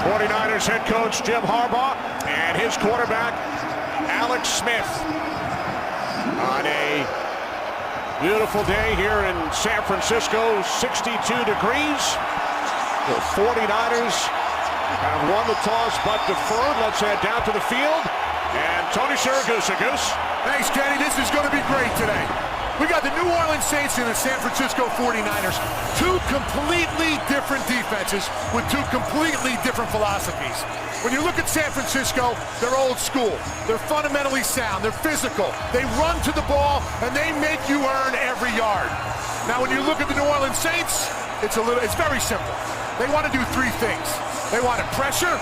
49ers head coach Jim Harbaugh and his quarterback Alex Smith on a beautiful day here in San Francisco, 62 degrees. The 49ers have won the toss but deferred. Let's head down to the field. And Tony Siragusa. Goose. Thanks, Kenny. This is going to be great today. We got the New Orleans Saints and the San Francisco 49ers. Two completely different defenses with two completely different philosophies. When you look at San Francisco, they're old school. They're fundamentally sound. They're physical. They run to the ball, and they make you earn every yard. Now, when you look at the New Orleans Saints, it's very simple. They want to do three things. They want to pressure,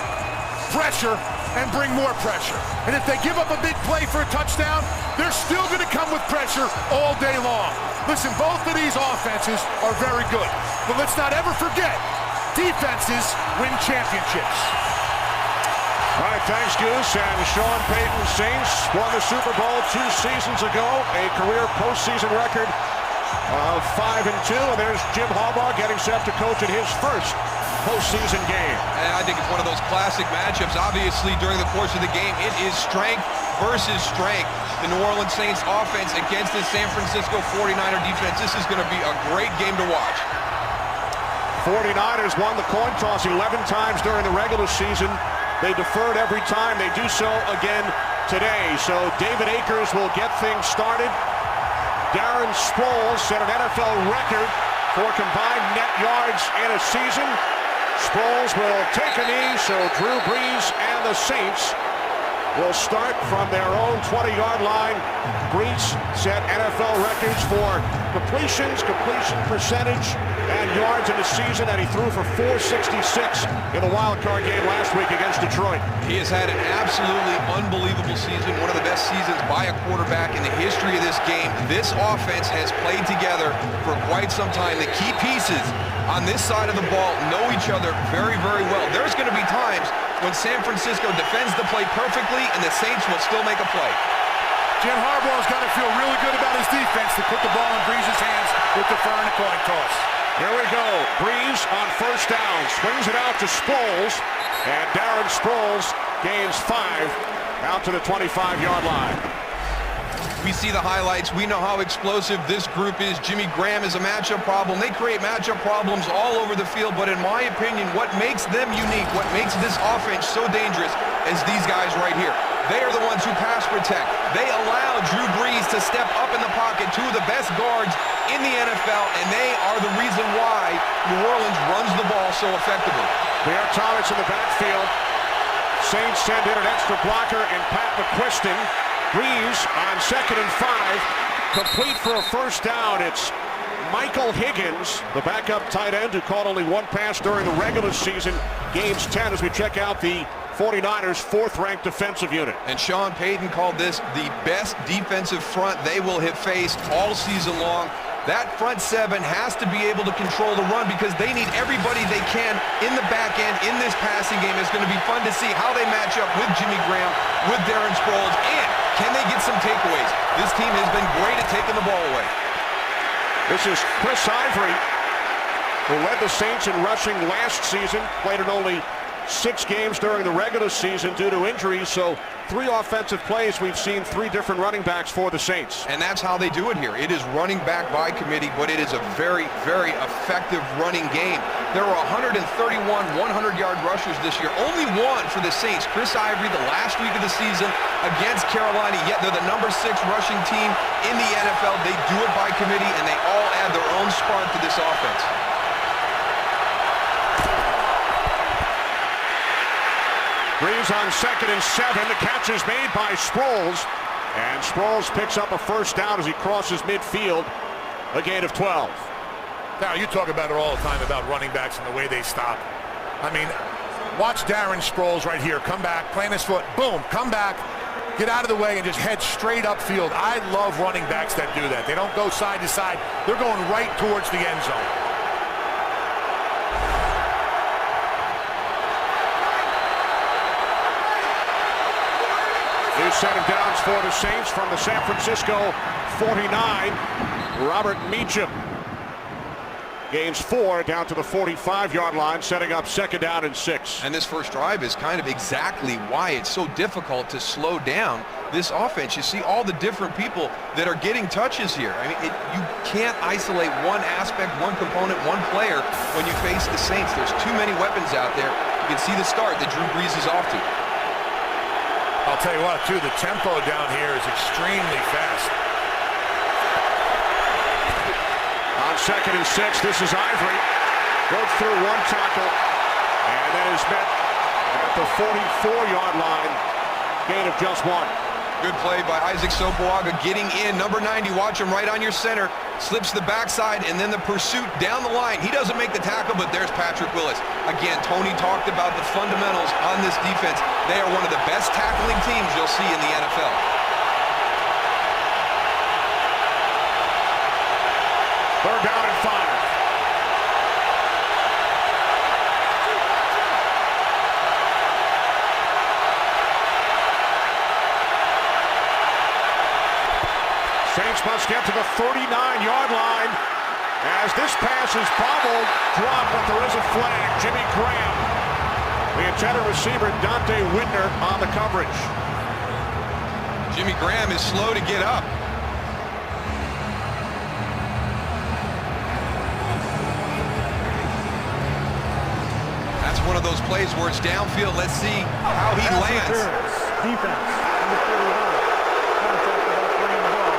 and bring more pressure. And if they give up a big play for a touchdown, they're still going to come with pressure all day long. Listen, both of these offenses are very good. But let's not ever forget, defenses win championships. All right, thanks, Goose. And Sean Payton's Saints won the Super Bowl 2 seasons ago, a career postseason record of 5-2. And there's Jim Harbaugh getting set to coach in his first postseason game. And I think it's one of those classic matchups. Obviously, during the course of the game, it is strength versus strength. The New Orleans Saints offense against the San Francisco 49er defense. This is going to be a great game to watch. 49ers won the coin toss 11 times during the regular season. They deferred every time. They do so again today. So David Akers will get things started. Darren Sproles set an NFL record for combined net yards in a season. Sproles will take a knee, so Drew Brees and the Saints will start from their own 20-yard line. Brees set NFL records for completion percentage, and yards in the season, and he threw for 466 in the wild card game last week against Detroit. He has had an absolutely unbelievable season, one of the best seasons by a quarterback in the history of this game. This offense has played together for quite some time. The key pieces on this side of the ball know each other very, very well. There's going to be times when San Francisco defends the play perfectly and the Saints will still make a play. Jim Harbaugh's got to feel really good about his defense to put the ball in Brees' hands with deferring a coin toss. Here we go. Brees on first down. Swings it out to Sproles. And Darren Sproles gains 5 out to the 25-yard line. We see the highlights. We know how explosive this group is. Jimmy Graham is a matchup problem. They create matchup problems all over the field. But in my opinion, what makes them unique, what makes this offense so dangerous is these guys right here. They are the ones who pass protect. They allow Drew Brees to step up in the pocket, two of the best guards in the NFL, and they are the reason why New Orleans runs the ball so effectively. Pierre Thomas in the backfield. Saints send in an extra blocker in Pat McQuiston. Brees on 2nd and 5, complete for a first down. It's Michael Higgins, the backup tight end, who caught only one pass during the regular season. Gains 10 as we check out the 49ers' 4th-ranked defensive unit. And Sean Payton called this the best defensive front they will have faced all season long. That front 7 has to be able to control the run because they need everybody they can in the back end in this passing game. It's going to be fun to see how they match up with Jimmy Graham, with Darren Sproles, and can they get some takeaways? This team has been great at taking the ball away. This is Chris Ivory, who led the Saints in rushing last season, played in only 6 games during the regular season due to injuries, so 3 offensive plays. We've seen 3 different running backs for the Saints. And that's how they do it here. It is running back by committee, but it is a very, very effective running game. There were 131 100-yard rushers this year. Only one for the Saints, Chris Ivory, the last week of the season against Carolina, yet they're the number 6 rushing team in the NFL. They do it by committee, and they all add their own spark to this offense. Brees on 2nd and 7. The catch is made by Sproles. And Sproles picks up a first down as he crosses midfield. A gain of 12. Now, you talk about it all the time about running backs and the way they stop. I mean, watch Darren Sproles right here. Come back, plant his foot, boom, come back, get out of the way, and just head straight upfield. I love running backs that do that. They don't go side to side. They're going right towards the end zone. 2 set of downs for the Saints from the San Francisco 49. Robert Meacham gains 4 down to the 45-yard line, setting up 2nd down and 6. And this first drive is kind of exactly why it's so difficult to slow down this offense. You see all the different people that are getting touches here. I mean, you can't isolate one aspect, one component, one player when you face the Saints. There's too many weapons out there. You can see the start that Drew Brees is off to. I'll tell you what, too, the tempo down here is extremely fast. On 2nd and 6, this is Ivory. Goes through 1 tackle, and then is met at the 44-yard line. Gain of just 1. Good play by Isaac Sopoaga getting in. Number 90, watch him right on your center. Slips the backside, and then the pursuit down the line. He doesn't make the tackle, but there's Patrick Willis. Again, Tony talked about the fundamentals on this defense. They are one of the best tackling teams you'll see in the NFL. Third down and 5. Saints must get to the 39-yard line as this pass is bobbled, dropped, but there is a flag. Jimmy Graham, the intended receiver, Dante Whitner on the coverage. Jimmy Graham is slow to get up. That's one of those plays where it's downfield. Let's see how he lands. Defense, number 31. Contact without playing the ball.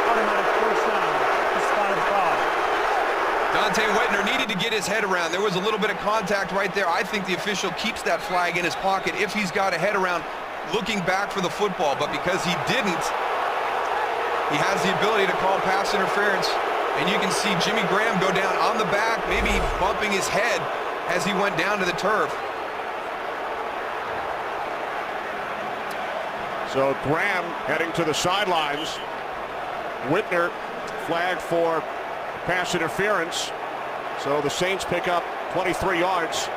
Automatic first down. Spotted foul. Dante Whitner needed to get his head around. There was a little bit of contact right there. I think the official keeps that flag in his pocket if he's got a head around looking back for the football. But because he didn't, he has the ability to call pass interference. And you can see Jimmy Graham go down on the back, maybe bumping his head as he went down to the turf. So Graham heading to the sidelines. Whitner flagged for pass interference. So the Saints pick up 23 yards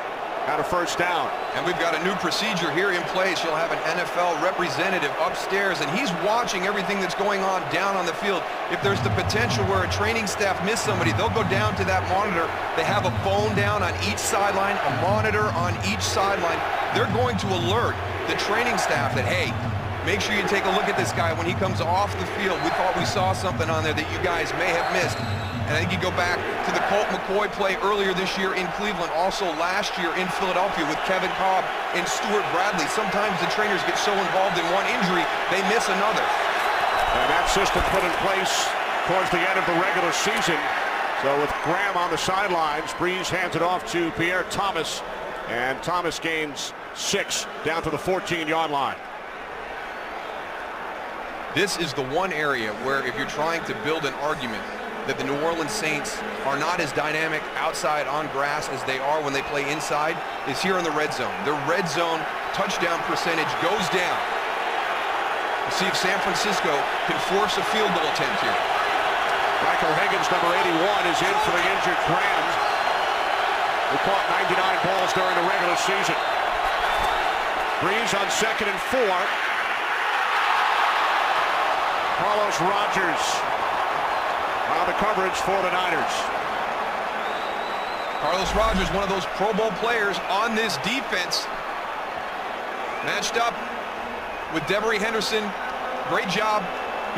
out of first down. And we've got a new procedure here in place. You'll have an NFL representative upstairs, and he's watching everything that's going on down on the field. If there's the potential where a training staff missed somebody, they'll go down to that monitor. They have a phone down on each sideline, a monitor on each sideline. They're going to alert the training staff that, hey, make sure you take a look at this guy when he comes off the field. We thought we saw something on there that you guys may have missed. And I think you go back to the Colt McCoy play earlier this year in Cleveland, also last year in Philadelphia with Kevin Cobb and Stuart Bradley. Sometimes the trainers get so involved in one injury, they miss another. And that system put in place towards the end of the regular season. So with Graham on the sidelines, Brees hands it off to Pierre Thomas, and Thomas gains 6 down to the 14-yard line. This is the one area where if you're trying to build an argument that the New Orleans Saints are not as dynamic outside on grass as they are when they play inside, is here in the red zone. Their red zone touchdown percentage goes down. We'll see if San Francisco can force a field goal attempt here. Michael Higgins, number 81, is in for the injured Graham, who caught 99 balls during the regular season. Brees on 2nd and 4. Carlos Rogers on the coverage for the Niners. Carlos Rogers, one of those Pro Bowl players on this defense. Matched up with Devery Henderson. Great job.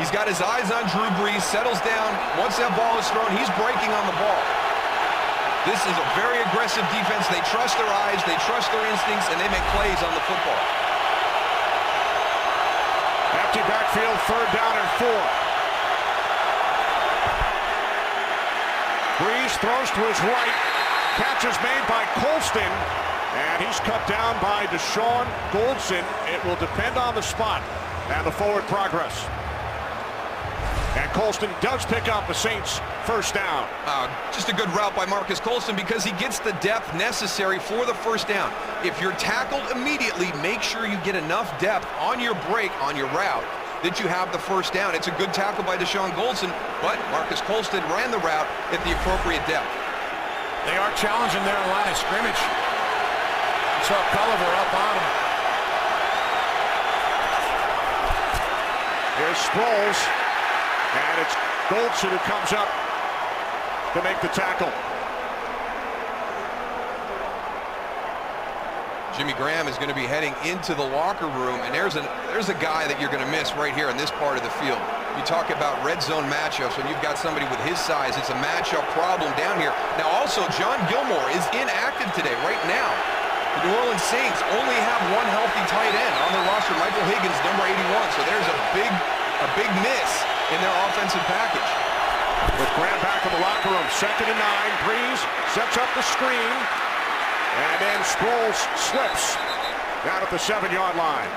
He's got his eyes on Drew Brees, settles down. Once that ball is thrown, he's breaking on the ball. This is a very aggressive defense. They trust their eyes, they trust their instincts, and they make plays on the football. Empty backfield, 3rd down and 4. Brees throws to his right. Catch is made by Colston, and he's cut down by Deshaun Goldson. It will depend on the spot and the forward progress. And Colston does pick up the Saints' first down. Just a good route by Marcus Colston because he gets the depth necessary for the first down. If you're tackled immediately, make sure you get enough depth on your break, on your route, that you have the first down. It's a good tackle by Deshaun Goldson, but Marcus Colston ran the route at the appropriate depth. They are challenging their line of scrimmage. Saw Culliver up on him. Here's Sproles, and it's Goldson who comes up to make the tackle. Jimmy Graham is going to be heading into the locker room, and there's a guy that you're going to miss right here in this part of the field. You talk about red zone matchups when you've got somebody with his size. It's a matchup problem down here. Now also, John Gilmore is inactive today, right now. The New Orleans Saints only have one healthy tight end on their roster, Michael Higgins, number 81. So there's a big miss in their offensive package. With Graham back in the locker room, 2nd and 9. Breeze sets up the screen, and then Sproles slips down at the 7-yard line.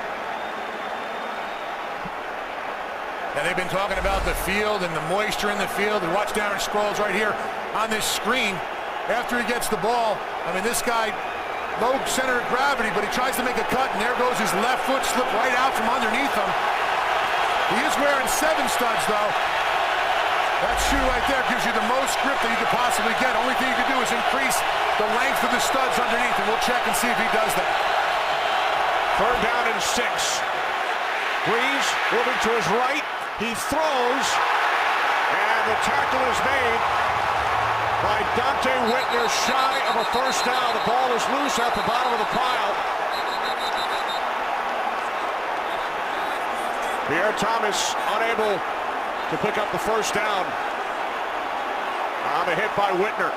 And they've been talking about the field and the moisture in the field. And watch Darren Sproles right here on this screen. After he gets the ball, I mean, this guy, low center of gravity, but he tries to make a cut, and there goes his left foot, slipped right out from underneath him. He is wearing 7 studs, though. That shoe right there gives you the most grip that you could possibly get. Only thing you can do is increase the length of the studs underneath, and we'll check and see if he does that. 3rd down and 6. Breeze moving to his right. He throws, and the tackle is made by Dante Whitner, shy of a 1st down. The ball is loose at the bottom of the pile. Pierre Thomas unable to pick up the 1st down on the hit by Whitner.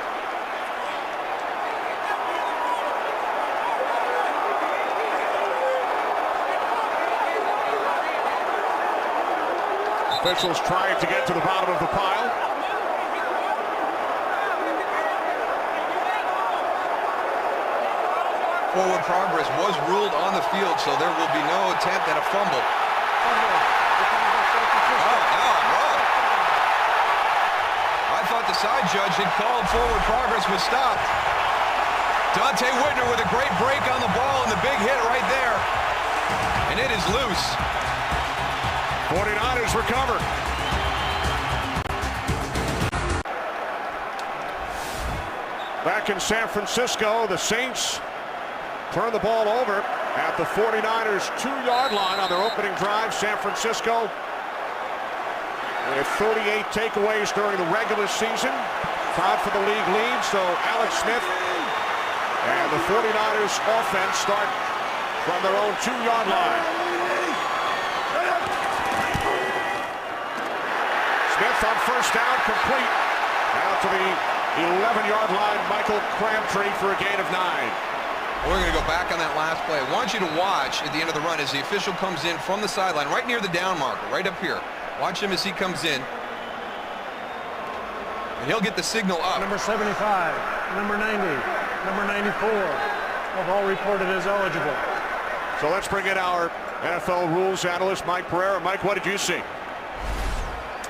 Officials trying to get to the bottom of the pile. Forward progress was ruled on the field, so there will be no attempt at a fumble. I thought the side judge had called forward progress was stopped. Dante Whitner with a great break on the ball and the big hit right there. And it is loose. 49ers recover. Back in San Francisco, the Saints turn the ball over at the 49ers 2-yard line on their opening drive. San Francisco with 38 takeaways during the regular season, tied for the league lead. So Alex Smith and the 49ers offense start from their own 2-yard line. Smith on 1st down, complete. Out to the 11-yard line, Michael Crabtree for a gain of 9. We're going to go back on that last play. I want you to watch at the end of the run as the official comes in from the sideline, right near the down marker, right up here. Watch him as he comes in. And he'll get the signal up. Number 75, number 90, number 94 have all reported as eligible. So let's bring in our NFL rules analyst, Mike Pereira. Mike, what did you see?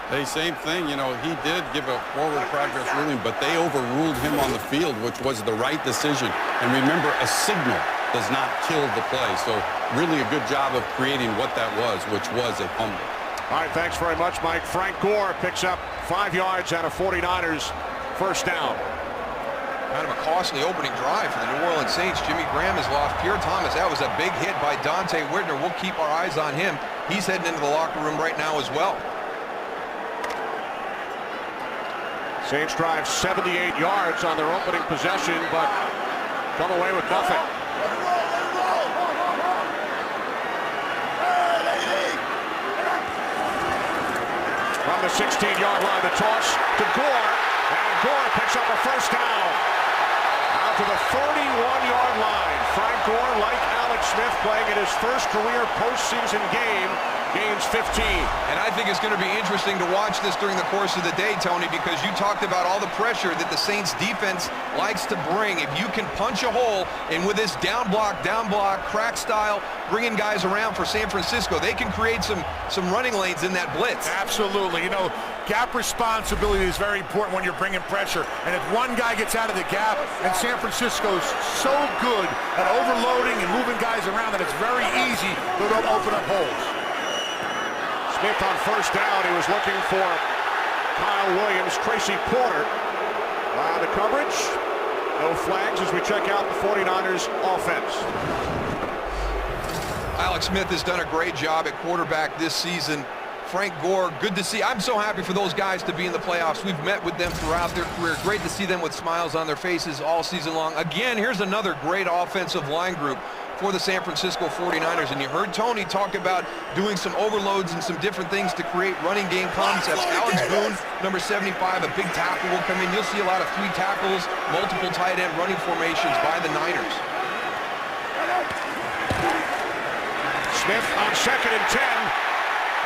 Hey, same thing. You know, he did give a forward progress ruling, but they overruled him on the field, which was the right decision. And remember, a signal does not kill the play. So really a good job of creating what that was, which was a fumble. All right, thanks very much, Mike. Frank Gore picks up 5 yards out of 49ers 1st down. Kind of a costly opening drive for the New Orleans Saints. Jimmy Graham has lost Pierre Thomas. That was a big hit by Dante Whitner. We'll keep our eyes on him. He's heading into the locker room right now as well. Saints drive 78 yards on their opening possession, but come away with nothing. From the 16-yard line, the toss to Gore, and Gore picks up a 1st down. Out to the 31-yard line. Frank Gore, like Alex Smith, playing in his 1st career postseason game, gains 15. And I think it's going to be interesting to watch this during the course of the day, Tony, because you talked about all the pressure that the Saints defense likes to bring. If you can punch a hole, and with this down block, crack style, bringing guys around for San Francisco, they can create some running lanes in that blitz. Absolutely. You know, gap responsibility is very important when you're bringing pressure. And if one guy gets out of the gap, and San Francisco's so good at overloading and moving guys around that it's very easy to open up holes. Smith on 1st down. He was looking for Kyle Williams. Tracy Porter on the coverage. No flags as we check out the 49ers offense. Alex Smith has done a great job at quarterback this season Frank Gore, good to see. I'm so happy for those guys to be in the playoffs. We've met with them throughout their career. Great to see them with smiles on their faces all season long. Again, here's another great offensive line group for the San Francisco 49ers. And you heard Tony talk about doing some overloads and some different things to create running game concepts. Alex Boone, number 75, a big tackle will come in. You'll see a lot of 3 tackles, multiple tight end running formations by the Niners. Smith on 2nd and 10.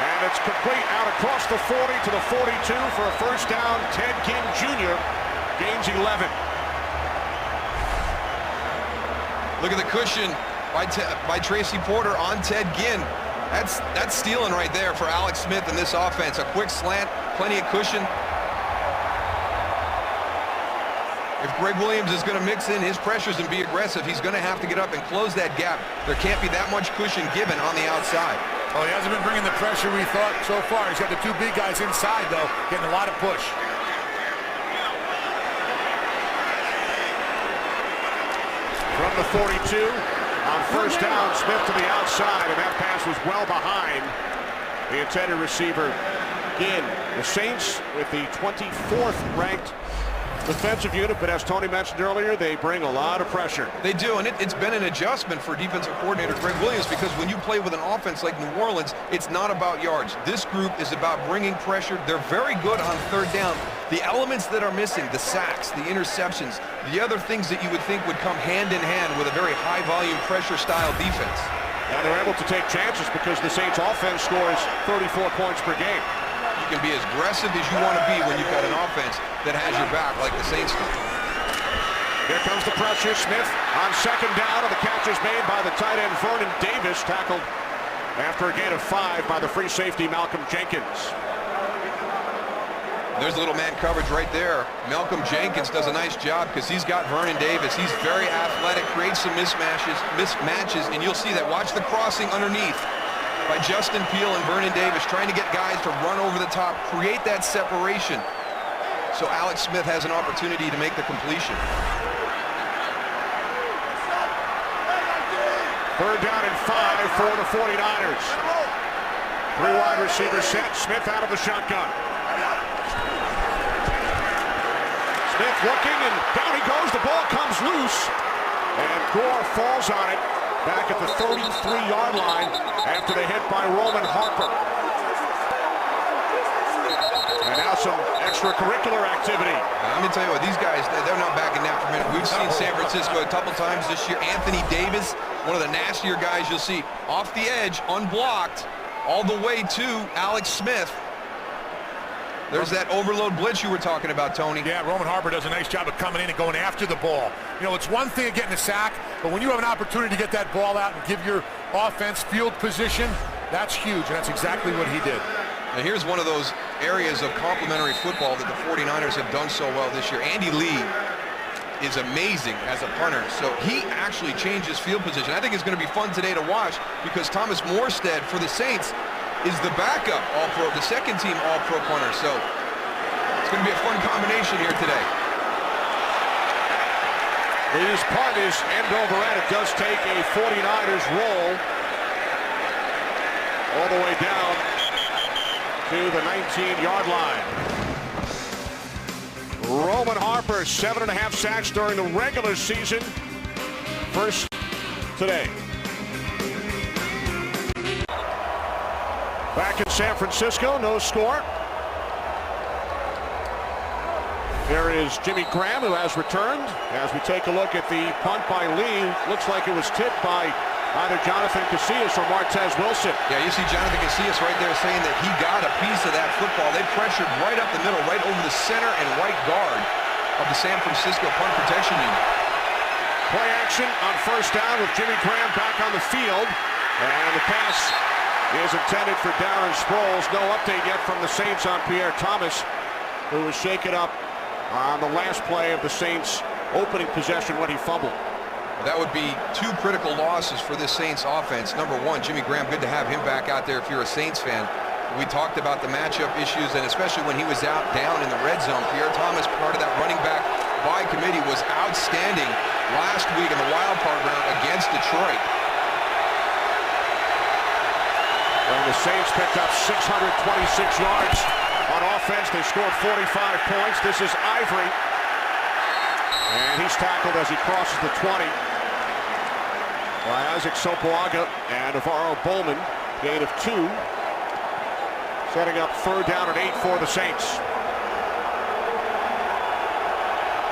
And it's complete out across the 40 to the 42 for a first down. Ted Ginn Jr. gains 11. Look at the cushion by Tracy Porter on Ted Ginn. That's stealing right there for Alex Smith in this offense. A quick slant, plenty of cushion. If Greg Williams is going to mix in his pressures and be aggressive, he's going to have to get up and close that gap. There can't be that much cushion given on the outside. Well, he hasn't been bringing the pressure we thought so far. He's got the 2 big guys inside, though, getting a lot of push. From the 42, on first down, Smith to the outside, and that pass was well behind the intended receiver, Ginn. The Saints with the 24th ranked defensive unit, but as Tony mentioned earlier, they bring a lot of pressure. They do, and it's been an adjustment for defensive coordinator Greg Williams, because when you play with an offense like New Orleans, it's not about yards. This group is about bringing pressure. They're very good on 3rd down. The elements that are missing, the sacks, the interceptions, the other things that you would think would come hand in hand with a very high-volume pressure-style defense. And they're able to take chances because the Saints offense scores 34 points per game. You can be as aggressive as you want to be when you've got an offense that has your back like the Saints do. Here comes the pressure. Smith on 2nd down, and the catch is made by the tight end Vernon Davis, tackled after a gain of 5 by the free safety Malcolm Jenkins. There's a little man coverage right there. Malcolm Jenkins does a nice job because he's got Vernon Davis. He's very athletic, creates some mismatches, and you'll see that. Watch the crossing underneath by Justin Peel and Vernon Davis, trying to get guys to run over the top, create that separation, so Alex Smith has an opportunity to make the completion. 3rd down and 5 for the 49ers. 3 wide receivers set. Smith out of the shotgun. Smith looking, and down he goes. The ball comes loose, and Gore falls on it back at the 33-yard line after the hit by Roman Harper. And now some extracurricular activity. I'm going to tell you what, these guys, they're not backing down for a minute. We've seen San Francisco a couple times this year. Anthony Davis, one of the nastier guys you'll see, off the edge, unblocked, all the way to Alex Smith. There's that overload blitz you were talking about, Tony. Yeah, Roman Harper does a nice job of coming in and going after the ball. You know, it's one thing of getting a sack, but when you have an opportunity to get that ball out and give your offense field position, that's huge, and that's exactly what he did. Now here's one of those areas of complementary football that the 49ers have done so well this year. Andy Lee is amazing as a punter, so he actually changes field position. I think it's going to be fun today to watch because Thomas Morstead for the Saints is the backup All-Pro, the second-team All-Pro punter. So it's going to be a fun combination here today. His punt is end over end. It does take a 49ers roll all the way down to the 19-yard line. Roman Harper, 7.5 sacks during the regular season. First today. Back in San Francisco, no score. There is Jimmy Graham, who has returned. As we take a look at the punt by Lee, looks like it was tipped by either Jonathan Casillas or Martez Wilson. Yeah, you see Jonathan Casillas right there saying that he got a piece of that football. They pressured right up the middle, right over the center and right guard of the San Francisco punt protection unit. Play action on first down with Jimmy Graham back on the field. And the pass is intended for Darren Sproles. No update yet from the Saints on Pierre Thomas, who was shaken up on the last play of the Saints' opening possession when he fumbled. That would be 2 critical losses for this Saints offense. Number 1, Jimmy Graham, good to have him back out there if you're a Saints fan. We talked about the matchup issues, and especially when he was out down in the red zone. Pierre Thomas, part of that running back by committee, was outstanding last week in the wild card round against Detroit. Well, And the Saints picked up 626 yards on offense. They scored 45 points. This is Ivory. And he's tackled as he crosses the 20 by Isaac Sopoaga and Navarro Bowman. Gain of 2. Setting up 3rd down and 8 for the Saints.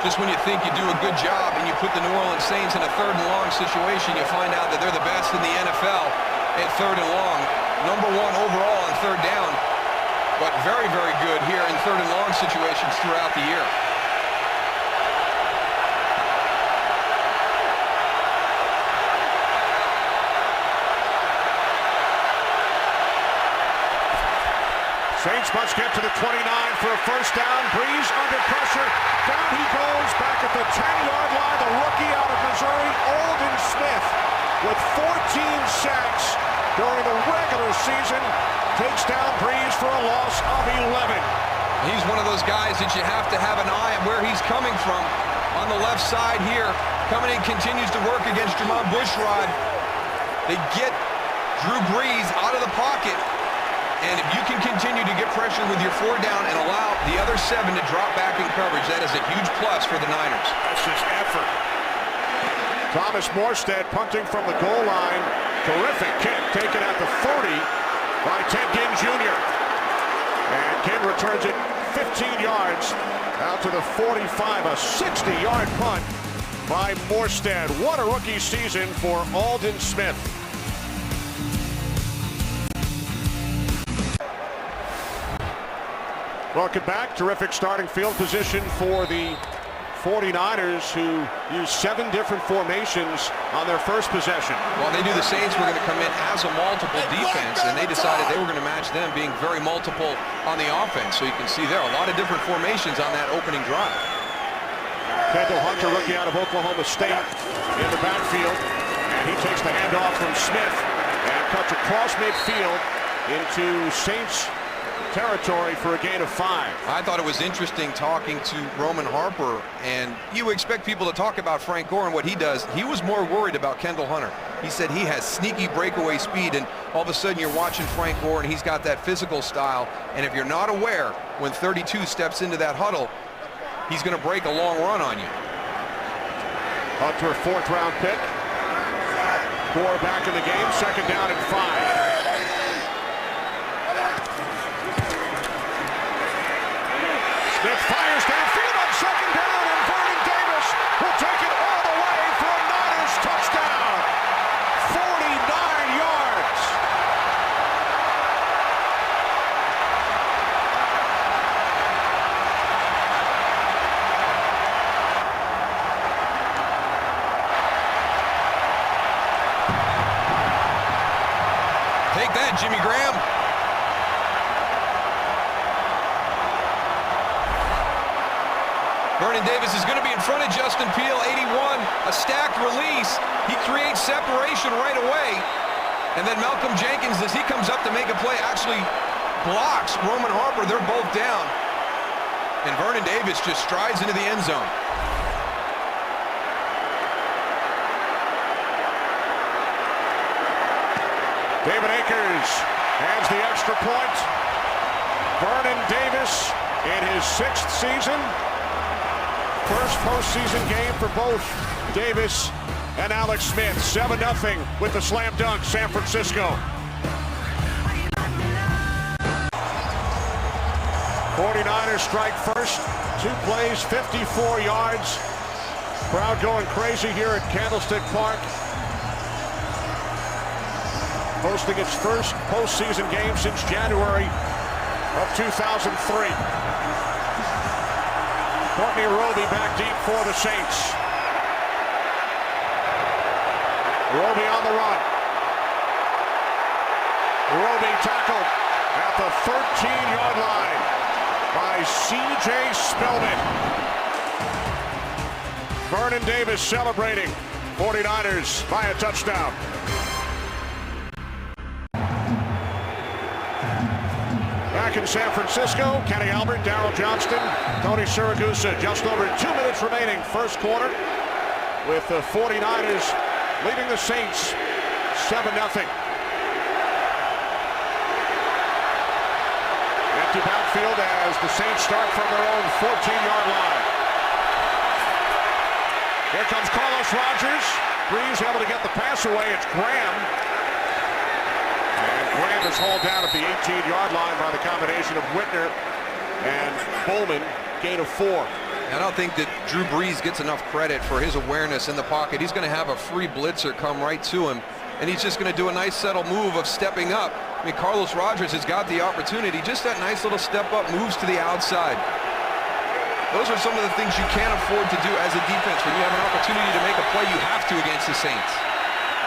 Just when you think you do a good job and you put the New Orleans Saints in a 3rd and long situation, you find out that they're the best in the NFL at 3rd and long. Number 1 overall on 3rd down, but very, very good here in 3rd and long situations throughout the year. Saints must get to the 29 for a 1st down. Breeze under pressure. Down he goes back at the 10-yard line. The rookie out of Missouri, Aldon Smith, with 14 sacks during the regular season, takes down Breeze for a loss of 11. He's one of those guys that you have to have an eye on where he's coming from. On the left side here, coming in, continues to work against Jermon Bushrod. They get Drew Brees out of the pocket. And if you can continue to get pressure with your 4th down and allow the other 7 to drop back in coverage, that is a huge plus for the Niners. That's just effort. Thomas Morstead punting from the goal line. Terrific kick taken at the 30 by Ted Ginn Jr. And Ginn returns it 15 yards out to the 45. A 60-yard punt by Morstead. What a rookie season for Aldon Smith. Welcome back. Terrific starting field position for the 49ers, who used 7 different formations on their first possession. Well, they knew the Saints were going to come in as a multiple defense, and they decided they were going to match them being very multiple on the offense. So you can see there a lot of different formations on that opening drive. Kendall Hunter, rookie out of Oklahoma State, in the backfield, and he takes the handoff from Smith and cuts across midfield into Saints territory for a gain of 5. I thought it was interesting talking to Roman Harper, and you expect people to talk about Frank Gore and what he does. He was more worried about Kendall Hunter. He said he has sneaky breakaway speed, and all of a sudden you're watching Frank Gore and he's got that physical style, and if you're not aware, when 32 steps into that huddle, he's going to break a long run on you. Hunter, 4th round pick. Gore back in the game, 2nd down and 5. Smith fires downfield on 2nd down, and Vernon Davis will take it all the way for a Niners touchdown. 49 yards. Take that, Jimmy Graham. Vernon Davis is going to be in front of Justin Peele, 81, a stacked release. He creates separation right away. And then Malcolm Jenkins, as he comes up to make a play, actually blocks Roman Harper. They're both down. And Vernon Davis just strides into the end zone. David Akers adds the extra point. Vernon Davis in his 6th season. First postseason game for both Davis and Alex Smith. 7-0 with the slam dunk, San Francisco. 49ers strike first. 2 plays, 54 yards. Crowd going crazy here at Candlestick Park. Hosting its first postseason game since January of 2003. Courtney Roby back deep for the Saints. Roby on the run. Roby tackled at the 13-yard line by C.J. Spellman. Vernon Davis celebrating. 49ers by a touchdown. Back in San Francisco, Kenny Albert, Darryl Johnston, Tony Siragusa. Just over 2 minutes remaining, first quarter, with the 49ers leading the Saints 7-0. empty backfield as the Saints start from their own 14-yard line. Here comes Carlos Rogers. Breeze able to get the pass away. It's Graham. And Graham is hauled down at the 18-yard line by the combination of Whitner and Bowman. Gain of 4. I don't think that Drew Brees gets enough credit for his awareness in the pocket. He's going to have a free blitzer come right to him, and he's just going to do a nice subtle move of stepping up. I mean, Carlos Rogers has got the opportunity. Just that nice little step-up moves to the outside. Those are some of the things you can't afford to do as a defense. When you have an opportunity to make a play, you have to against the Saints.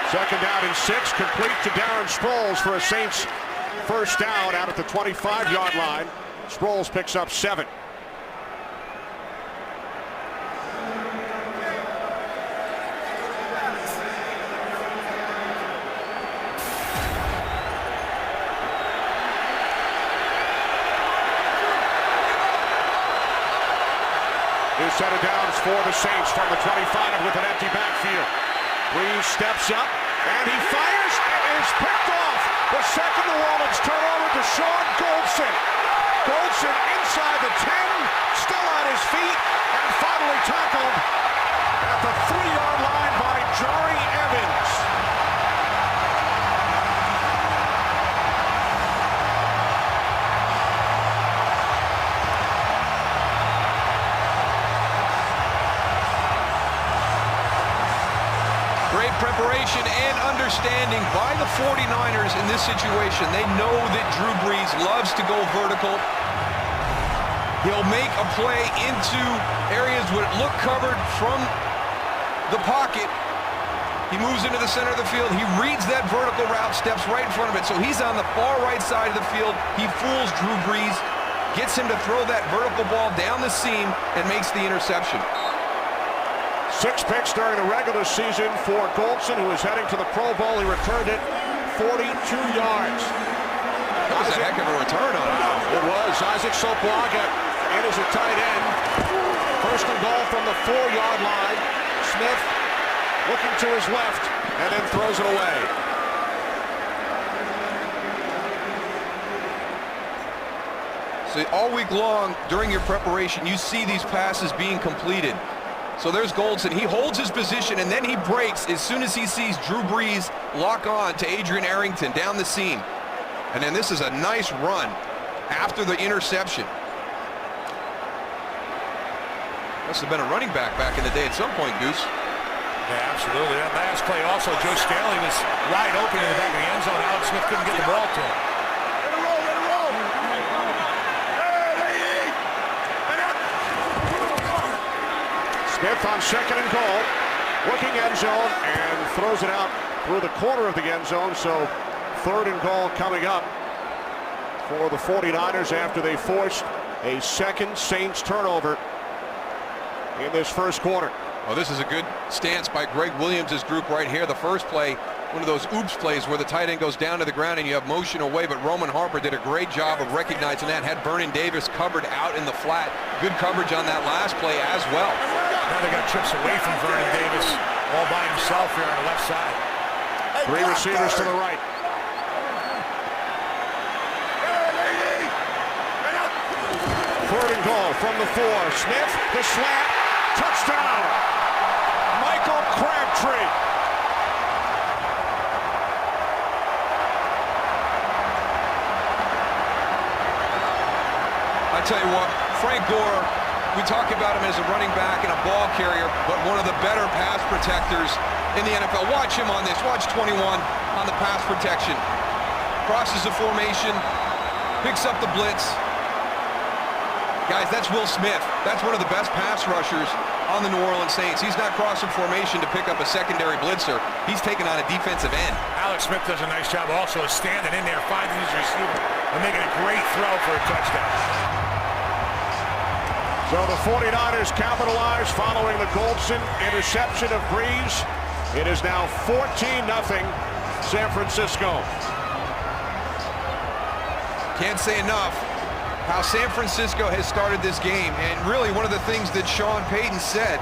Second down and 6, complete to Darren Sproles for a Saints first down out at the 25-yard line. Sproles picks up 7. Here's set of downs for the Saints from the 25 with an empty backfield. Breeze steps up, and he fires. It is picked off. The second New Orleans turnover to Sean Goldson. Goldson inside the 10, still on his feet, and finally tackled at the 3-yard line by Jari Evans. Great preparation and understanding by the 49ers in this situation. They know that Drew Brees loves to go vertical. He'll make a play into areas that look covered from the pocket. He moves into the center of the field. He reads that vertical route, steps right in front of it. So he's on the far right side of the field. He fools Drew Brees, gets him to throw that vertical ball down the seam, and makes the interception. 6 picks during the regular season for Goldson, who is heading to the Pro Bowl. He returned it 42 yards. That was a heck of a return on it. It was. Isaac Sopelaga in as a tight end. First and goal from the 4-yard line. Smith looking to his left and then throws it away. So all week long during your preparation, you see these passes being completed. So there's Goldson. He holds his position, and then he breaks as soon as he sees Drew Brees lock on to Adrian Arrington down the seam. And then this is a nice run after the interception. Must have been a running back in the day at some point, Goose. Yeah, absolutely. That last play also, Joe Staley was wide open in the back of the end zone. Alex Smith couldn't get the ball to him. Smith on second and goal, looking end zone, and throws it out through the corner of the end zone. So third and goal coming up for the 49ers after they forced a second Saints turnover in this first quarter. Well, this is a good stance by Greg Williams' group right here. The first play, one of those oops plays where the tight end goes down to the ground and you have motion away, but Roman Harper did a great job of recognizing that, had Vernon Davis covered out in the flat. Good coverage on that last play as well. Now they got trips away from Vernon Davis all by himself here on the left side. 3 receivers to the right. Third and goal from the 4. Smith, the slant, touchdown. Michael Crabtree. I tell you what, Frank Gore, we talk about him as a running back and a ball carrier, but one of the better pass protectors in the NFL. Watch him on this. Watch 21 on the pass protection. Crosses the formation, picks up the blitz. Guys, that's Will Smith. That's one of the best pass rushers on the New Orleans Saints. He's not crossing formation to pick up a secondary blitzer. He's taking on a defensive end. Alex Smith does a nice job also of standing in there, finding his receiver, and making a great throw for a touchdown. So the 49ers capitalize following the Goldson interception of Brees. It is now 14-0 San Francisco. Can't say enough how San Francisco has started this game, and really one of the things that Sean Payton said,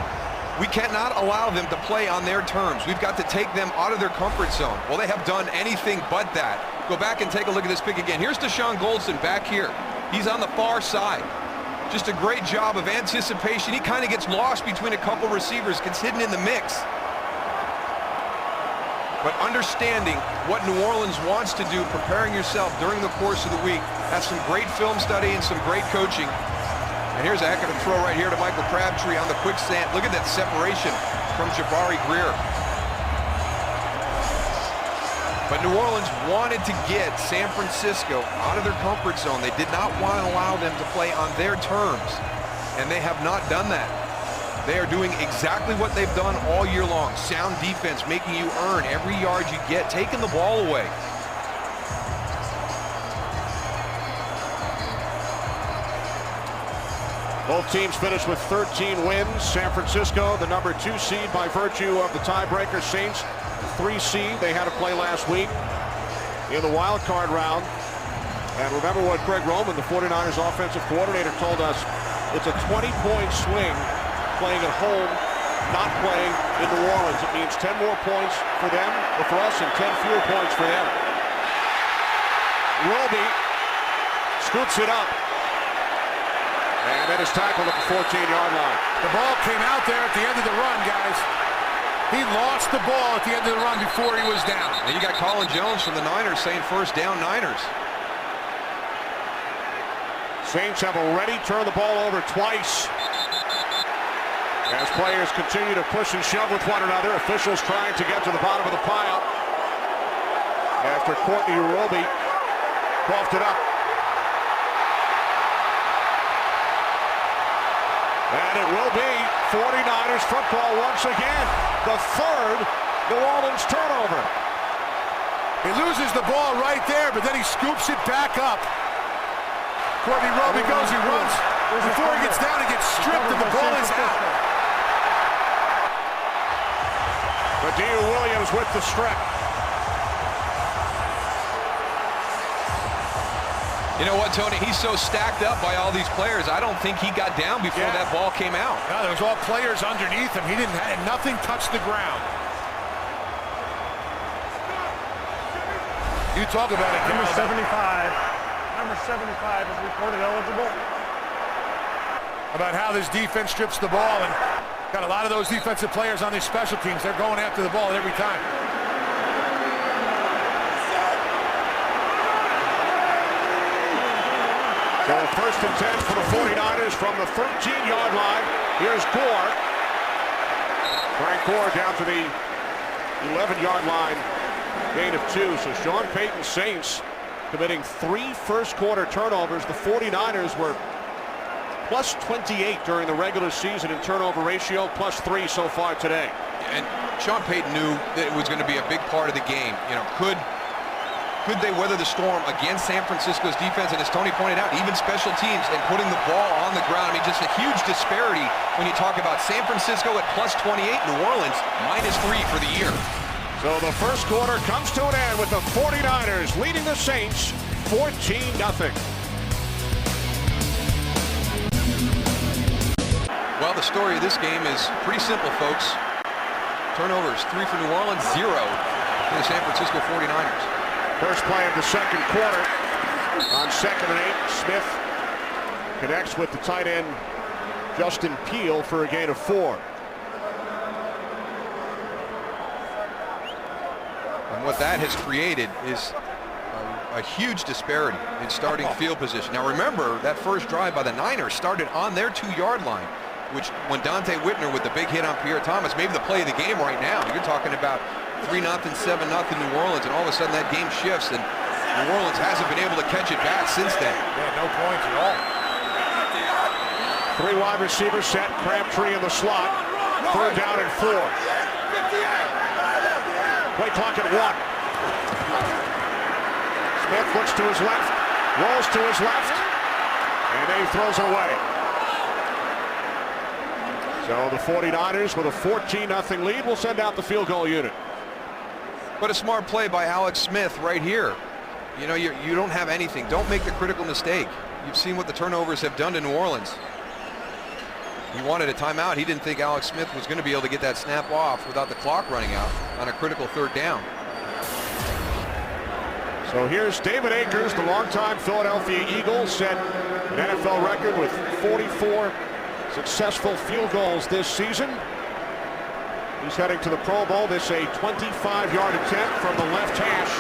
we cannot allow them to play on their terms. We've got to take them out of their comfort zone. Well, they have done anything but that. Go back and take a look at this pick again. Here's Deshaun Goldson back here. He's on the far side. Just a great job of anticipation. He kind of gets lost between a couple receivers, gets hidden in the mix. But understanding what New Orleans wants to do, preparing yourself during the course of the week, that's some great film study and some great coaching. And here's a heck of a throw right here to Michael Crabtree on the quick slant. Look at that separation from Jabari Greer. But New Orleans wanted to get San Francisco out of their comfort zone. They did not want to allow them to play on their terms, and they have not done that. They are doing exactly what they've done all year long. Sound defense, making you earn every yard you get, taking the ball away. Both teams finished with 13 wins. San Francisco, the number 2 seed by virtue of the tiebreaker. Saints, 3 seed. They had to play last week in the wild card round. And remember what Greg Roman, the 49ers offensive coordinator, told us. It's a 20-point swing playing at home, not playing in New Orleans. It means 10 more points for them or for us and 10 fewer points for them. Roby scoops it up. And then is tackled at the 14-yard line. The ball came out there at the end of the run, guys. He lost the ball at the end of the run before he was down. And you got Colin Jones from the Niners saying first down Niners. Saints have already turned the ball over twice. As players continue to push and shove with one another, officials trying to get to the bottom of the pile. After Courtney Roby coughed it up. And it will be 49ers football once again. The third New Orleans turnover. He loses the ball right there, but then he scoops it back up. Courtney Roby goes, he runs. Before he gets down, he gets stripped, and the ball is out. Medea Williams with the strip. You know what, Tony? He's so stacked up by all these players. I don't think he got down before that ball came out. No, there was all players underneath him. He didn't have nothing touched the ground. You talk about it. Number 75. Number 75 is reported eligible. About how this defense strips the ball, and got a lot of those defensive players on these special teams. They're going after the ball every time. So first and 10 for the 49ers from the 13-yard line. Here's Gore. Frank Gore down to the 11-yard line. Gain of 2. So Sean Payton's Saints committing 3 first-quarter turnovers. The 49ers were plus 28 during the regular season in turnover ratio, plus 3 so far today. And Sean Payton knew that it was going to be a big part of the game. You know, could they weather the storm against San Francisco's defense? And as Tony pointed out, even special teams and putting the ball on the ground. I mean, just a huge disparity when you talk about San Francisco at plus 28, New Orleans minus 3 for the year. So the first quarter comes to an end with the 49ers leading the Saints 14-0. Well, the story of this game is pretty simple, folks. Turnovers, 3 for New Orleans, 0 for the San Francisco 49ers. First play of the second quarter. On 2nd and 8, Smith connects with the tight end Justin Peele for a gain of 4. And what that has created is a huge disparity in starting field position. Now remember, that first drive by the Niners started on their 2-yard line, which when Dante Whitner with the big hit on Pierre Thomas, maybe the play of the game right now. You're talking about 3-0, 7-0 New Orleans, and all of a sudden that game shifts, and New Orleans hasn't been able to catch it back since then. Yeah, no points at all. 3 wide receivers set, Crabtree in the slot. 3rd down and 4. Play clock at 1. Smith looks to his left, rolls to his left, and then he throws it away. So the 49ers with a 14-0 lead will send out the field goal unit. But a smart play by Alex Smith right here. You know, you don't have anything. Don't make the critical mistake. You've seen what the turnovers have done to New Orleans. He wanted a timeout. He didn't think Alex Smith was going to be able to get that snap off without the clock running out on a critical 3rd down. So here's David Akers, the longtime Philadelphia Eagle, set An NFL record with 44 successful field goals this season. He's heading to the Pro Bowl. This a 25-yard attempt from the left hash.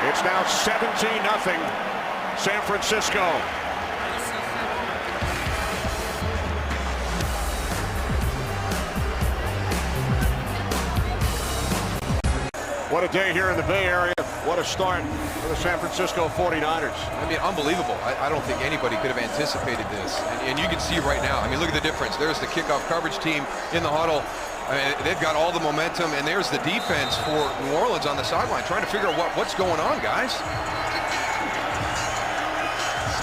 It's now 17-0 San Francisco. What a day here in the Bay Area. What a start for the San Francisco 49ers. I mean, unbelievable. I don't think anybody could have anticipated this. And you can see right now, I mean, look at the difference. There's the kickoff coverage team in the huddle. I mean, they've got all the momentum, and there's the defense for New Orleans on the sideline trying to figure out what's going on, guys.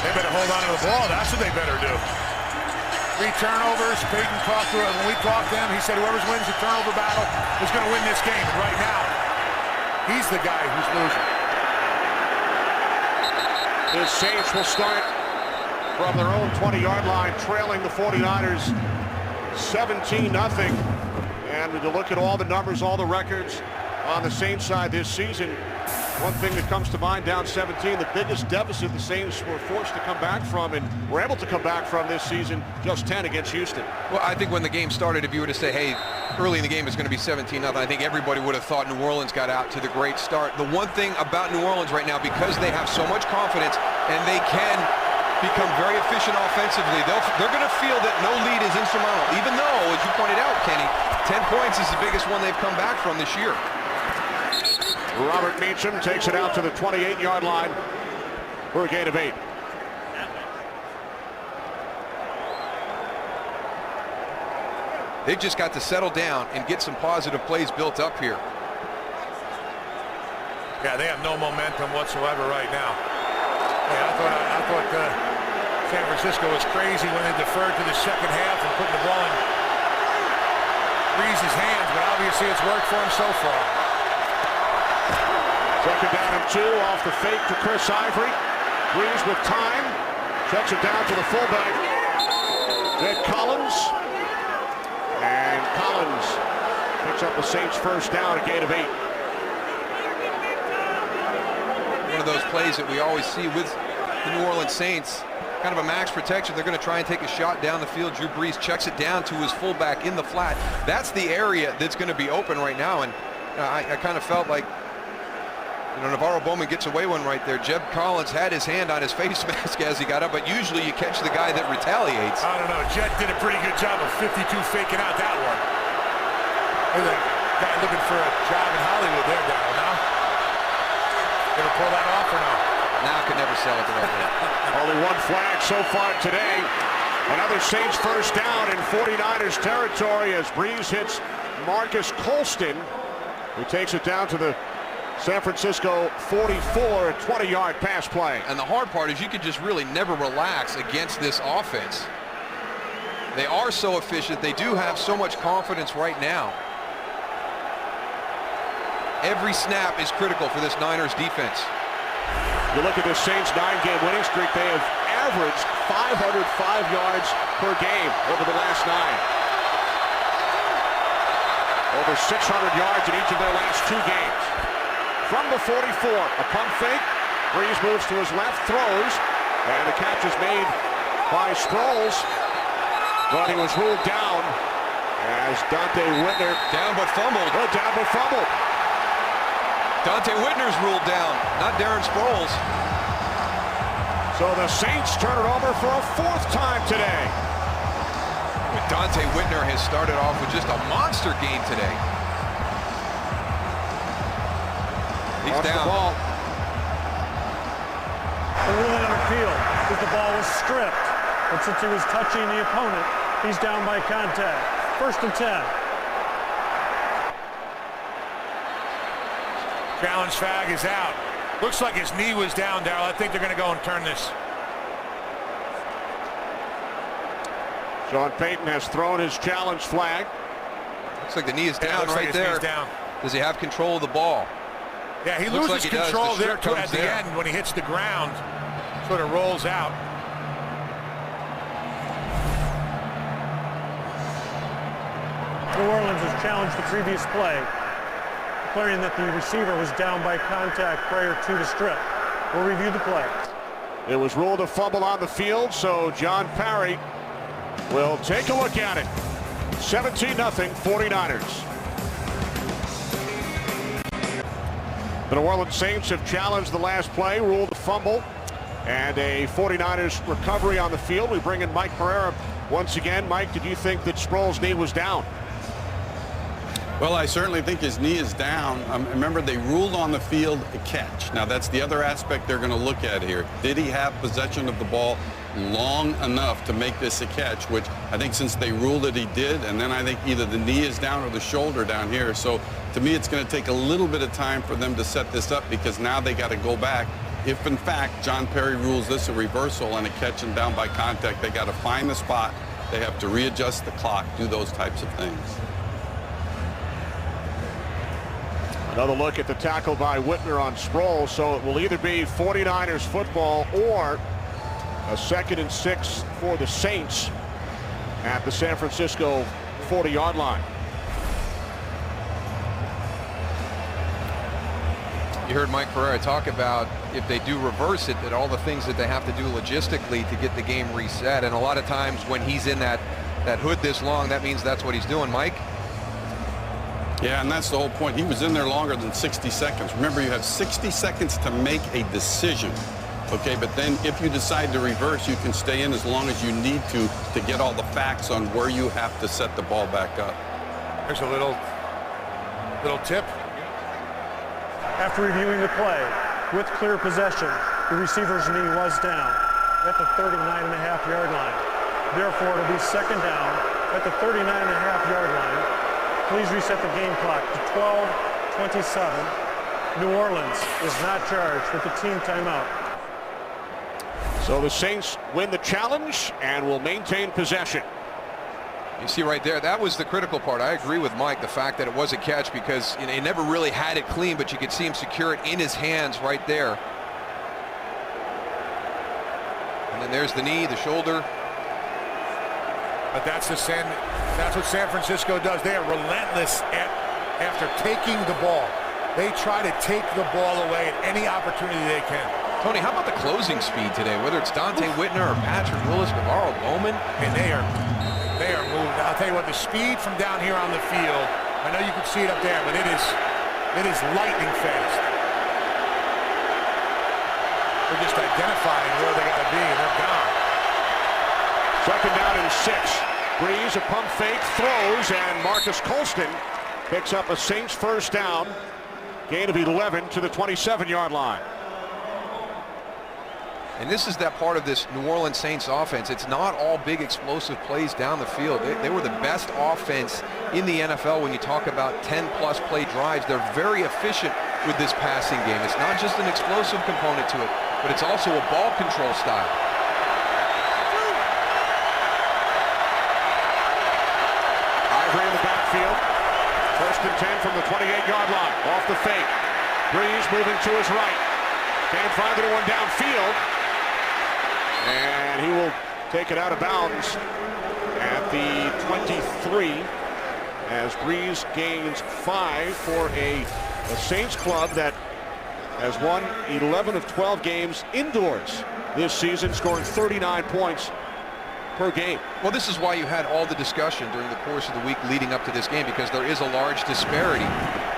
They better hold on to the ball. That's what they better do. 3 turnovers. Peyton talked to him. When we talked to him, he said whoever wins the turnover battle is going to win this game. And right now, he's the guy who's losing. The Saints will start from their own 20-yard line, trailing the 49ers 17-0. And when you look at all the numbers, all the records on the Saints side this season, one thing that comes to mind, down 17, the biggest deficit the Saints were forced to come back from, and were able to come back from this season, just 10 against Houston. Well, I think when the game started, if you were to say, hey, early in the game it's going to be 17-0, I think everybody would have thought New Orleans got out to the great start. The one thing about New Orleans right now, because they have so much confidence and they can become very efficient offensively, they're going to feel that no lead is insurmountable, even though, as you pointed out, Kenny, 10 points is the biggest one they've come back from this year. Robert Meacham takes it out to the 28-yard line for a gain of 8. They've just got to settle down and get some positive plays built up here. Yeah, they have no momentum whatsoever right now. Yeah, I thought San Francisco was crazy when they deferred to the second half and putting the ball in Breeze's hands, but obviously it's worked for him so far. Second down and 2 off the fake to Chris Ivory. Breeze with time. Checks it down to the fullback, Ed Collins. And Collins picks up the Saints first down, a gain of 8. One of those plays that we always see with the New Orleans Saints, kind of a max protection. They're going to try and take a shot down the field. Drew Brees checks it down to his fullback in the flat. That's the area that's going to be open right now. And I kind of felt like, you know, Navarro Bowman gets away one right there. Jeb Collins had his hand on his face mask as he got up, but usually you catch the guy that retaliates. I don't know. Jed did a pretty good job of 52 faking out that one. There's a guy looking for a job in Hollywood there, Darryl, now. Gonna pull that off or no? Now I could never sell it the right way. Only one flag so far today. Another Saints first down in 49ers territory as Breeze hits Marcus Colston, who takes it down to the San Francisco 44, a 20-yard pass play. And the hard part is you could just really never relax against this offense. They are so efficient. They do have so much confidence right now. Every snap is critical for this Niners defense. You look at the Saints' 9-game winning streak, they have averaged 505 yards per game over the last 9. Over 600 yards in each of their last 2 games. From the 44, a pump fake. Breeze moves to his left, throws, and the catch is made by Sproles. But he was ruled down as Dante Whitner. Down but fumbled. Oh, down but fumbled. Dante Whitner's ruled down, not Darren Sproles. So the Saints turn it over for a 4th time today. Dante Whitner has started off with just a monster game today. He's Off down. the ball. The ruling on appeal is the ball was stripped, but since he was touching the opponent, he's down by contact. 1st and 10. Challenge flag is out. Looks like his knee was down, Darryl. I think they're going to go and turn this. Sean Payton has thrown his challenge flag. Looks like the knee is down Looks right like his there. knee's down. Does he have control of the ball? Yeah, he Looks loses like he does. control The there shirt too comes at the there. end when he hits the ground. Sort of rolls out. New Orleans has challenged the previous play, declaring that the receiver was down by contact prior to the strip. We'll review the play. It was ruled a fumble on the field, so John Parry will take a look at it. 17-0 49ers. The New Orleans Saints have challenged the last play, ruled a fumble, and a 49ers recovery on the field. We bring in Mike Pereira once again. Mike, did you think that Sproles' knee was down? Well, I certainly think his knee is down. Remember, they ruled on the field a catch. Now, that's the other aspect they're going to look at here. Did he have possession of the ball long enough to make this a catch, which I think since they ruled it, he did. And then I think either the knee is down or the shoulder down here. So to me, it's going to take a little bit of time for them to set this up, because now they got to go back. If, in fact, John Parry rules this a reversal and a catch and down by contact, they got to find the spot. They have to readjust the clock, do those types of things. Another look at the tackle by Whitner on Sproles. So it will either be 49ers football or a 2nd and 6 for the Saints at the San Francisco 40-yard line. You heard Mike Pereira talk about if they do reverse it, that all the things that they have to do logistically to get the game reset. And a lot of times when he's in that hood this long, that means that's what he's doing. Mike? Yeah, and that's the whole point. He was in there longer than 60 seconds. Remember, you have 60 seconds to make a decision. Okay, but then if you decide to reverse, you can stay in as long as you need to get all the facts on where you have to set the ball back up. There's a little tip. After reviewing the play, with clear possession, the receiver's knee was down at the 39.5-yard line. Therefore, it'll be 2nd down at the 39.5-yard line. Please reset the game clock to 12:27. New Orleans is not charged with the team timeout. So the Saints win the challenge and will maintain possession. You see right there, that was the critical part. I agree with Mike, the fact that it was a catch, because he never really had it clean, but you could see him secure it in his hands right there. And then there's the knee, the shoulder. But that's what San Francisco does. They are relentless after taking the ball. They try to take the ball away at any opportunity they can. Tony, how about the closing speed today? Whether it's Dante Whitner or Patrick Willis, Navarro Bowman. And they are moving. I'll tell you what, the speed from down here on the field, I know you can see it up there, but it is lightning fast. They're just identifying where they got to be, and they're gone. 2nd down and 6. Breeze, a pump fake, throws, and Marcus Colston picks up a Saints 1st down. Gain of 11 to the 27-yard line. And this is that part of this New Orleans Saints offense. It's not all big explosive plays down the field. They were the best offense in the NFL when you talk about 10-plus play drives. They're very efficient with this passing game. It's not just an explosive component to it, but it's also a ball control style. Ivory in the backfield. 1st and 10 from the 28-yard line. Off the fake. Breeze moving to his right. Can't find anyone downfield. And he will take it out of bounds at the 23 as Breeze gains 5 for a Saints club that has won 11 of 12 games indoors this season, scoring 39 points per game. Well, this is why you had all the discussion during the course of the week leading up to this game, because there is a large disparity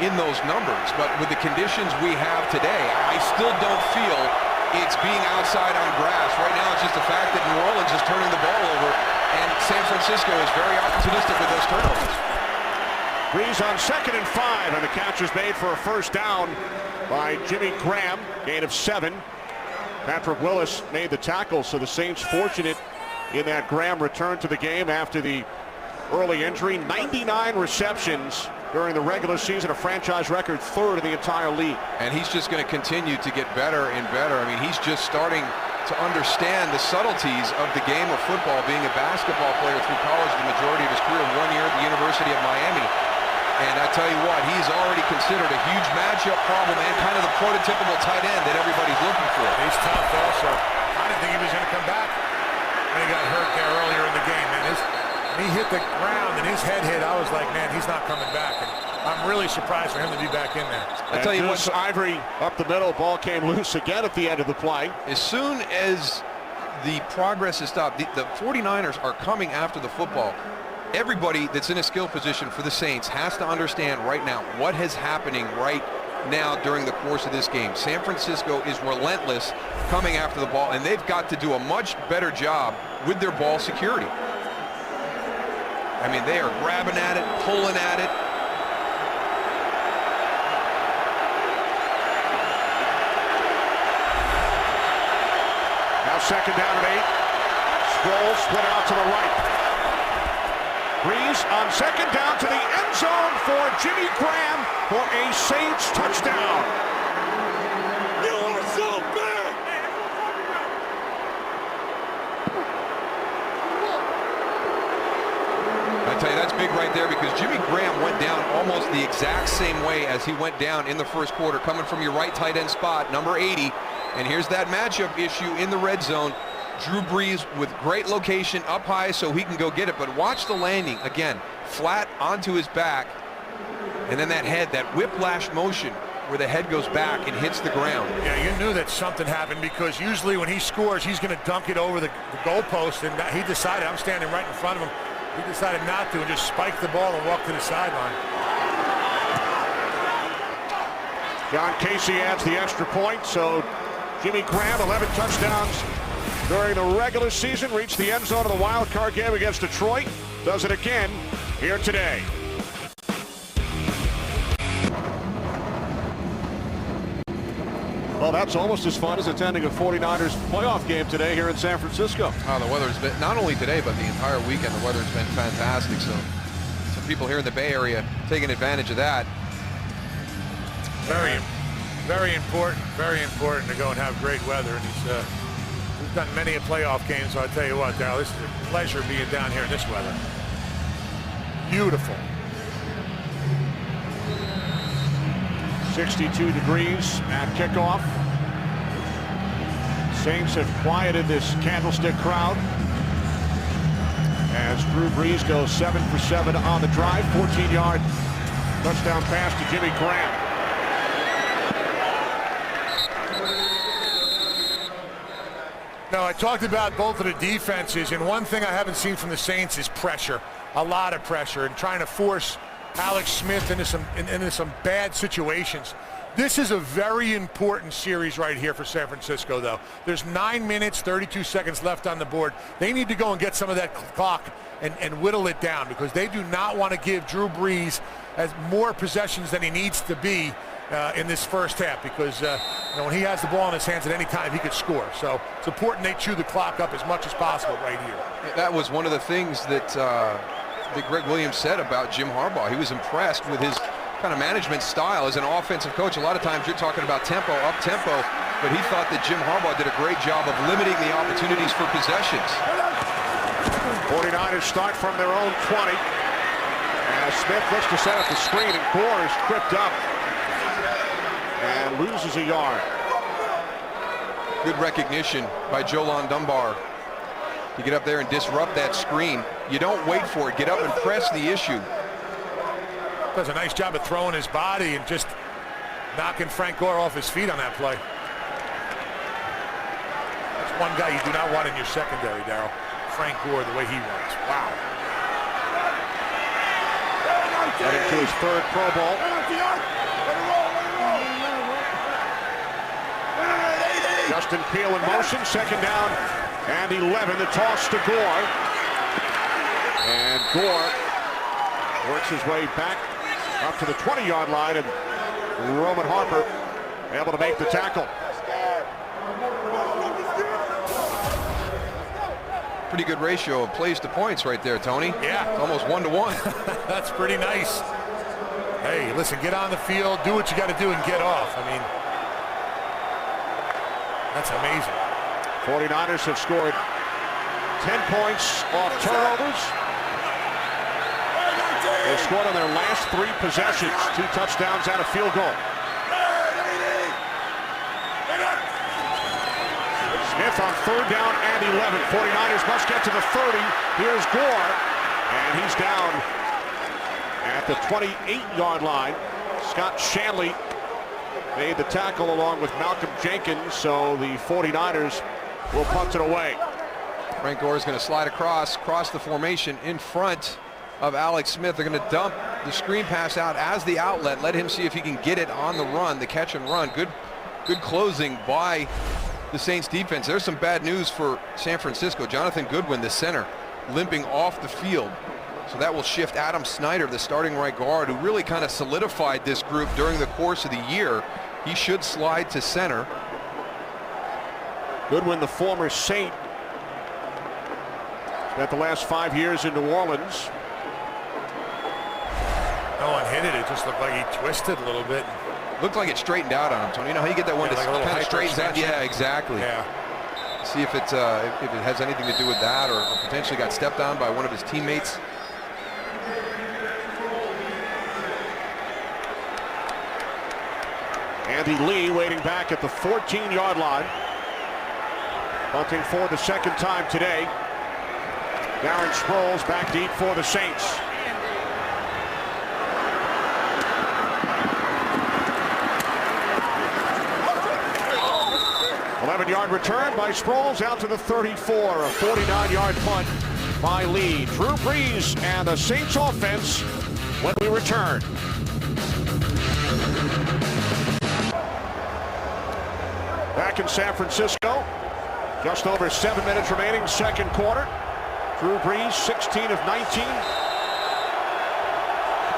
in those numbers. But with the conditions we have today, I still don't feel it's being outside on grass. Right now, it's just the fact that New Orleans is turning the ball over, and San Francisco is very opportunistic with those turnovers. Breeze on 2nd and 5, and the catch is made for a 1st down by Jimmy Graham. Gain of 7. Patrick Willis made the tackle, so the Saints fortunate in that Graham returned to the game after the early injury. 99 receptions during the regular season, a franchise record 3rd in the entire league. And he's just going to continue to get better and better. I mean, he's just starting to understand the subtleties of the game of football, being a basketball player through college the majority of his career, 1 year at the University of Miami. And I tell you what, he's already considered a huge matchup problem and kind of the prototypical tight end that everybody's looking for. He's tough also. I didn't think he was going to come back when he got hurt there earlier in the game. Man, when he hit the ground and his head hit, I was like, man, he's not coming back. And I'm really surprised for him to be back in there. I tell you what, Ivory up the middle, ball came loose again at the end of the play. as soon as the progress is stopped, the 49ers are coming after the football. Everybody that's in a skill position for the Saints has to understand right now what is happening right now during the course of this game. San Francisco is relentless coming after the ball, and they've got to do a much better job with their ball security. I mean, they are grabbing at it, pulling at it. Now second down and 8. Sproles split out to the right. Breeze on second down to the end zone for Jimmy Graham for a Saints touchdown. You are so bad. I tell you, that's big right there, because Jimmy Graham went down almost the exact same way as he went down in the first quarter, coming from your right tight end spot, number 80. And here's that matchup issue in the red zone. Drew Brees with great location up high so he can go get it, but watch the landing again, flat onto his back, and then that head, that whiplash motion where the head goes back and hits the ground. Yeah, you knew that something happened, because usually when he scores, he's going to dunk it over the goalpost, and he decided, I'm standing right in front of him, he decided not to and just spiked the ball and walked to the sideline. John Casey adds the extra point, so Jimmy Graham, 11 touchdowns during the regular season, reached the end zone of the wild card game against Detroit. Does it again here today. Well, that's almost as fun as attending a 49ers playoff game today here in San Francisco. Oh, the weather's been, not only today, but the entire weekend, the weather's been fantastic. So some people here in the Bay Area taking advantage of that. Very important to go and have great weather. And we've done many a playoff game, so I tell you what, Darryl, this is a pleasure being down here in this weather. Beautiful. 62 degrees at kickoff. Saints have quieted this candlestick crowd as Drew Brees goes 7 for 7 on the drive. 14-yard touchdown pass to Jimmy Graham. No, I talked about both of the defenses, and one thing I haven't seen from the Saints is pressure. A lot of pressure, and trying to force Alex Smith into some bad situations. This is a very important series right here for San Francisco, though. There's 9 minutes, 32 seconds left on the board. They need to go and get some of that clock and whittle it down, because they do not want to give Drew Brees as more possessions than he needs to be in this first half, because when he has the ball in his hands at any time, he could score. So it's important they chew the clock up as much as possible right here. That was one of the things that Greg Williams said about Jim Harbaugh. He was impressed with his kind of management style as an offensive coach. A lot of times you're talking about tempo, up-tempo, but he thought that Jim Harbaugh did a great job of limiting the opportunities for possessions. 49ers start from their own 20. As Smith looks to set up the screen, and Gore is tripped up and loses a yard. Good recognition by Jolon Dunbar to get up there and disrupt that screen. You don't wait for it. Get up and press the issue. Does a nice job of throwing his body and just knocking Frank Gore off his feet on that play. That's one guy you do not want in your secondary, Darryl. Frank Gore, the way he runs. Wow. Heading to his third Pro Bowl. Justin Peel in motion, second down and 11. The toss to Gore. And Gore works his way back up to the 20-yard line, and Roman Harper able to make the tackle. Pretty good ratio of plays to points right there, Tony. Yeah. It's almost 1-to-1. That's pretty nice. Hey, listen, get on the field, do what you got to do, and get off. I mean, that's amazing. 49ers have scored 10 points off turnovers. They've scored on their last 3 possessions, 2 touchdowns and a field goal. Smith on third down and 11. 49ers must get to the 30. Here's Gore, and he's down At the 28-yard line, Scott Shanley made the tackle along with Malcolm Jenkins, so the 49ers will punt it away. Frank Gore is going to slide across the formation in front of Alex Smith. They're going to dump the screen pass out as the outlet. Let him see if he can get it on the run, the catch and run. Good closing by the Saints defense. There's some bad news for San Francisco. Jonathan Goodwin, the center, limping off the field. So that will shift Adam Snyder, the starting right guard, who really kind of solidified this group during the course of the year. He should slide to center. Goodwin, the former Saint, spent the last 5 years in New Orleans. No one hit it. It just looked like he twisted a little bit. Looked like it straightened out on him, Tony. You know how you get that one that like kind of straightens out? Yeah, exactly. Yeah. See if it has anything to do with that, or potentially got stepped on by one of his teammates. Andy Lee waiting back at the 14-yard line. Punting for the second time today. Darren Sproles back deep for the Saints. 11-yard return by Sproles out to the 34. A 49-yard punt by Lee. Drew Brees and the Saints offense when we return. Back in San Francisco, just over 7 minutes remaining, second quarter. Drew Brees, 16 of 19.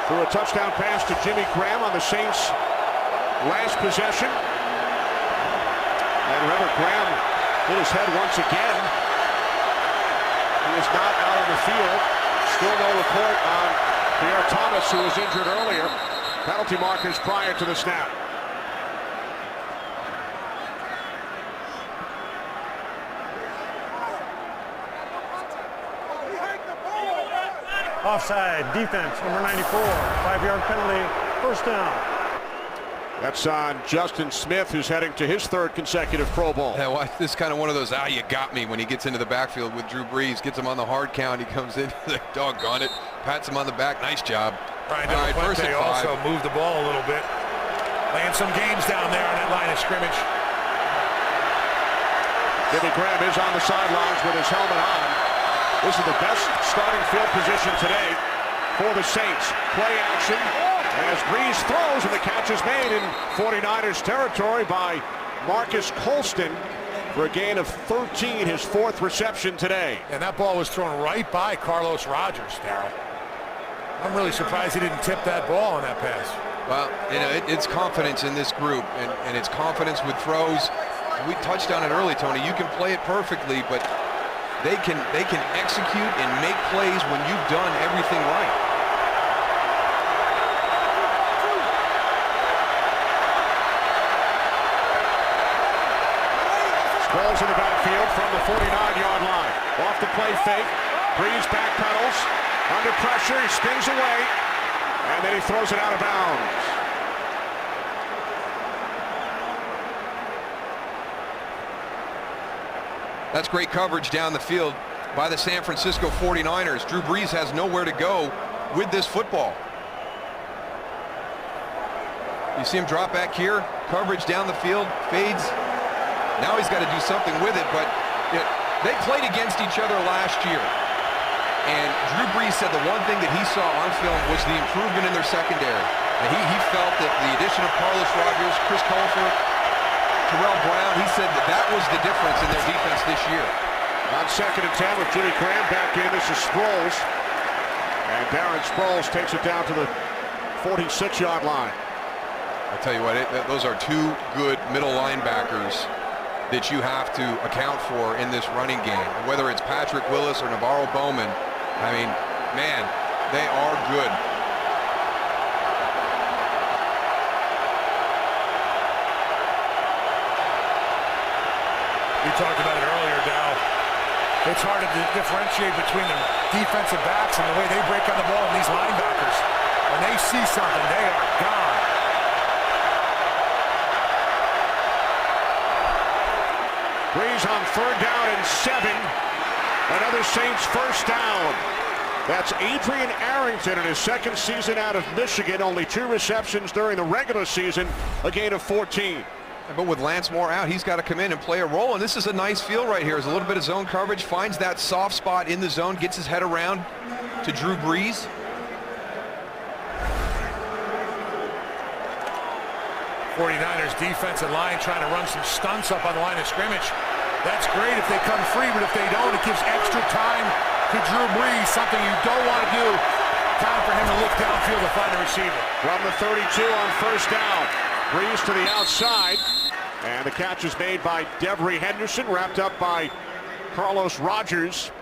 Threw a touchdown pass to Jimmy Graham on the Saints' last possession. And remember, Graham hit his head once again. He is not out on the field. Still no report on Pierre Thomas, who was injured earlier. Penalty markers prior to the snap. Offside, defense, number 94, 5-yard penalty, first down. That's on Justin Smith, who's heading to his third consecutive Pro Bowl. Yeah, well, this is kind of one of those, you got me, when he gets into the backfield with Drew Brees, gets him on the hard count, he comes in, doggone it, pats him on the back, nice job. Brian Delapente also moved the ball a little bit, laying some games down there on that line of scrimmage. Jimmy Graham is on the sidelines with his helmet on. This is the best starting field position today for the Saints. Play action as Brees throws, and the catch is made in 49ers territory by Marcus Colston for a gain of 13, his fourth reception today. And that ball was thrown right by Carlos Rogers, Darryl. I'm really surprised he didn't tip that ball on that pass. Well, you know, it's confidence in this group, and it's confidence with throws. We touched on it early, Tony. You can play it perfectly, but they can execute and make plays when you've done everything right. Sproles in the backfield from the 49-yard line. Off the play fake. Brees backpedals. Under pressure, he spins away. And then he throws it out of bounds. That's great coverage down the field by the San Francisco 49ers. Drew Brees has nowhere to go with this football. You see him drop back here, coverage down the field, fades. Now he's got to do something with it, but they played against each other last year. And Drew Brees said the one thing that he saw on film was the improvement in their secondary. And he felt that the addition of Carlos Rogers, Chris Colfer, Terrell Brown, he said that was the difference in their defense this year. On 2nd and 10 with Jimmy Graham back in, this is Sproles. And Darren Sproles takes it down to the 46-yard line. I'll tell you what, those are two good middle linebackers that you have to account for in this running game. Whether it's Patrick Willis or Navarro Bowman, I mean, man, they are good. We talked about it earlier, Dow. It's hard to differentiate between the defensive backs and the way they break on the ball and these linebackers. When they see something, they are gone. Brees on 3rd down and 7. Another Saints first down. That's Adrian Arrington in his second season out of Michigan. Only 2 receptions during the regular season, a gain of 14. But with Lance Moore out, he's got to come in and play a role. And this is a nice feel right here. There's a little bit of zone coverage, finds that soft spot in the zone, gets his head around to Drew Brees. '49ers defensive line trying to run some stunts up on the line of scrimmage. That's great if they come free, but if they don't, it gives extra time to Drew Brees, something you don't want to do. Time for him to look downfield to find a receiver. From the 32 on first down. Brees to the outside. And the catch is made by Devery Henderson, wrapped up by Carlos Rogers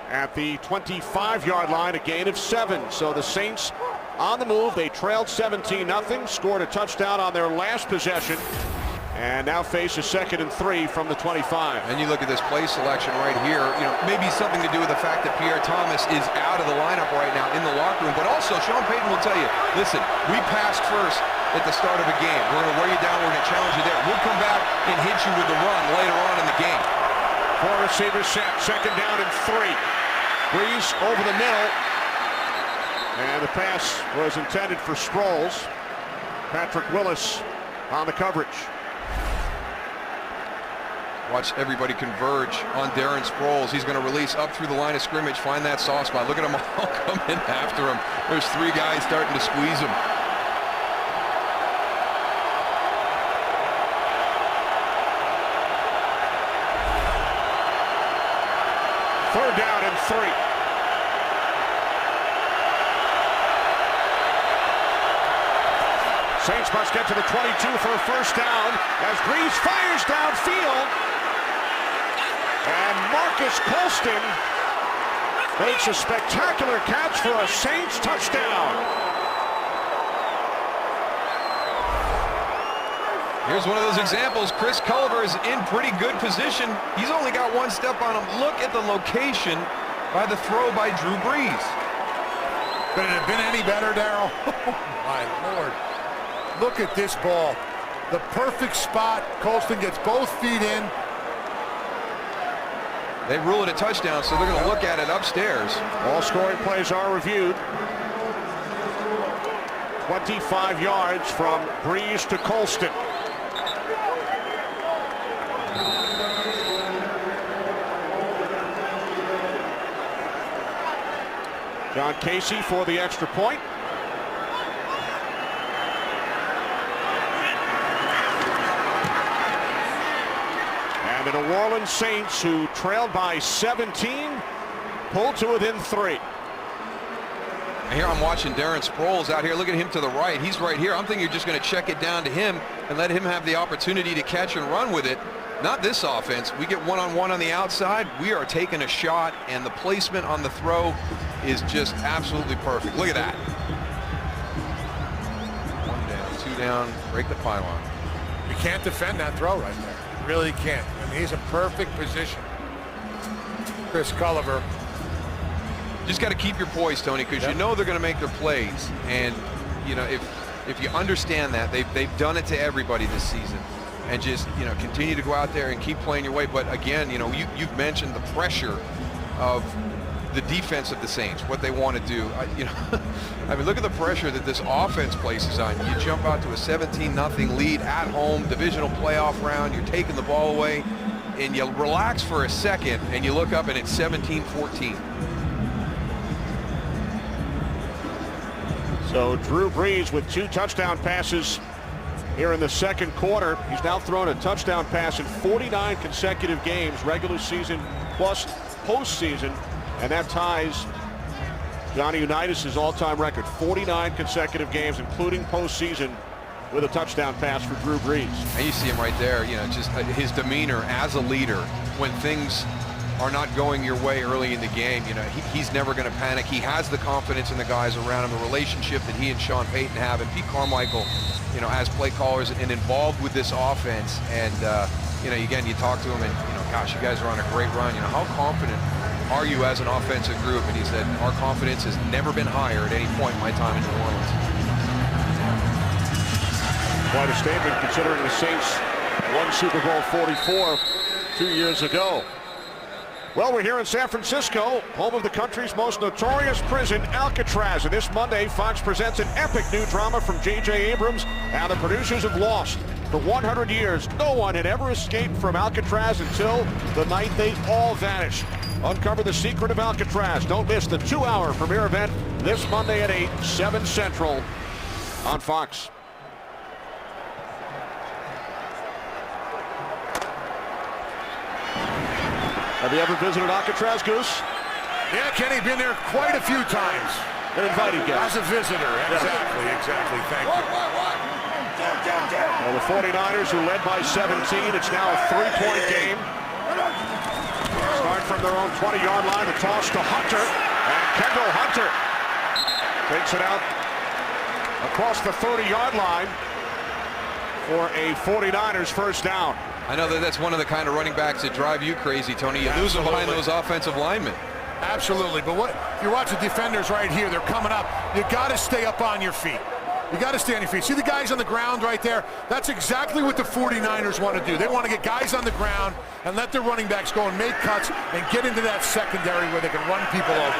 at the 25-yard line, a gain of 7. So the Saints on the move. They trailed 17-0, scored a touchdown on their last possession, and now face a 2nd and 3 from the 25. And you look at this play selection right here, you know, maybe something to do with the fact that Pierre Thomas is out of the lineup right now in the locker room, but also Sean Payton will tell you, listen, we passed first at the start of a game. We're going to wear you down. We're going to challenge you there. We'll come back and hit you with the run later on in the game. 4 receivers set, 2nd down and 3. Brees over the middle. And the pass was intended for Sproles. Patrick Willis on the coverage. Watch everybody converge on Darren Sproles. He's going to release up through the line of scrimmage, find that soft spot. Look at them all coming after him. There's 3 guys starting to squeeze him. Third down and 3. Saints must get to the 22 for a first down as Brees fires downfield. And Marcus Colston makes a spectacular catch for a Saints touchdown. Here's one of those examples. Chris Culliver is in pretty good position. He's only got 1 step on him. Look at the location by the throw by Drew Brees. Could it have been any better, Darryl? My Lord. Look at this ball. The perfect spot. Colston gets both feet in. They rule it a touchdown, so they're going to look at it upstairs. All scoring plays are reviewed. 25 yards from Brees to Colston. John Casey for the extra point. And the New Orleans Saints, who trailed by 17, pulled to within 3. Here I'm watching Darren Sproles out here. Look at him to the right. He's right here. I'm thinking you're just going to check it down to him and let him have the opportunity to catch and run with it. Not this offense. We get one-on-one on the outside. We are taking a shot, and the placement on the throw is just absolutely perfect. Look at that. 1 down, 2 down, break the pylon. You can't defend that throw right there. You really can't. I mean, he's in perfect position. Chris Culliver. Just got to keep your poise, Tony, because you know they're going to make their plays. And, you know, if you understand that, they've done it to everybody this season. And just, you know, continue to go out there and keep playing your way. But again, you know, you've mentioned the pressure of the defense of the Saints, what they want to do. You know, I mean, look at the pressure that this offense places on you. You jump out to a 17-0 lead at home, divisional playoff round. You're taking the ball away, and you relax for a second, and you look up, and it's 17-14. So Drew Brees with 2 touchdown passes here in the second quarter. He's now thrown a touchdown pass in 49 consecutive games, regular season plus postseason, and that ties Johnny Unitas' all-time record, 49 consecutive games, including postseason, with a touchdown pass for Drew Brees. And you see him right there, you know, just his demeanor as a leader when things are not going your way early in the game. You know, he's never going to panic. He has the confidence in the guys around him, the relationship that he and Sean Payton have, and Pete Carmichael, you know, as play callers and involved with this offense. And, you know, again, you talk to him and, you know, gosh, you guys are on a great run. You know, how confident are you as an offensive group? And he said, our confidence has never been higher at any point in my time in New Orleans. Quite a statement considering the Saints won Super Bowl 44 2 years ago. Well, we're here in San Francisco, home of the country's most notorious prison, Alcatraz. And this Monday, Fox presents an epic new drama from J.J. Abrams and the producers of Lost. For 100 years, no one had ever escaped from Alcatraz until the night they all vanished. Uncover the secret of Alcatraz. Don't miss the 2-hour premiere event this Monday at 8, 7 Central on Fox. Have you ever visited Alcatraz, Goose? Yeah, Kenny, been there quite a few times. An invited guest. As a visitor, exactly, thank you. Well, the 49ers, who led by 17, it's now a 3-point game. Start from their own 20-yard line, the toss to Hunter, and Kendall Hunter takes it out across the 30-yard line for a 49ers first down. I know that's one of the kind of running backs that drive you crazy, Tony. You lose them behind those offensive linemen. Absolutely, but if you watch the defenders right here, they're coming up. You got to stay up on your feet. You got to stay on your feet. See the guys on the ground right there? That's exactly what the 49ers want to do. They want to get guys on the ground and let their running backs go and make cuts and get into that secondary where they can run people over.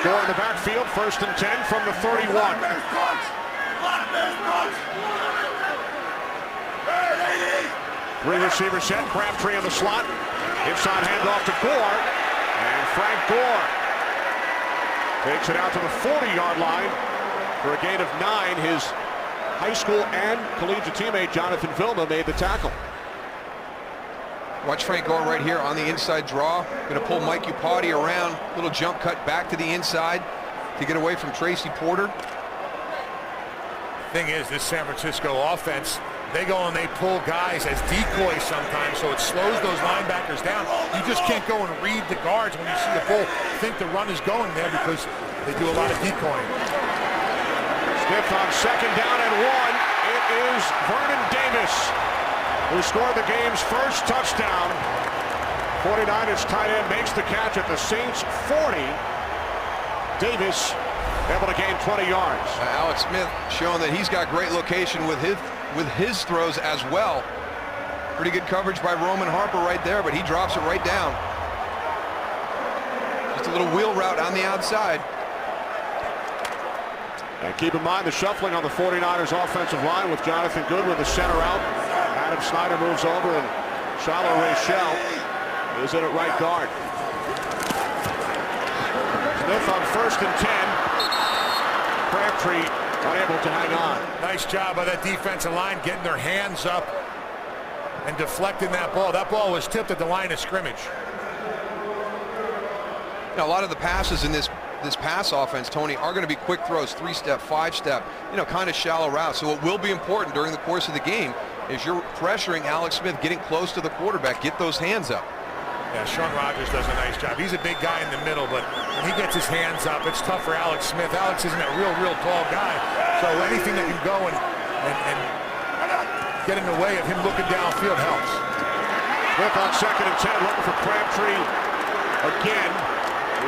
Score in the backfield, 1st and 10 from the 31. Three receiver set, Crabtree in the slot. Inside handoff to Gore, and Frank Gore takes it out to the 40-yard line for a gain of 9. His high school and collegiate teammate Jonathan Vilma made the tackle. Watch Frank Gore right here on the inside draw. Going to pull Mike Upati around. Little jump cut back to the inside to get away from Tracy Porter. Thing is, this San Francisco offense, they go and they pull guys as decoys sometimes, so it slows those linebackers down. You just can't go and read the guards when you see the bull think the run is going there because they do a lot of decoying. Smith on 2nd down and 1. It is Vernon Davis who scored the game's first touchdown. 49ers tight end makes the catch at the Saints 40. Davis able to gain 20 yards. Alex Smith showing that he's got great location with his throws as well. Pretty good coverage by Roman Harper right there, but he drops it right down. Just a little wheel route on the outside. And keep in mind the shuffling on the 49ers offensive line with Jonathan Goodwin, the center out. Adam Snyder moves over, and Shiloh Rachel is in at right guard. Smith on 1st and 10. Crabtree unable to hang on. Nice job by that defensive line getting their hands up and deflecting that ball. That ball was tipped at the line of scrimmage. Now, a lot of the passes in this pass offense, Tony, are going to be quick throws, 3-step, 5-step, kind of shallow routes. So what will be important during the course of the game is you're pressuring Alex Smith, getting close to the quarterback, get those hands up. Yeah, Sean Rogers does a nice job. He's a big guy in the middle, but when he gets his hands up, it's tough for Alex Smith. Alex isn't a real tall guy, so anything that can go and get in the way of him looking downfield helps. Smith on 2nd and 10, looking for Crabtree again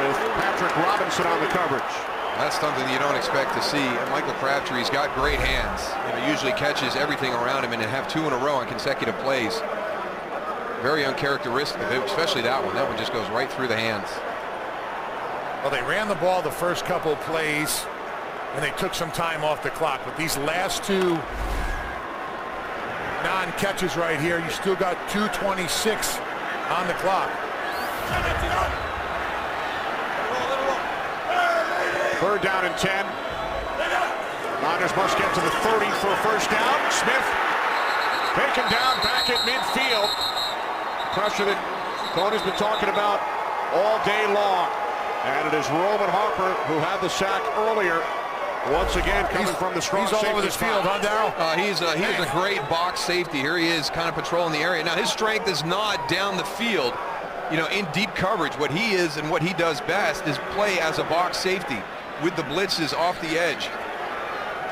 with Patrick Robinson on the coverage. That's something you don't expect to see. And Michael Crabtree's got great hands. Usually catches everything around him, and to have 2 in a row on consecutive plays, very uncharacteristic of him, especially that one. That one just goes right through the hands. Well, they ran the ball the first couple of plays, and they took some time off the clock. But these last 2 non-catches right here, you still got 2:26 on the clock. 3rd down and 10. Niners must get to the 30 for a first down. Smith taken down back at midfield. Pressure that Tony's been talking about all day long. And it is Roman Harper who had the sack earlier. Once again, coming from the strong safety. He's all over this field, huh, Darryl? He's a great box safety. Here he is kind of patrolling the area. Now, his strength is not down the field, in deep coverage. What he is and what he does best is play as a box safety with the blitzes off the edge.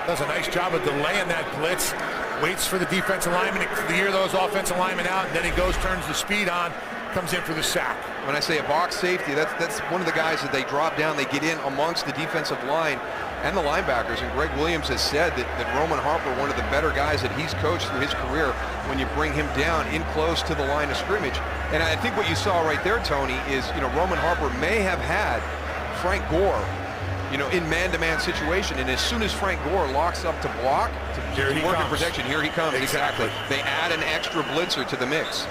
Does a nice job of delaying that blitz. Waits for the defensive lineman to clear those offensive linemen out, and then he goes, turns the speed on, comes in for the sack. When I say a box safety, that's one of the guys that they drop down, they get in amongst the defensive line, and the linebackers. And Greg Williams has said that Roman Harper, one of the better guys that he's coached through his career, when you bring him down in close to the line of scrimmage. And I think what you saw right there, Tony, is, Roman Harper may have had Frank Gore, in man-to-man situation, and as soon as Frank Gore locks up to block, to work in protection, here he comes. Exactly. They add an extra blitzer to the mix.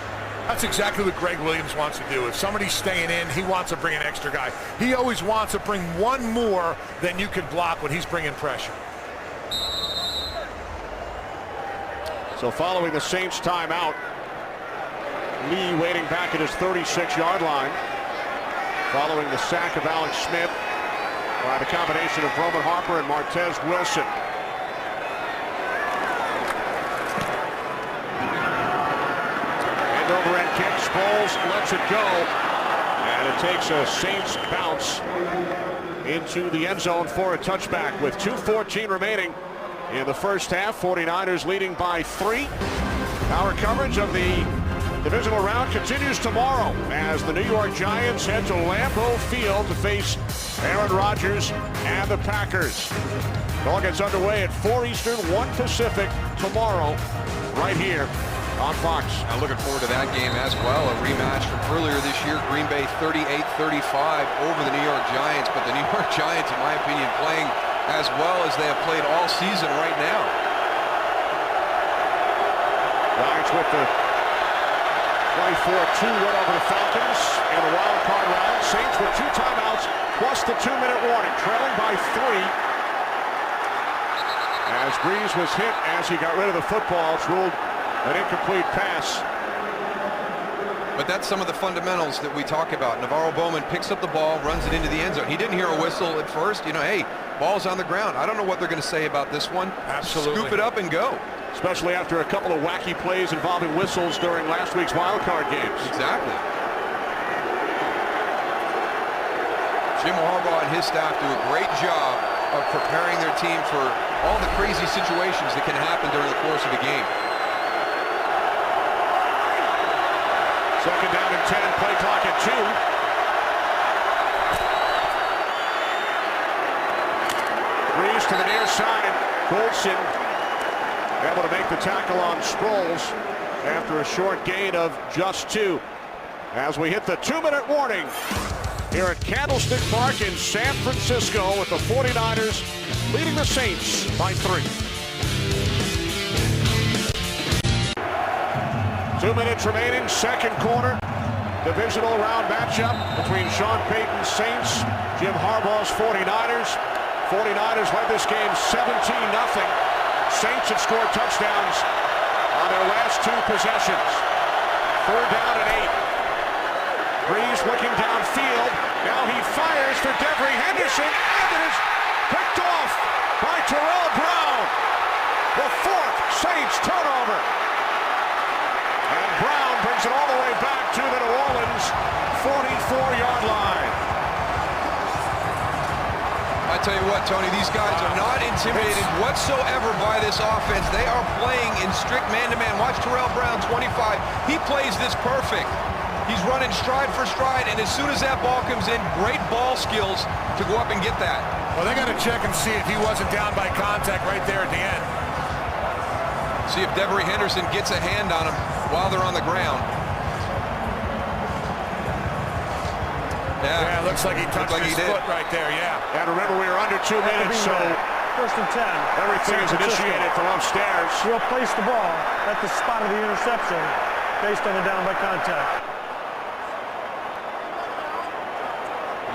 That's exactly what Greg Williams wants to do. If somebody's staying in, he wants to bring an extra guy. He always wants to bring one more than you can block when he's bringing pressure. So following the Saints timeout, Lee waiting back at his 36-yard line, following the sack of Alex Smith by the combination of Roman Harper and Martez Wilson. End over end kick, Sproles lets it go, and it takes a Saints bounce into the end zone for a touchback with 2:14 remaining in the first half. 49ers leading by 3. Our coverage of the divisional round continues tomorrow as the New York Giants head to Lambeau Field to face Aaron Rodgers and the Packers. It all gets underway at 4 Eastern, 1 Pacific tomorrow, right here on Fox. I'm looking forward to that game as well. A rematch from earlier this year. Green Bay 38-35 over the New York Giants, but the New York Giants, in my opinion, playing as well as they have played all season right now. Giants with the 24-2 win over the Falcons in the wild card round. Saints with 2 timeouts plus the 2-minute warning, trailing by 3. As Breeze was hit as he got rid of the football, it's ruled an incomplete pass. But that's some of the fundamentals that we talk about. Navarro Bowman picks up the ball, runs it into the end zone. He didn't hear a whistle at first. Hey, ball's on the ground. I don't know what they're going to say about this one. Absolutely. Scoop it up and go. Especially after a couple of wacky plays involving whistles during last week's wild card games. Exactly. Jim Harbaugh and his staff do a great job of preparing their team for all the crazy situations that can happen during the course of a game. Second down and 10, play clock at 2. Breeze to the near side. Golson able to make the tackle on Sproles after a short gain of just 2. As we hit the 2-minute warning here at Candlestick Park in San Francisco, with the 49ers leading the Saints by 3. 2 minutes remaining, second quarter. Divisional round matchup between Sean Payton's Saints, Jim Harbaugh's 49ers. 49ers led this game 17-0. Saints have scored touchdowns on their last 2 possessions. 4th down and 8. Breeze looking downfield. Now he fires for Devery Henderson, and it is picked off by Terrell Brown. The 4th Saints turnover. And Brown brings it all the way back to the New Orleans 44-yard line. I tell you what, Tony, these guys are not intimidated whatsoever by this offense. They are playing in strict man-to-man. Watch Terrell Brown, 25. He plays this perfect. He's running stride for stride, and as soon as that ball comes in, great ball skills to go up and get that. Well, they got to check and see if he wasn't down by contact right there at the end. See if Devery Henderson gets a hand on him while they're on the ground. Yeah, it looks like he touched his foot right there, yeah. And remember, we are under 2 minutes, so 1st and 10. Everything is initiated from upstairs. We'll place the ball at the spot of the interception based on the down by contact.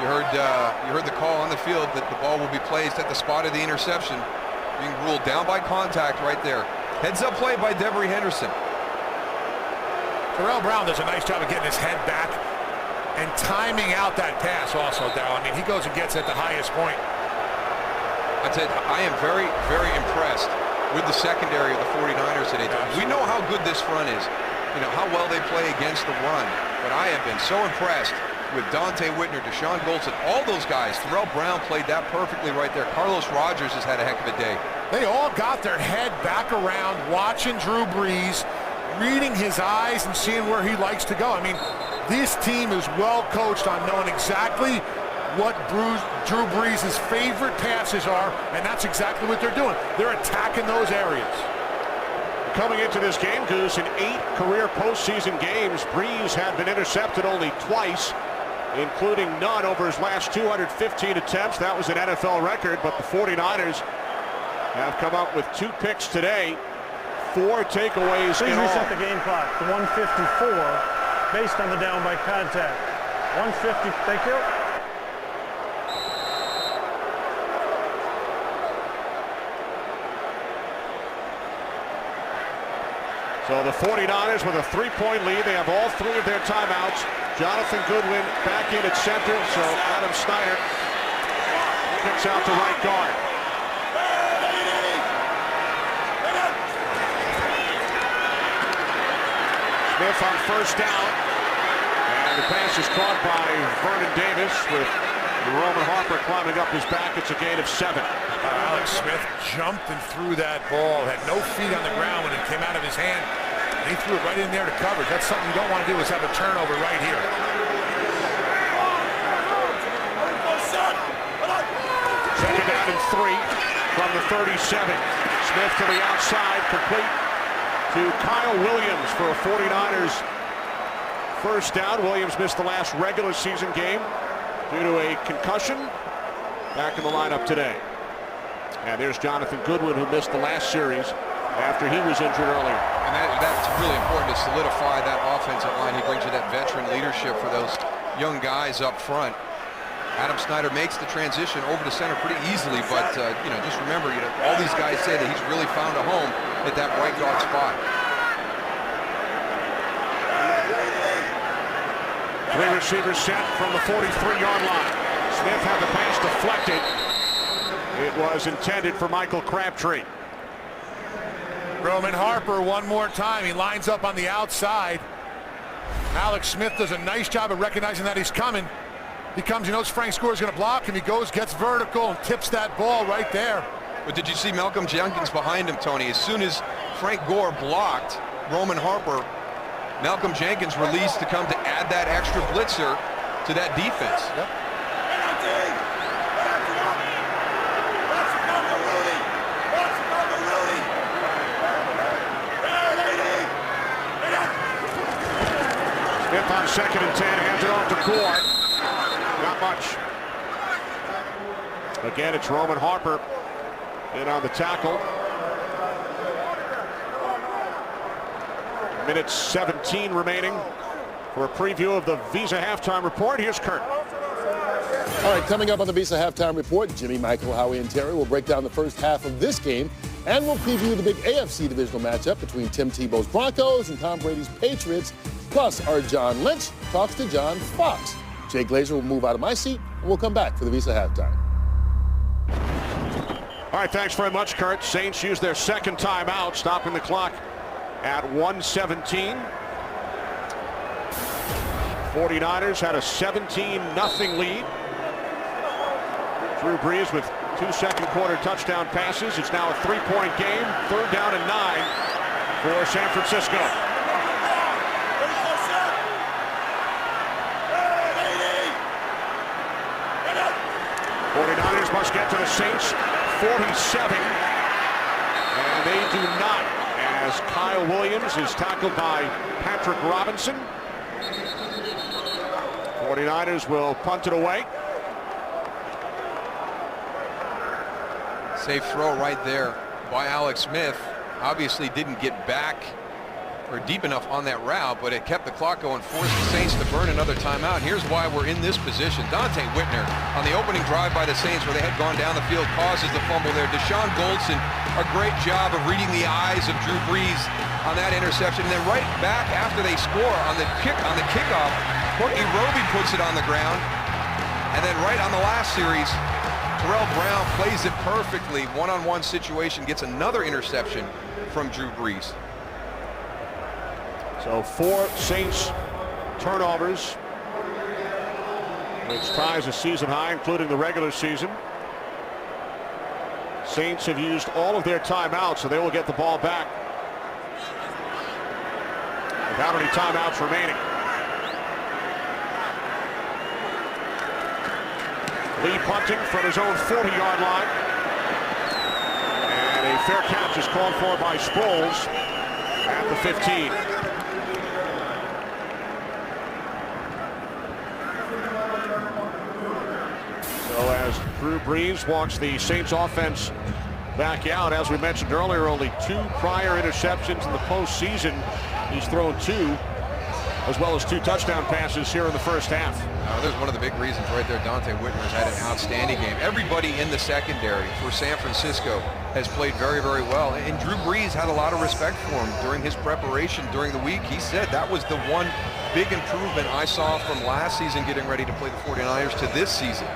You heard the call on the field that the ball will be placed at the spot of the interception, being ruled down by contact right there. Heads up play by Devery Henderson. Terrell Brown does a nice job of getting his head back and timing out that pass also, Darryl. I mean, he goes and gets at the highest point. I tell you, I am very, very impressed with the secondary of the 49ers today. We know how good this front is, how well they play against the run, but I have been so impressed with Dante Whitner, Deshaun Golson, all those guys. Terrell Brown played that perfectly right there. Carlos Rogers has had a heck of a day. They all got their head back around, watching Drew Brees, reading his eyes and seeing where he likes to go. I mean, this team is well coached on knowing exactly what Drew Brees' favorite passes are, and that's exactly what they're doing. They're attacking those areas. Coming into this game, Goose, in 8 career postseason games, Brees had been intercepted only twice, including none over his last 215 attempts. That was an NFL record, but the 49ers have come up with 2 picks today, 4 takeaways Please in all. reset the game clock to 154 based on the down by contact. 150, thank you. So the 49ers with a 3-point lead. They have all 3 of their timeouts. Jonathan Goodwin back in at center, so Adam Snyder kicks out to right guard. Smith on first down, and the pass is caught by Vernon Davis with Roman Harper climbing up his back. It's a gain of 7. Alex Smith jumped and threw that ball, had no feet on the ground when it came out of his hand. And he threw it right in there to coverage. That's something you don't want to do, is have a turnover right here. Second down and 3 from the 37. Smith to the outside, complete to Kyle Williams for a 49ers first down. Williams missed the last regular season game due to a concussion. Back in the lineup today. And there's Jonathan Goodwin, who missed the last series after he was injured earlier. And that's really important to solidify that offensive line. He brings you that veteran leadership for those young guys up front. Adam Snyder makes the transition over to center pretty easily, but just remember, all these guys say that he's really found a home at that right guard spot. 3 receivers set from the 43-yard line. Smith had the pass deflected. It was intended for Michael Crabtree. Roman Harper one more time. He lines up on the outside. Alex Smith does a nice job of recognizing that he's coming. He comes, he knows Frank Gore is going to block him. He goes, gets vertical, and tips that ball right there. But did you see Malcolm Jenkins behind him, Tony? As soon as Frank Gore blocked Roman Harper, Malcolm Jenkins released to come to add that extra blitzer to that defense. Yep. Smith on 2nd and 10, hands it off to Gore. Not much. Again, it's Roman Harper in on the tackle. Minute 17 remaining. For a preview of the Visa halftime report, here's Kurt. All right, coming up on the Visa halftime report, Jimmy, Michael, Howie, and Terry will break down the first half of this game, and we'll preview the big AFC divisional matchup between Tim Tebow's Broncos and Tom Brady's Patriots. Plus, our John Lynch talks to John Fox. Jay Glazer will move out of my seat, and we'll come back for the Visa halftime. All right, thanks very much, Kurt. Saints use their second timeout, stopping the clock at 1:17. 49ers had a 17-0 lead. Drew Brees with 2 second-quarter touchdown passes. It's now a 3-point game. 3rd down and 9 for San Francisco. '49ers must get to the Saints 47, and they do not, as Kyle Williams is tackled by Patrick Robinson. 49ers will punt it away. Safe throw right there by Alex Smith. Obviously didn't get back or deep enough on that route, but it kept the clock going, forced the Saints to burn another timeout. Here's why we're in this position. Dante Whitner on the opening drive by the Saints, where they had gone down the field, causes the fumble there. Deshaun Goldson, a great job of reading the eyes of Drew Brees on that interception. And then right back after they score on the kickoff, Courtney Roby puts it on the ground. And then right on the last series, Terrell Brown plays it perfectly. One-on-one situation, gets another interception from Drew Brees. So 4 Saints turnovers, which ties a season high, including the regular season. Saints have used all of their timeouts, so they will get the ball back without any timeouts remaining. Lee punting from his own 40-yard line. And a fair catch is called for by Sproles at the 15. So as Drew Brees walks the Saints offense back out, as we mentioned earlier, only 2 prior interceptions in the postseason. He's thrown 2, as well as 2 touchdown passes here in the first half. There's one of the big reasons right there. Dante Whitmer's had an outstanding game. Everybody in the secondary for San Francisco has played very, very well. And Drew Brees had a lot of respect for him during his preparation during the week. He said that was the one big improvement I saw from last season getting ready to play the 49ers to this season.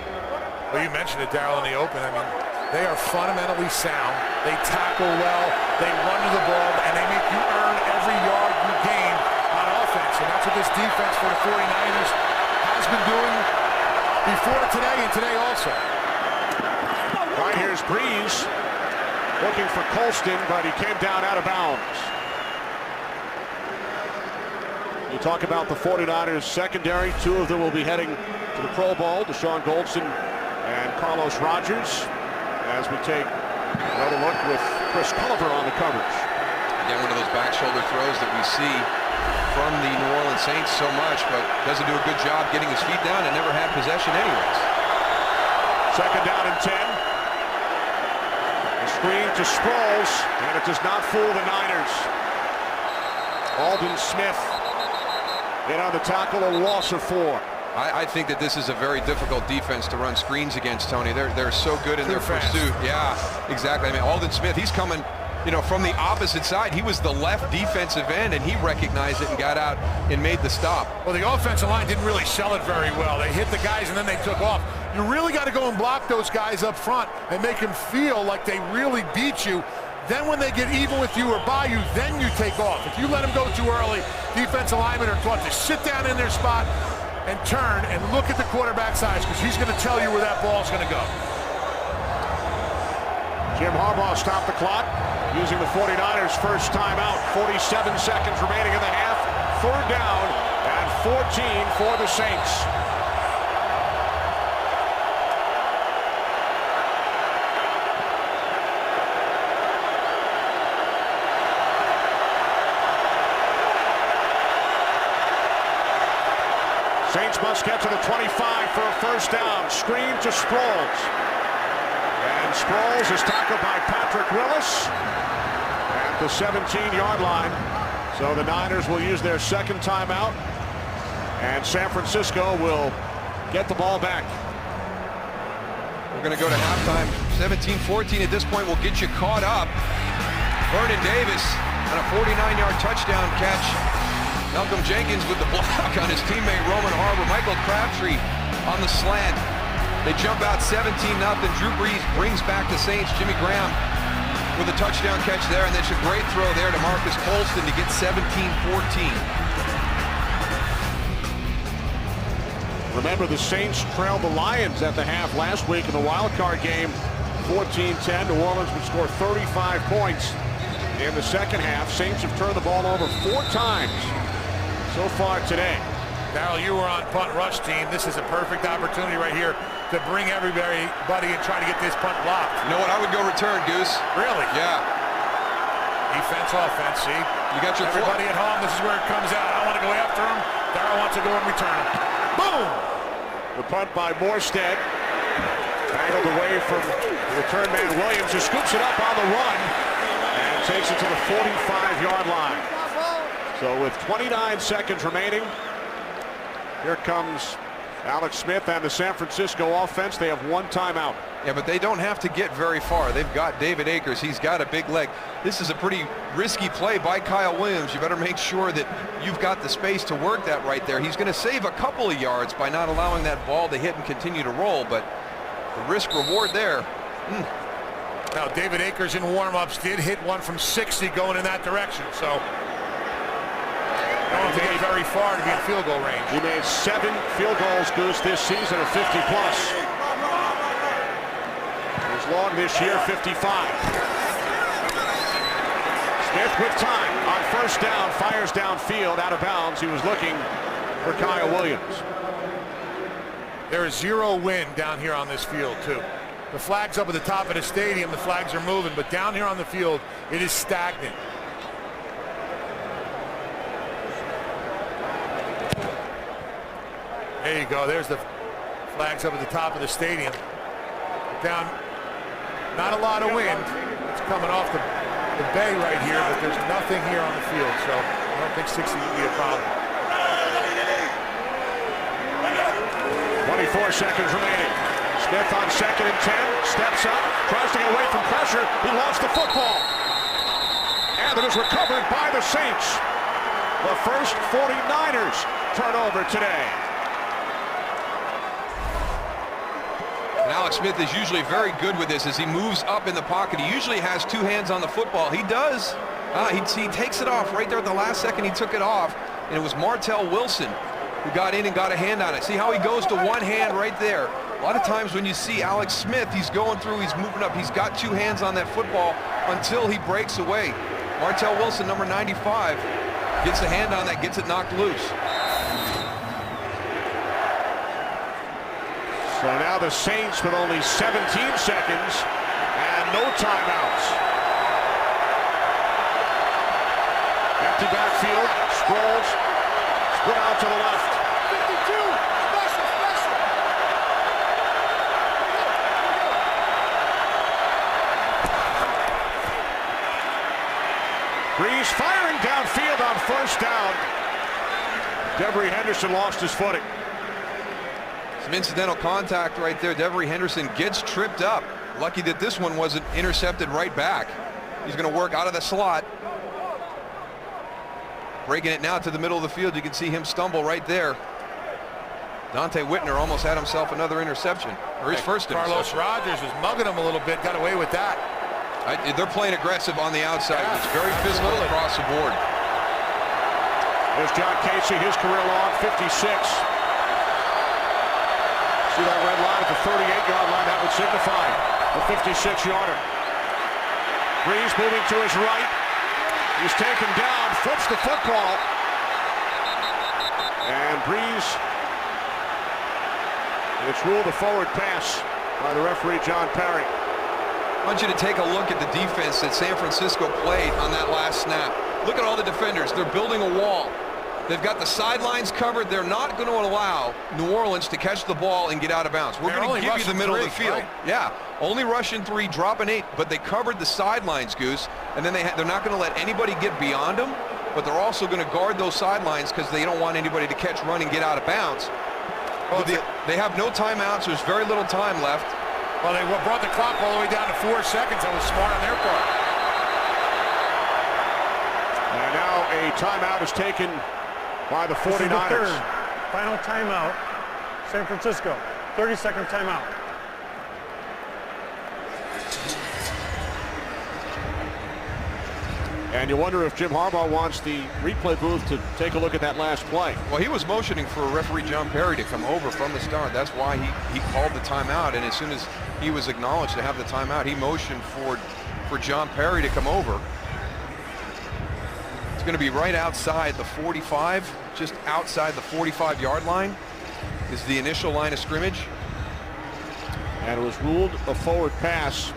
Well, you mentioned it, Darryl, in the open. I mean, they are fundamentally sound. They tackle well. They run to the ball, and they make you earn every yard you gain on offense. And that's what this defense for the 49ers has been doing before today and today also. Right, here's Brees looking for Colston, but he came down out of bounds. You talk about the 49ers secondary. 2 of them will be heading to the Pro Bowl, Deshaun Goldson and Carlos Rogers, as we take another look with Chris Culliver on the coverage. Again, one of those back shoulder throws that we see from the New Orleans Saints so much, but doesn't do a good job getting his feet down and never had possession anyways. Second down and 10. The screen to Sproles, and it does not fool the Niners. Aldon Smith in on the tackle, a loss of 4. I think that this is a very difficult defense to run screens against, Tony. They're so good in their pursuit. Yeah, exactly. I mean, Aldon Smith, he's coming, you know, from the opposite side. He was the left defensive end, and he recognized it and got out and made the stop. Well, the offensive line didn't really sell it very well. They hit the guys, and then they took off. You really got to go and block those guys up front and make them feel like they really beat you. Then when they get even with you or by you, then you take off. If you let them go too early, defensive linemen are taught to sit down in their spot and turn and look at the quarterback's eyes, because he's going to tell you where that ball's going to go. Jim Harbaugh stopped the clock using the 49ers' first timeout. 47 seconds remaining in the half. 3rd down and 14 for the Saints. Saints must get to the 25 for a first down. Screen to Sproles. And Sproles is tackled by Patrick Willis at the 17-yard line. So the Niners will use their second timeout, and San Francisco will get the ball back. We're going to go to halftime. 17-14 at this point will get you caught up. Vernon Davis on a 49-yard touchdown catch. Malcolm Jenkins with the block on his teammate Roman Harbour. Michael Crabtree on the slant. They jump out 17-0. Drew Brees brings back the Saints. Jimmy Graham with a touchdown catch there, and there's a great throw there to Marcus Colston to get 17-14. Remember, the Saints trailed the Lions at the half last week in the wild card game, 14-10. New Orleans would score 35 points in the second half. Saints have turned the ball over 4 times so far today. Darryl, you were on punt rush team. This is a perfect opportunity right here to bring everybody and try to get this punt blocked. You know what? I would go return, Goose. Really? Yeah. Defense, offense, see? You got your everybody at home, this is where it comes out. I want to go after him. Darryl wants to go and return him. Boom! The punt by Morstead. Tangled away from the return man Williams, who scoops it up on the run and takes it to the 45-yard line. So with 29 seconds remaining, here comes Alex Smith and the San Francisco offense. They have 1 timeout. Yeah, but they don't have to get very far. They've got David Akers. He's got a big leg. This is a pretty risky play by Kyle Williams. You better make sure that you've got the space to work that right there. He's going to save a couple of yards by not allowing that ball to hit and continue to roll, but the risk reward there. Now, David Akers in warm-ups did hit one from 60 going in that direction, so don't have to get very far to be in field goal range. He made 7 field goals, Goose, this season of 50-plus. His long this year, 55. Smith with time on first down, fires downfield, out of bounds. He was looking for Kyle Williams. There is zero wind down here on this field, too. The flag's up at the top of the stadium. The flags are moving, but down here on the field, it is stagnant. There you go. There's the flags up at the top of the stadium. Down, not a lot of wind. It's coming off the bay right here, but there's nothing here on the field, so I don't think 60 would be a problem. 24 seconds remaining. Smith on 2nd and 10, steps up, tries to get away from pressure. He lost the football. And it is recovered by the Saints. The first 49ers turnover today. And Alex Smith is usually very good with this as he moves up in the pocket. He usually has two hands on the football. He does. He takes it off right there at the last second. He took it off, and it was Martell Wilson who got in and got a hand on it. See how he goes to one hand right there. A lot of times when you see Alex Smith, he's going through, he's moving up. He's got two hands on that football until he breaks away. Martell Wilson, number 95, gets a hand on that, gets it knocked loose. So now the Saints with only 17 seconds and no timeouts. Empty backfield, Sproles, split out to the left. 52, special. Breeze firing downfield on first down. Devery Henderson lost his footing. Some incidental contact right there. Devery Henderson gets tripped up. Lucky that this one wasn't intercepted right back. He's going to work out of the slot. Breaking it now to the middle of the field. You can see him stumble right there. Dante Whitner almost had himself another interception, or his first interception. Carlos Rogers was mugging him a little bit, got away with that. They're playing aggressive on the outside. It's very physical across the board. There's John Casey, his career long, 56. See that red line at the 38-yard line? That would signify the 56-yarder. Breeze moving to his right. He's taken down, flips the football. And Breeze, it's ruled a forward pass by the referee, John Parry. I want you to take a look at the defense that San Francisco played on that last snap. Look at all the defenders. They're building a wall. They've got the sidelines covered. They're not going to allow New Orleans to catch the ball and get out of bounds. We're going to give you the middle of the field. Right? Yeah, only rushing 3, dropping 8, but they covered the sidelines, Goose. And then they're not going to let anybody get beyond them, but they're also going to guard those sidelines because they don't want anybody to catch, run, and get out of bounds. Well, they have no timeouts. There's very little time left. Well, they brought the clock all the way down to 4 seconds. That was smart on their part. And now a timeout is taken by the 49ers. This is the third final timeout. San Francisco, 30-second timeout. And you wonder if Jim Harbaugh wants the replay booth to take a look at that last play. Well, he was motioning for referee John Parry to come over from the start. That's why he called the timeout, and as soon as he was acknowledged to have the timeout, he motioned for John Parry to come over. It's going to be right outside the 45, just outside the 45-yard line is the initial line of scrimmage. And it was ruled a forward pass.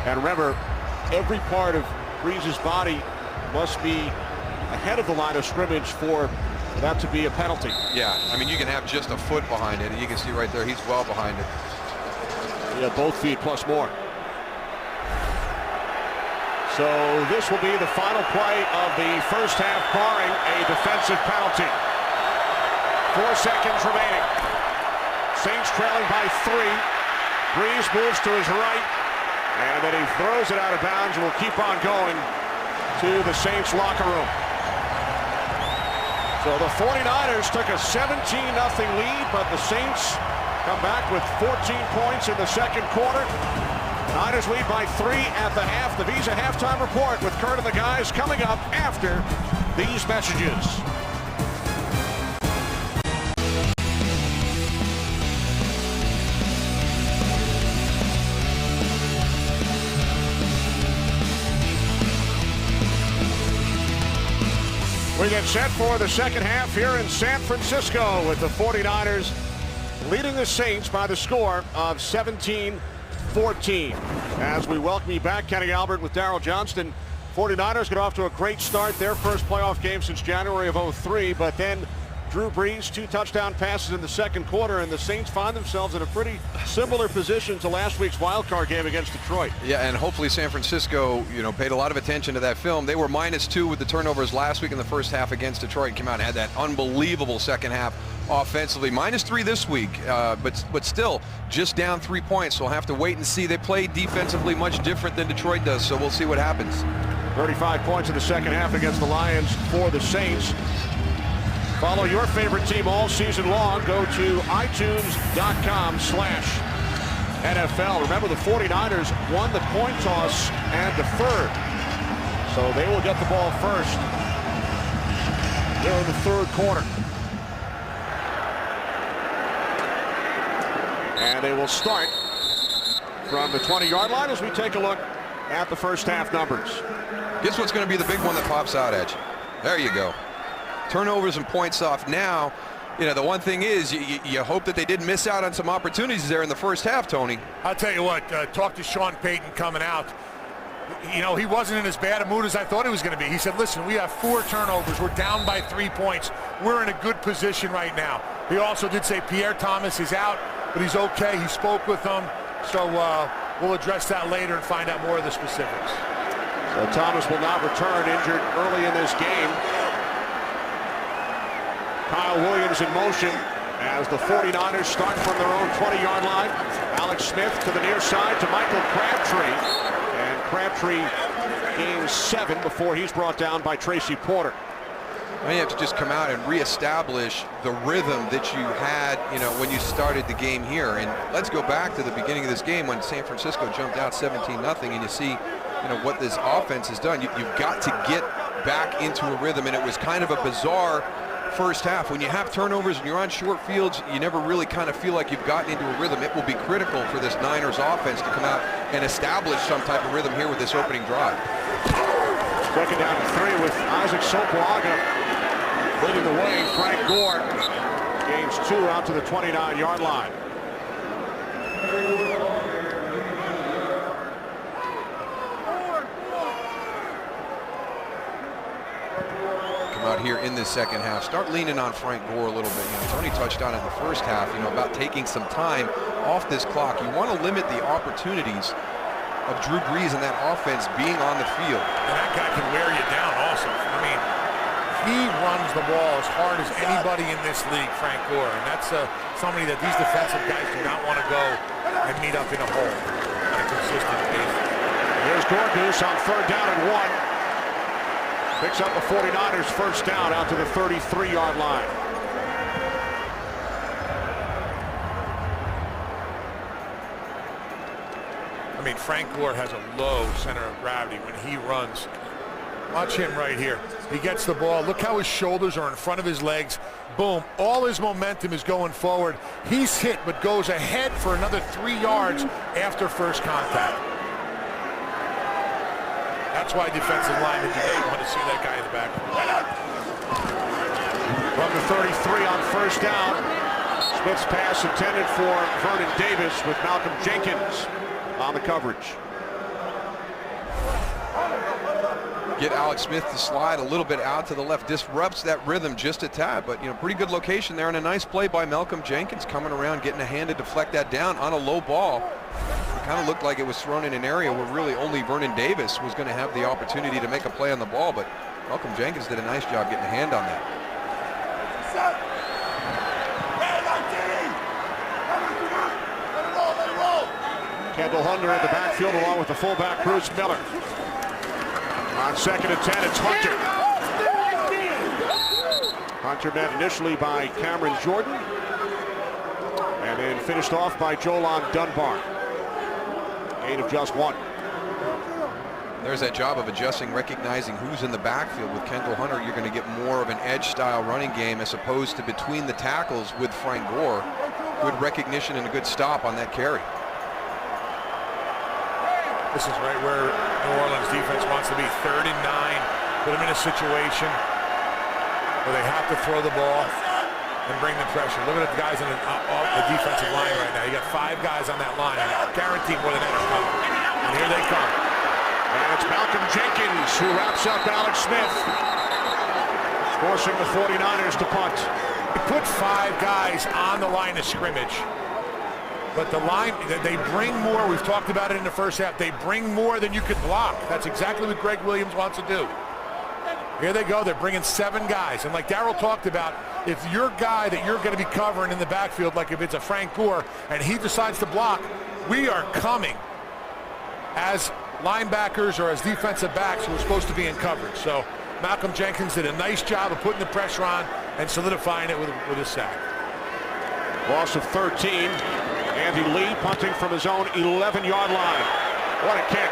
And remember, every part of Breeze's body must be ahead of the line of scrimmage for that to be a penalty. Yeah, I mean, you can have just a foot behind it, and you can see right there, he's well behind it. Yeah, both feet plus more. So this will be the final play of the first half, barring a defensive penalty. 4 seconds remaining. Saints trailing by 3. Breeze moves to his right. And then he throws it out of bounds and will keep on going to the Saints locker room. So the 49ers took a 17-0 lead, but the Saints come back with 14 points in the second quarter. Niners lead by 3 at the half. The Visa halftime report with Kurt and the guys coming up after these messages. We're We get set for the second half here in San Francisco with the 49ers leading the Saints by the score of 17-14. As we welcome you back, Kenny Albert with Darryl Johnston. 49ers get off to a great start, their first playoff game since January of 2003, but then Drew Brees, 2 touchdown passes in the second quarter, and the Saints find themselves in a pretty similar position to last week's wild card game against Detroit. Yeah, and hopefully San Francisco, paid a lot of attention to that film. They were -2 with the turnovers last week in the first half against Detroit. Came out and had that unbelievable second half offensively. -3 this week, but still just down 3 points. So we'll have to wait and see. They play defensively much different than Detroit does, so we'll see what happens. 35 points in the second half against the Lions for the Saints. Follow your favorite team all season long. Go to iTunes.com/NFL. Remember, the 49ers won the coin toss and deferred, so they will get the ball first here in the third quarter. And they will start from the 20-yard line as we take a look at the first half numbers. Guess what's going to be the big one that pops out at you? There you go. Turnovers and points off. Now, the one thing is you hope that they didn't miss out on some opportunities there in the first half, Tony. I'll tell you what, talk to Sean Payton coming out. He wasn't in as bad a mood as I thought he was going to be. He said, listen, we have 4 turnovers. We're down by 3 points. We're in a good position right now. He also did say Pierre Thomas is out, but he's okay. He spoke with them. So we'll address that later and find out more of the specifics. So Thomas will not return, injured early in this game. Kyle Williams in motion as the 49ers start from their own 20-yard line. Alex Smith to the near side to Michael Crabtree. And Crabtree gains 7 before he's brought down by Tracy Porter. You have to just come out and reestablish the rhythm that you had, when you started the game here. And let's go back to the beginning of this game when San Francisco jumped out 17-0, and you see, what this offense has done. You've got to get back into a rhythm, and it was kind of a bizarre first half. When you have turnovers and you're on short fields, you never really kind of feel like you've gotten into a rhythm. It will be critical for this Niners offense to come out and establish some type of rhythm here with this opening drive. Second down and 3 with Isaac Sopoaga leading the way. Frank Gore gains 2 out to the 29-yard line. Out here in this second half, start leaning on Frank Gore a little bit. Tony touched on it in the first half, about taking some time off this clock. You want to limit the opportunities of Drew Brees and that offense being on the field. And that guy can wear you down also. He runs the ball as hard as anybody in this league, Frank Gore, and that's somebody that these defensive guys do not want to go and meet up in a hole on a consistent basis. Here's Gorgoose on 3rd down and 1. Picks up the 49ers first down out to the 33-yard line. Frank Gore has a low center of gravity when he runs. Watch him right here. He gets the ball. Look how his shoulders are in front of his legs. Boom. All his momentum is going forward. He's hit, but goes ahead for another 3 yards after first contact. That's why defensive linemen do not want to see that guy in the back. From the 33 on first down. Smith's pass intended for Vernon Davis with Malcolm Jenkins on the coverage. Get Alex Smith to slide a little bit out to the left. Disrupts that rhythm just a tad, but pretty good location there, and a nice play by Malcolm Jenkins coming around, getting a hand to deflect that down on a low ball. It kind of looked like it was thrown in an area where really only Vernon Davis was going to have the opportunity to make a play on the ball, but Malcolm Jenkins did a nice job getting a hand on that. Kendall Hunter in the backfield along with the fullback Bruce Miller. On 2nd and 10, it's Hunter. Hunter met initially by Cameron Jordan and then finished off by Jolon Dunbar. Gain of just 1. There's that job of adjusting, recognizing who's in the backfield. With Kendall Hunter, you're going to get more of an edge-style running game as opposed to between the tackles with Frank Gore. Good recognition and a good stop on that carry. This is right where New Orleans defense wants to be. 3rd and 9. Put them in a situation. where they have to throw the ball and bring the pressure. Look at the guys on the defensive line right now. You got 5 guys on that line. I guarantee more than that are coming. And here they come. And it's Malcolm Jenkins who wraps up Alex Smith, forcing the 49ers to punt. They put 5 guys on the line of scrimmage. But the line, they bring more. We've talked about it in the first half. They bring more than you could block. That's exactly what Greg Williams wants to do. Here they go. They're bringing 7 guys. And like Darryl talked about, if your guy that you're going to be covering in the backfield, like if it's a Frank Gore, and he decides to block, we are coming as linebackers or as defensive backs who are supposed to be in coverage. So Malcolm Jenkins did a nice job of putting the pressure on and solidifying it with a sack. Loss of 13. Andy Lee punting from his own 11-yard line. What a kick.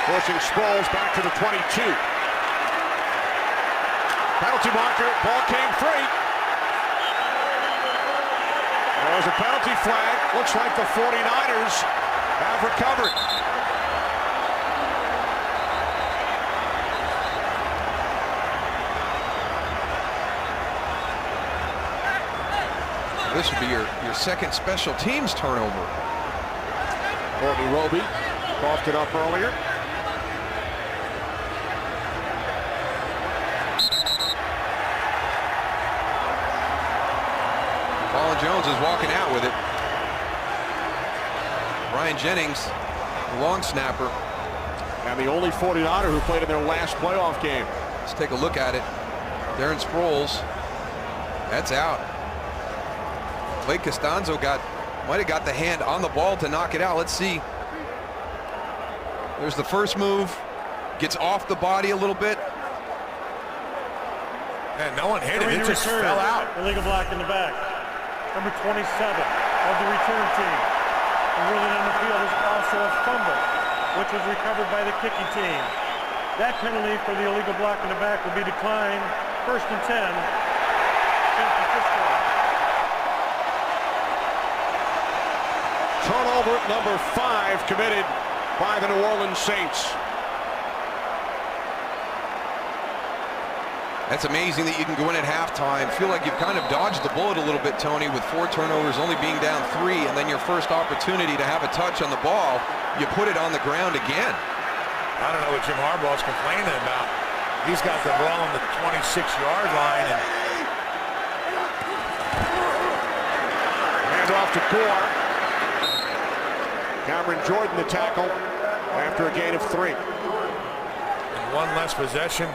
Forcing Sproles back to the 22. Penalty marker, ball came free. There's a penalty flag. Looks like the 49ers have recovered. This would be your second special teams turnover. Courtney Roby coughed it up earlier. Colin Jones is walking out with it. Ryan Jennings, the long snapper. And the only 49er who played in their last playoff game. Let's take a look at it. Darren Sproles, that's out. Blake Costanzo might have got the hand on the ball to knock it out. Let's see. There's the first move. Gets off the body a little bit. And no one hit it. It just fell out. Illegal block in the back. Number 27 of the return team. The ruling on the field is also a fumble, which was recovered by the kicking team. That penalty for the illegal block in the back will be declined. 1st and 10. San Francisco. Turnover number 5 committed by the New Orleans Saints. That's amazing that you can go in at halftime. Feel like you've kind of dodged the bullet a little bit, Tony, with 4 turnovers, only being down 3, and then your first opportunity to have a touch on the ball, you put it on the ground again. I don't know what Jim Harbaugh's complaining about. He's got the ball on the 26-yard line. And hand off to Gore. Cameron Jordan the tackle after a gain of 3. And one less possession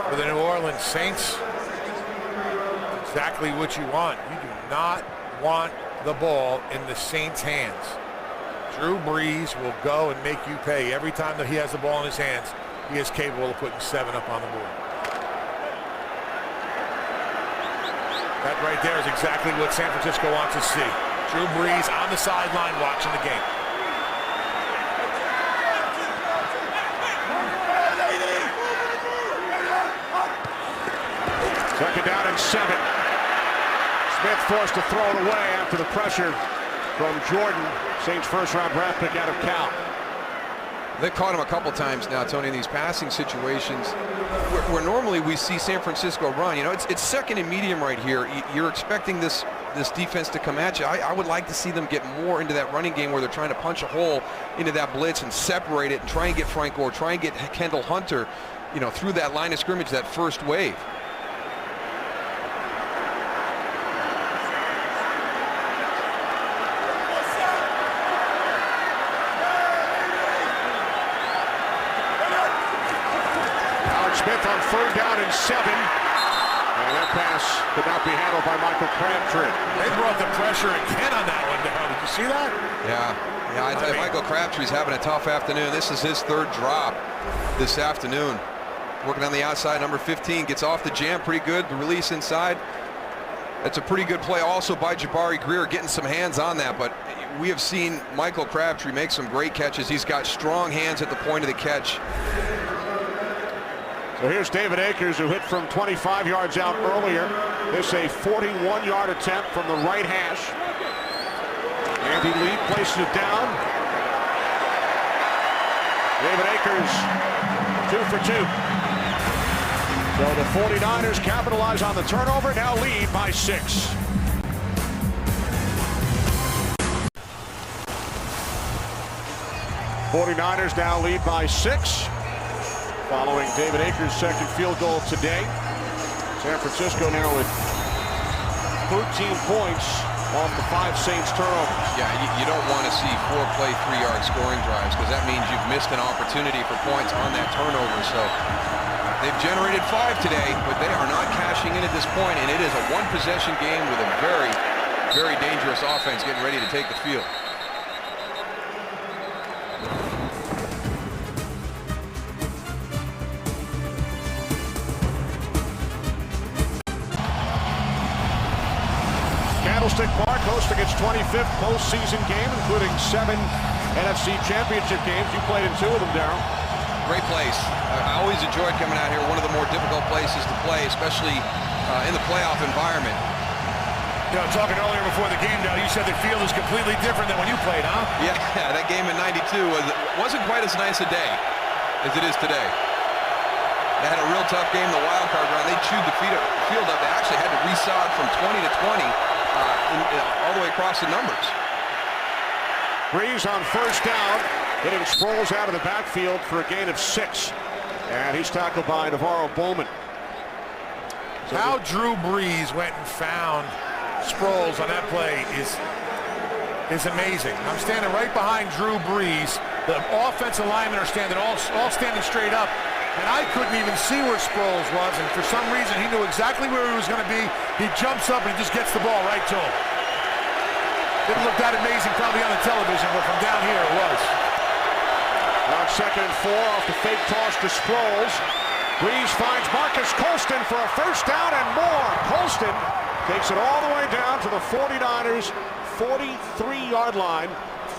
for the New Orleans Saints. Exactly what you want. You do not want the ball in the Saints' hands. Drew Brees will go and make you pay. Every time that he has the ball in his hands, he is capable of putting 7 up on the board. That right there is exactly what San Francisco wants to see. Drew Brees on the sideline watching the game. Second down and 7. Smith forced to throw it away after the pressure from Jordan, Saints first-round draft pick out of Cal. They've caught him a couple times now, Tony, in these passing situations where normally we see San Francisco run. You know, it's second and medium right here. You're expecting this defense to come at you. I would like to see them get more into that running game where they're trying to punch a hole into that blitz and separate it and try and get Frank Gore, try and get Kendall Hunter, you know, through that line of scrimmage, that first wave. Smith on 3rd down and 7. And that pass could not be handled by Michael Crabtree. They brought the pressure again on that one down. Did you see that? Yeah, I tell you, Michael Crabtree's having a tough afternoon. This is his 3rd drop this afternoon. Working on the outside, number 15 gets off the jam pretty good. The release inside. That's a pretty good play also by Jabari Greer, getting some hands on that. But we have seen Michael Crabtree make some great catches. He's got strong hands at the point of the catch. So here's David Akers, who hit from 25 yards out earlier. This a 41-yard attempt from the right hash. Andy Lee places it down. David Akers, 2 for 2. So the 49ers capitalize on the turnover, now lead by 6. '49ers now lead by 6. Following David Akers' second field goal today. San Francisco now with 13 points off the 5 Saints turnovers. Yeah, you don't want to see 4 play 3-yard scoring drives, because that means you've missed an opportunity for points on that turnover. So they've generated 5 today, but they are not cashing in at this point, and it is a 1-possession game with a very, very dangerous offense getting ready to take the field. Candlestick Park hosting its 25th postseason game, including 7 NFC Championship games. You played in 2 of them, Darryl. Great place. I always enjoyed coming out here. One of the more difficult places to play, especially in the playoff environment. You know, talking earlier before the game, Dale, you said the field is completely different than when you played, huh? Yeah, that game in '92 wasn't quite as nice a day as it is today. They had a real tough game, the wild card round. They chewed the field up. They actually had to resod from 20 to 20 all the way across the numbers. Breeze on first down, hitting Sproles out of the backfield for a gain of 6. And he's tackled by Navarro Bowman. So how Drew Brees went and found Sproles on that play is amazing. I'm standing right behind Drew Brees. The offensive linemen are standing all standing straight up, and I couldn't even see where Sproles was, and for some reason he knew exactly where he was going to be. He jumps up and he just gets the ball right to him. Didn't look that amazing probably on the television, but from down here it was. On 2nd and 4 off the fake toss to Sproles. Breeze finds Marcus Colston for a first down and more. Colston takes it all the way down to the 49ers 43-yard line.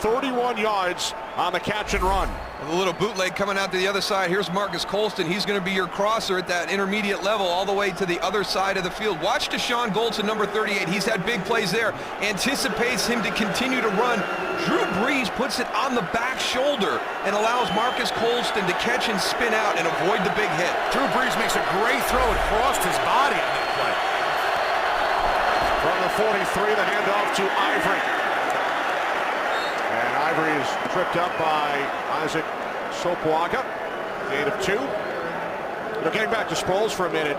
31 yards on the catch and run. A little bootleg coming out to the other side. Here's Marcus Colston. He's going to be your crosser at that intermediate level all the way to the other side of the field. Watch Deshaun Goldson, number 38. He's had big plays there. Anticipates him to continue to run. Drew Brees puts it on the back shoulder and allows Marcus Colston to catch and spin out and avoid the big hit. Drew Brees makes a great throw. It crossed his body on that play. From the 43, the handoff to Ivory. And Ivory is tripped up by Isaac Sopoaga. Gain of 2. Now getting back to Sproles for a minute.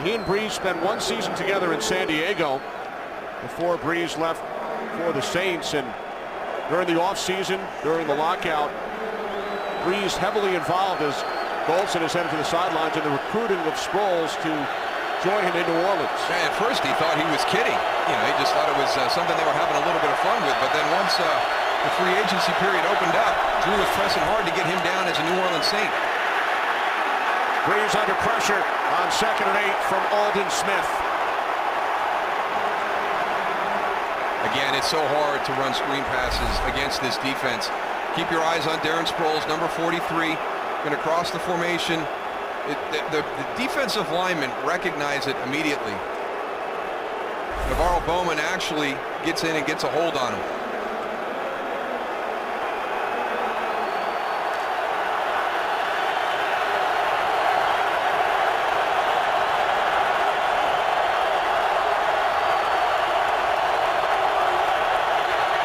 He and Brees spent 1 season together in San Diego before Brees left for the Saints. And during the offseason, during the lockout, Brees heavily involved as Goldson is headed to the sidelines in the recruiting of Sproles to join him in New Orleans. Yeah, at first he thought he was kidding. You know, he just thought it was something they were having a little bit of fun with. But then once the free agency period opened up, Drew was pressing hard to get him down as a New Orleans Saint. Brees under pressure on 2nd and 8 from Aldon Smith. Again, it's so hard to run screen passes against this defense. Keep your eyes on Darren Sproles, number 43, going to cross the formation. The defensive linemen recognize it immediately. Navarro Bowman actually gets in and gets a hold on him.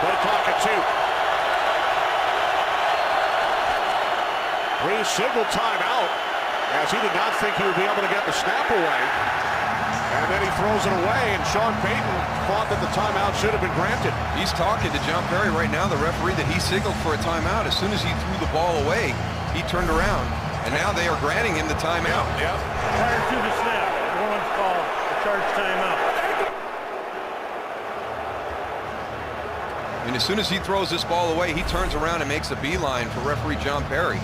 Play clock at 2. Brees signaled timeout as he did not think he would be able to get the snap away. And then he throws it away, and Sean Payton thought that the timeout should have been granted. He's talking to John Perry right now, the referee, that he signaled for a timeout. As soon as he threw the ball away, he turned around, and now they are granting him the timeout. Yep. Prior to the snap, everyone's called a charge timeout. And as soon as he throws this ball away, he turns around and makes a beeline for referee John Perry.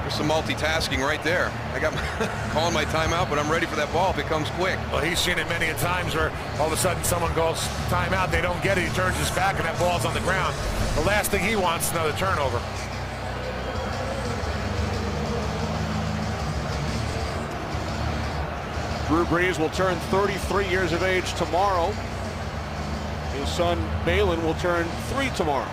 There's some multitasking right there. I got calling my timeout, but I'm ready for that ball if it comes quick. Well, he's seen it many a times where all of a sudden someone goes timeout, they don't get it, he turns his back, and that ball's on the ground. The last thing he wants is another turnover. Drew Brees will turn 33 years of age tomorrow. His son Balin will turn 3 tomorrow.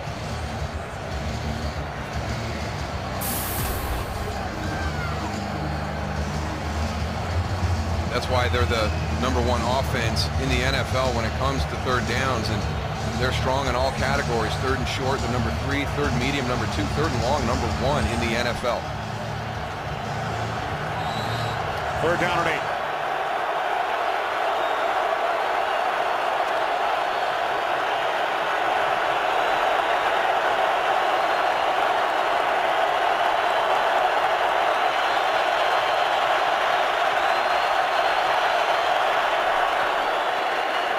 That's why they're the #1 offense in the NFL when it comes to third downs, and they're strong in all categories. Third and short, the #3, third medium, #2, third and long, #1 in the NFL. Third down and 8.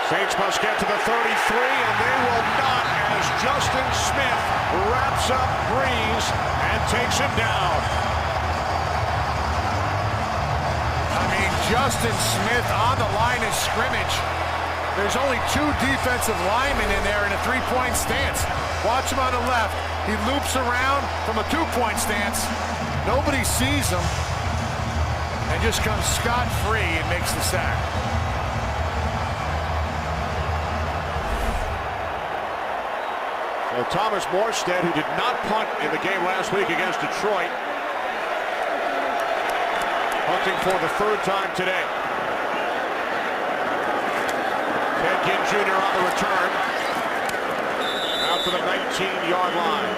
Saints must get to the 33, and they will not, as Justin Smith wraps up Breeze and takes him down. I mean, Justin Smith on the line of scrimmage. There's only 2 defensive linemen in there in a 3-point stance. Watch him on the left. He loops around from a 2-point stance. Nobody sees him and just comes scot-free and makes the sack. So Thomas Morstead, who did not punt in the game last week against Detroit, punting for the 3rd time today. Ted Ginn Jr. on the return. Out to the 19-yard line.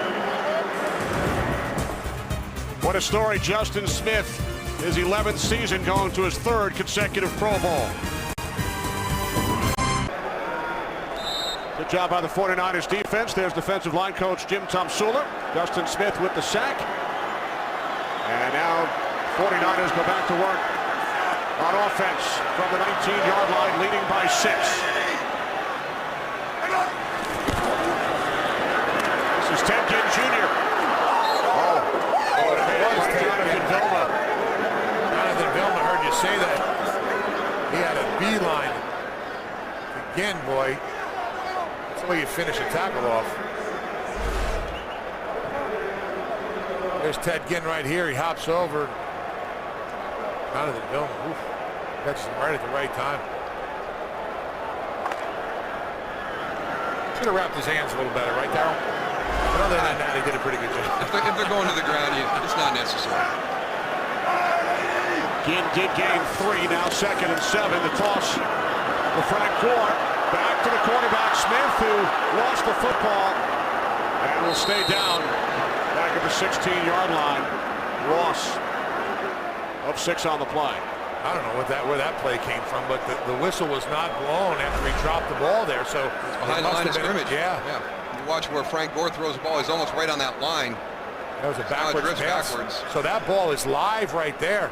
What a story. Justin Smith, his 11th season, going to his 3rd consecutive Pro Bowl. Good job by the 49ers defense. There's defensive line coach Jim Tomsula. Justin Smith with the sack. And now 49ers go back to work on offense from the 19-yard line, leading by 6. This is Ted Ginn Jr. Jonathan Vilma. Jonathan Vilma, heard you say that. He had a beeline. Again, boy. That's the way you finish a tackle off. There's Ted Ginn right here. He hops over. Jonathan Vilma, catches him right at the right time. Should have wrapped his hands a little better, right, Darryl? But other than that, he did a pretty good job. If they're going to the ground, it's not necessary. Ginn did gain 3, now 2nd and 7. The toss for Frank Gore. Back to the quarterback, Smith, who lost the football and will stay down back at the 16-yard line. Ross of 6 on the play. I don't know where that play came from, but the whistle was not blown after he dropped the ball there. So behind the line of scrimmage. Yeah. You watch where Frank Gore throws the ball. He's almost right on that line. That was a backwards pass. Backwards. So that ball is live right there.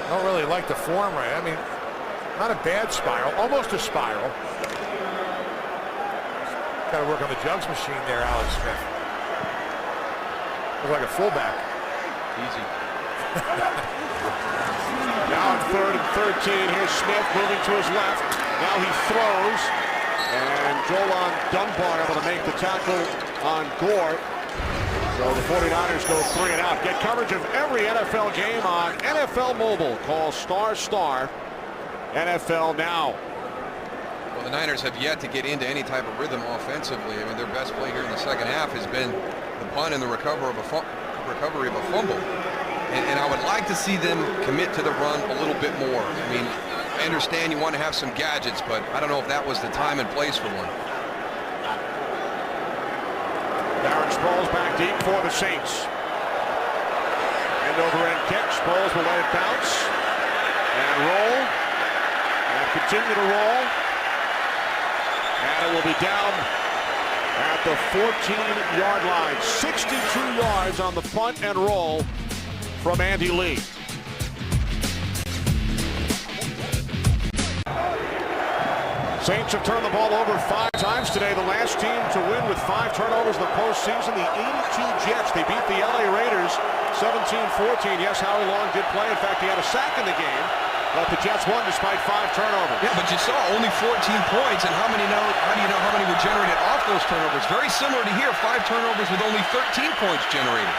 Don't really like the form right. I mean, not a bad spiral, almost a spiral. Got to work on the jugs machine there, Alex Smith. Looks like a fullback. Easy. Now on 3rd and 13, here's Smith moving to his left. Now he throws, and Jolan Dunbar able to make the tackle on Gore. So the 49ers go 3 and out. Get coverage of every NFL game on NFL Mobile. Call ** NFL Now. Well, the Niners have yet to get into any type of rhythm offensively. I mean, their best play here in the 2nd half has been the punt and the recovery of a fumble. And I would like to see them commit to the run a little bit more. I mean, I understand you want to have some gadgets, but I don't know if that was the time and place for one. Darren Sproles back deep for the Saints. End over end kick. Sproles will let it bounce and roll and continue to roll. And it will be down at the 14-yard line. 62 yards on the punt and roll from Andy Lee. Saints have turned the ball over 5 times today. The last team to win with 5 turnovers in the postseason, the 82 Jets. They beat the LA Raiders 17-14. Yes, Howie Long did play. In fact, he had a sack in the game, but the Jets won despite 5 turnovers. Yeah, but you saw only 14 points, and how do you know how many were generated off those turnovers? Very similar to here, 5 turnovers with only 13 points generated.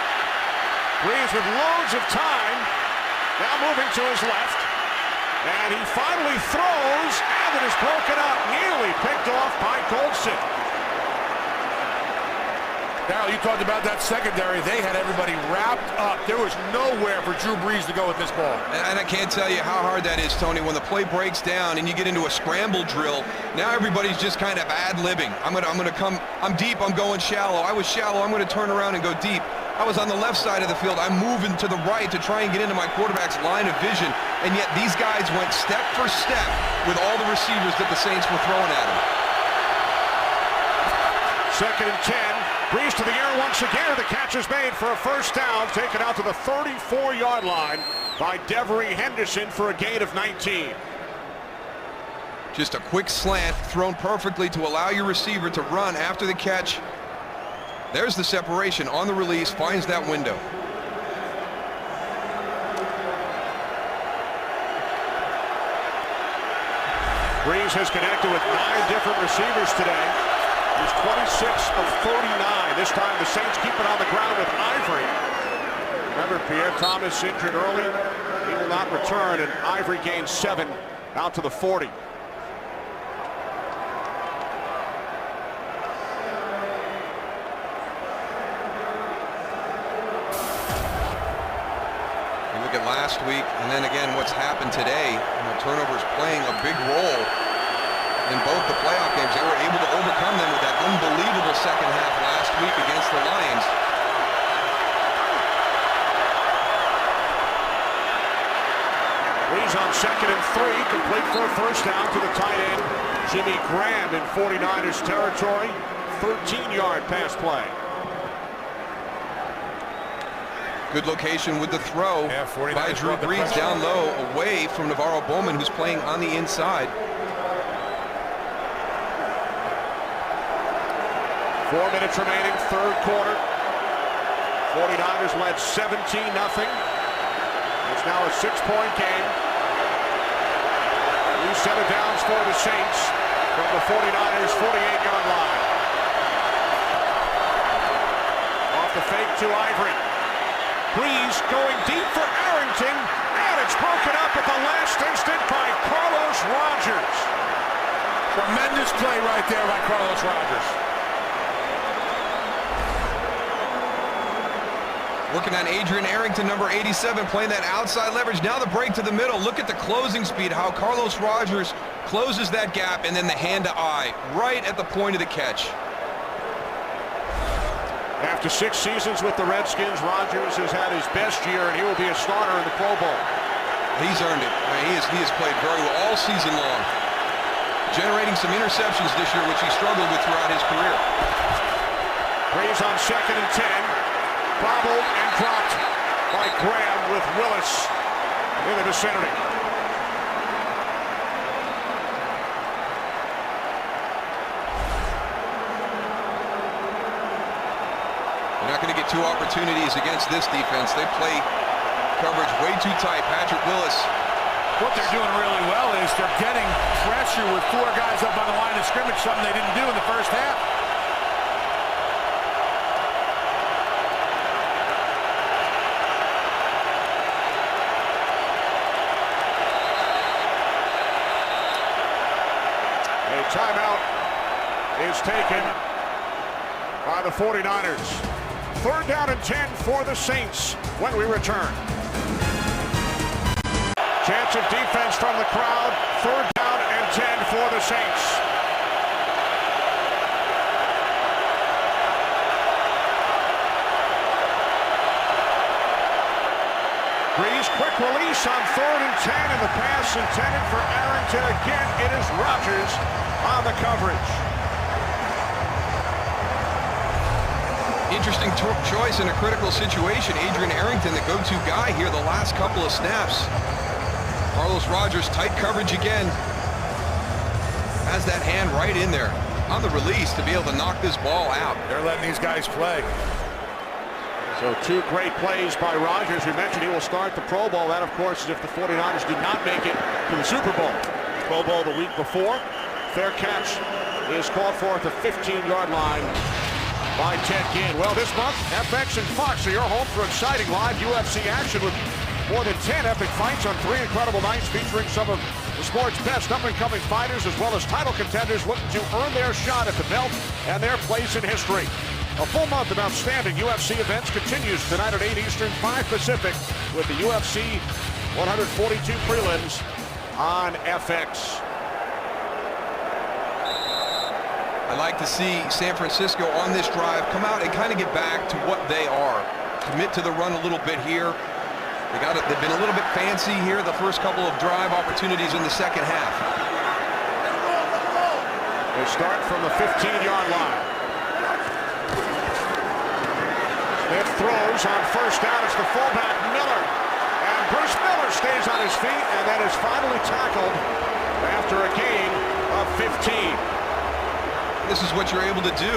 Breeze with loads of time. Now moving to his left. And he finally throws, and it is broken up, nearly picked off by Goldson. Darryl, you talked about that secondary. They had everybody wrapped up. There was nowhere for Drew Brees to go with this ball. And I can't tell you how hard that is, Tony, when the play breaks down and you get into a scramble drill. Now everybody's just kind of ad-libbing. I'm deep, I'm going shallow. I was shallow, I'm going to turn around and go deep. I was on the left side of the field. I'm moving to the right to try and get into my quarterback's line of vision. And yet these guys went step for step with all the receivers that the Saints were throwing at them. 2nd and 10. Brees to the air once again. The catch is made for a first down, taken out to the 34-yard line by Devery Henderson for a gain of 19. Just a quick slant thrown perfectly to allow your receiver to run after the catch. There's the separation on the release, finds that window. Brees has connected with 9 different receivers today. He's 26 of 39. This time the Saints keep it on the ground with Ivory. Remember, Pierre Thomas injured early. He will not return, and Ivory gains 7 out to the 40. Look at last week, and then again what's happened today, and the turnovers playing a big role in both the playoff games. They were able to overcome them with that unbelievable second half last week against the Lions. Brees on 2nd and 3, complete for a first down to the tight end, Jimmy Graham in 49ers territory. 13-yard pass play. Good location with the throw by Drew Brees down low, away from Navarro Bowman, who's playing on the inside. 4 minutes remaining, 3rd quarter. 49ers led 17-0. It's now a 6-point game. New set of downs for the Saints from the 49ers 48-yard line. Off the fake to Ivory. Brees going deep for Arrington, and it's broken up at the last instant by Carlos Rogers. Tremendous play right there by Carlos Rogers. Working on Adrian Arrington, number 87, playing that outside leverage. Now the break to the middle. Look at the closing speed, how Carlos Rogers closes that gap, and then the hand to eye, right at the point of the catch. After 6 seasons with the Redskins, Rogers has had his best year, and he will be a starter in the Pro Bowl. He's earned it. I mean, he has played very well all season long, generating some interceptions this year, which he struggled with throughout his career. Brees on 2nd and 10, bobbled and dropped by Graham with Willis in the vicinity. Not going to get 2 opportunities against this defense. They play coverage way too tight. Patrick Willis. What they're doing really well is they're getting pressure with 4 guys up on the line of scrimmage, something they didn't do in the first half. A timeout is taken by the 49ers. 3rd down and 10 for the Saints when we return. Chance of defense from the crowd. 3rd down and 10 for the Saints. Brees, quick release on 3rd and 10, and the pass intended for Arrington. Again, it is Rogers on the coverage. Interesting choice in a critical situation. Adrian Arrington, the go-to guy here the last couple of snaps. Carlos Rogers, tight coverage again. Has that hand right in there on the release to be able to knock this ball out. They're letting these guys play. So 2 great plays by Rogers. We mentioned he will start the Pro Bowl. That, of course, is if the 49ers do not make it to the Super Bowl. Pro Bowl the week before. Fair catch is called for at the 15-yard line by Ted Ginn. Well, this month, FX and Fox are your home for exciting live UFC action with more than 10 epic fights on 3 incredible nights featuring some of the sport's best up-and-coming fighters as well as title contenders looking to earn their shot at the belt and their place in history. A full month of outstanding UFC events continues tonight at 8 Eastern, 5 Pacific with the UFC 142 prelims on FX. I'd like to see San Francisco on this drive come out and kind of get back to what they are. Commit to the run a little bit here. They've been a little bit fancy here the first couple of drive opportunities in the second half. They start from the 15-yard line. Smith throws on first down. It's the fullback, Miller. And Bruce Miller stays on his feet and then is finally tackled after a gain of 15. This is what you're able to do.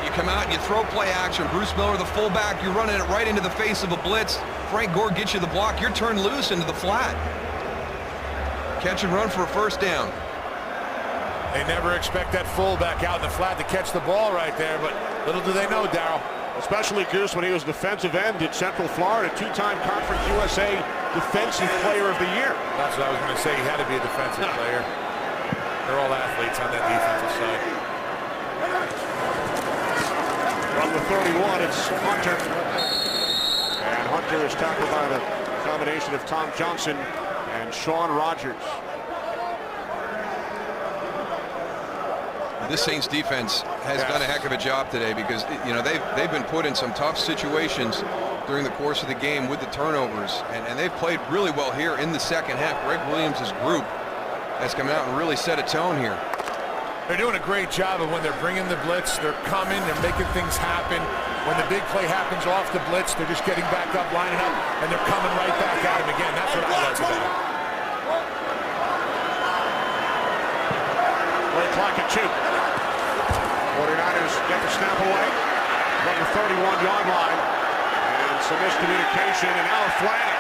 You come out and you throw play action. Bruce Miller, the fullback, you're running it right into the face of a blitz. Frank Gore gets you the block. You're turned loose into the flat. Catch and run for a first down. They never expect that fullback out in the flat to catch the ball right there, but little do they know, Darryl. Especially Goose when he was defensive end at Central Florida, two-time Conference USA Defensive Player of the Year. That's what I was going to say. He had to be a defensive player. They're all athletes on that defensive side. From the 31, it's Hunter. And Hunter is tackled by the combination of Tom Johnson and Sean Rogers. This Saints defense has done a heck of a job today because, you know, they've been put in some tough situations during the course of the game with the turnovers, and they've played really well here in the second half. Greg Williams' group has come out and really set a tone here. They're doing a great job of when they're bringing the blitz, they're coming, they're making things happen. When the big play happens off the blitz, they're just getting back up, lining up, and they're coming right back at him again. That's what I like about it. Play clock at 2. 49ers get the snap away from the 31-yard line. And some miscommunication, and now a flag.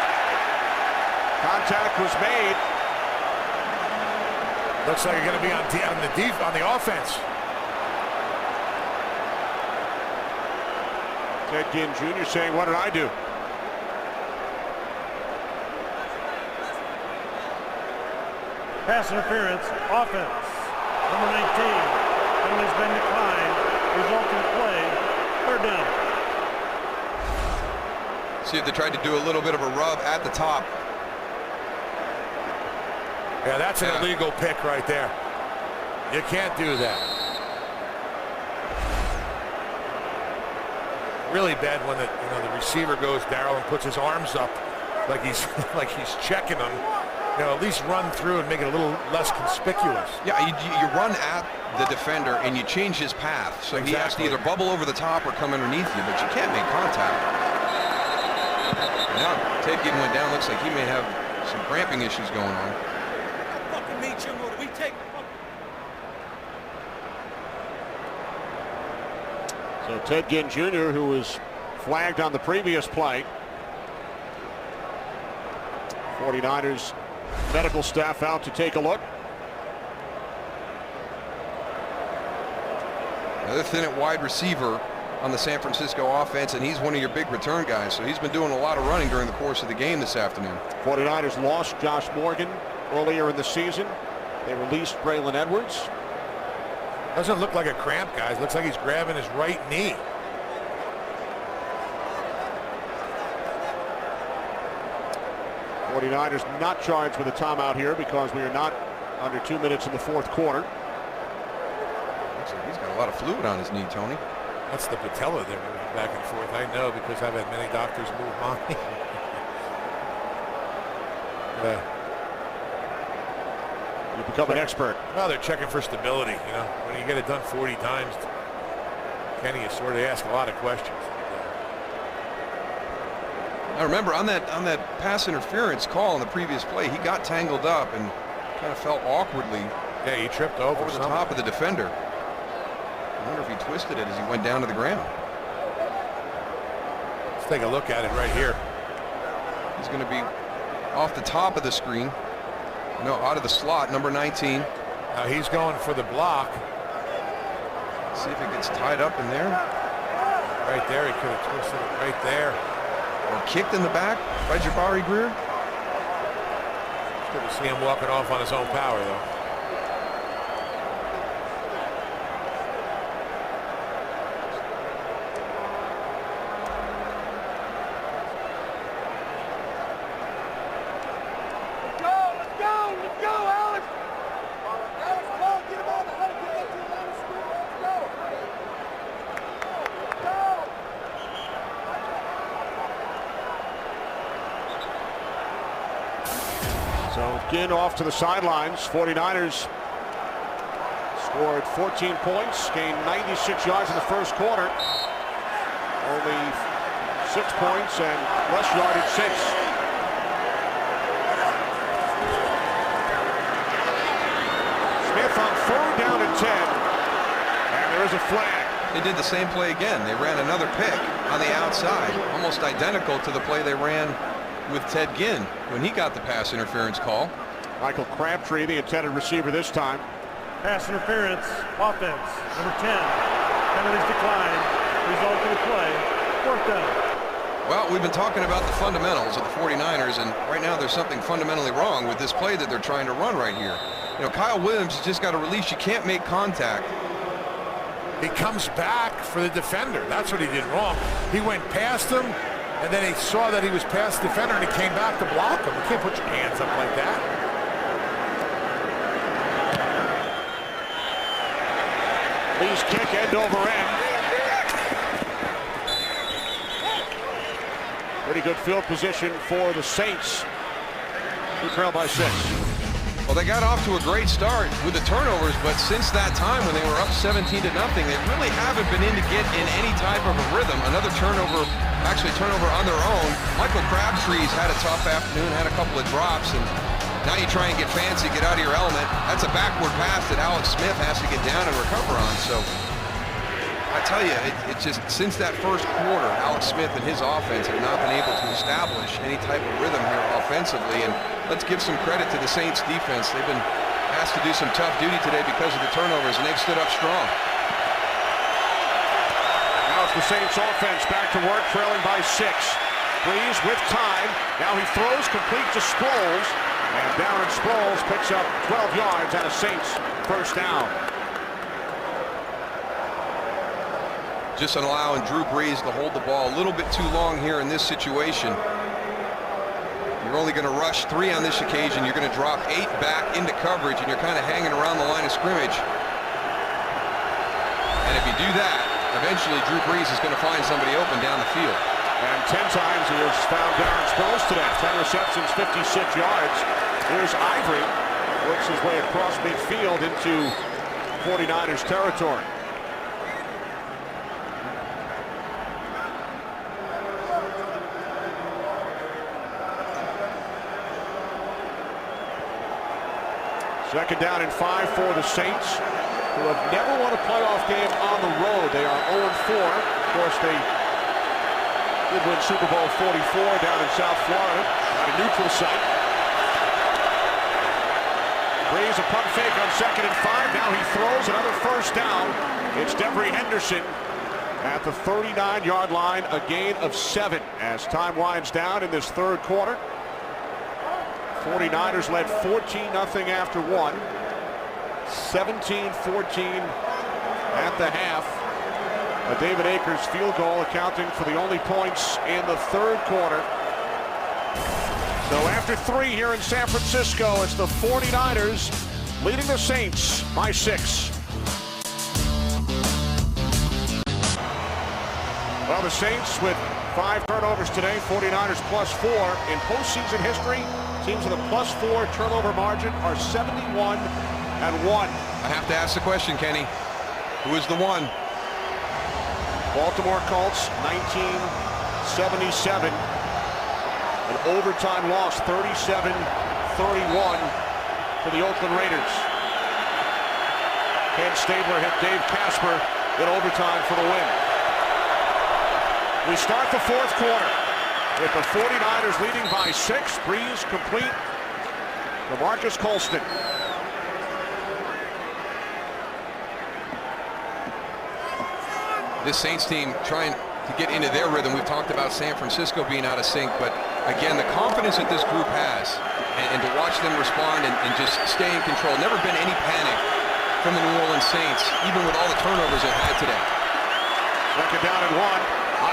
Contact was made. Looks like you're going to be on the offense. Ted Ginn Jr. saying, what did I do? Pass interference, offense. Number 19. Penalty's been declined. Resulting play, third down. See if they tried to do a little bit of a rub at the top. Yeah, that's an illegal pick right there. You can't do that. Really bad when the receiver goes, Darryl, and puts his arms up like he's checking them. You know, at least run through and make it a little less conspicuous. Yeah, you run at the defender and you change his path, so he has to either bubble over the top or come underneath you, but you can't make contact. Now Ted Ginn went down. Looks like he may have some cramping issues going on. So Ted Ginn Jr., who was flagged on the previous play. 49ers medical staff out to take a look. Another thin at wide receiver on the San Francisco offense, and he's one of your big return guys, so he's been doing a lot of running during the course of the game this afternoon. 49ers lost Josh Morgan earlier in the season. They released Braylon Edwards. Doesn't look like a cramp, guys. Looks like he's grabbing his right knee. '49ers not charged with a timeout here because we are not under 2 minutes in the fourth quarter. Looks like he's got a lot of fluid on his knee, Tony. That's the patella there moving back and forth. I know because I've had many doctors move on me. You become an expert. Well, they're checking for stability. You know, when you get it done 40 times, Kenny, you sort of ask a lot of questions. Now remember, on that pass interference call on the previous play, he got tangled up and kind of fell awkwardly. Yeah, he tripped over the top of the defender. I wonder if he twisted it as he went down to the ground. Let's take a look at it right here. He's going to be off the top of the screen. No, out of the slot, number 19. Now he's going for the block. Let's see if it gets tied up in there. Right there, he could have twisted it right there. Or kicked in the back by Jabari Greer. Good to see him walking off on his own power, though. Ginn off to the sidelines. 49ers scored 14 points, gained 96 yards in the first quarter. Only 6 points and less yardage since. Smith on 3rd down and 10. And there is a flag. They did the same play again. They ran another pick on the outside, almost identical to the play they ran with Ted Ginn when he got the pass interference call. Michael Crabtree, the intended receiver this time. Pass interference, offense, number 10. Penalties declined. Result of the play, 4th down. Well, we've been talking about the fundamentals of the 49ers, and right now there's something fundamentally wrong with this play that they're trying to run right here. You know, Kyle Williams has just got a release. You can't make contact. He comes back for the defender. That's what he did wrong. He went past him, and then he saw that he was past the defender, and he came back to block him. You can't put your hands up like that. Lee's kick end over end. Pretty good field position for the Saints. They trail by 6. Well, they got off to a great start with the turnovers, but since that time when they were up 17-0, they really haven't been in to get in any type of a rhythm. Another turnover, actually turnover on their own. Michael Crabtree's had a tough afternoon, had a couple of drops, and now you try and get fancy, get out of your element. That's a backward pass that Alex Smith has to get down and recover on. So I tell you, it's just since that first quarter, Alex Smith and his offense have not been able to establish any type of rhythm here offensively. And let's give some credit to the Saints defense. They've been asked to do some tough duty today because of the turnovers, and they've stood up strong. Now it's the Saints offense back to work, trailing by 6. Breeze with time. Now he throws complete to Sproles. And Darren Sproles picks up 12 yards and a Saints first down. Just allowing Drew Brees to hold the ball a little bit too long here in this situation. You're only going to rush 3 on this occasion. You're going to drop 8 back into coverage, and you're kind of hanging around the line of scrimmage. And if you do that, eventually Drew Brees is going to find somebody open down the field. And 10 times he has found Darren Sproles today. 10 receptions, 56 yards. Here's Ivory. Works his way across midfield into 49ers territory. Second down and 5 for the Saints, who have never won a playoff game on the road. They are 0-4. Of course, they did win Super Bowl 44 down in South Florida at a neutral site. Breeze a punt fake on 2nd and 5. Now he throws another first down. It's Devery Henderson at the 39-yard line, a gain of 7 as time winds down in this third quarter. 49ers led 14-0 after 1. 17-14 at the half. A David Akers field goal accounting for the only points in the third quarter. So after 3 here in San Francisco, it's the 49ers leading the Saints by 6. Well, the Saints with 5 turnovers today, 49ers +4. In postseason history, teams with a +4 turnover margin are 71-1. I have to ask the question, Kenny. Who is the one? Baltimore Colts, 1977. An overtime loss, 37-31 to the Oakland Raiders. Ken Stabler hit Dave Casper in overtime for the win. We start the fourth quarter with the 49ers leading by 6. Breeze complete to Marcus Colston. This Saints team trying to get into their rhythm. We've talked about San Francisco being out of sync, but again, the confidence that this group has, and to watch them respond and just stay in control. Never been any panic from the New Orleans Saints, even with all the turnovers they've had today. Second down and 1.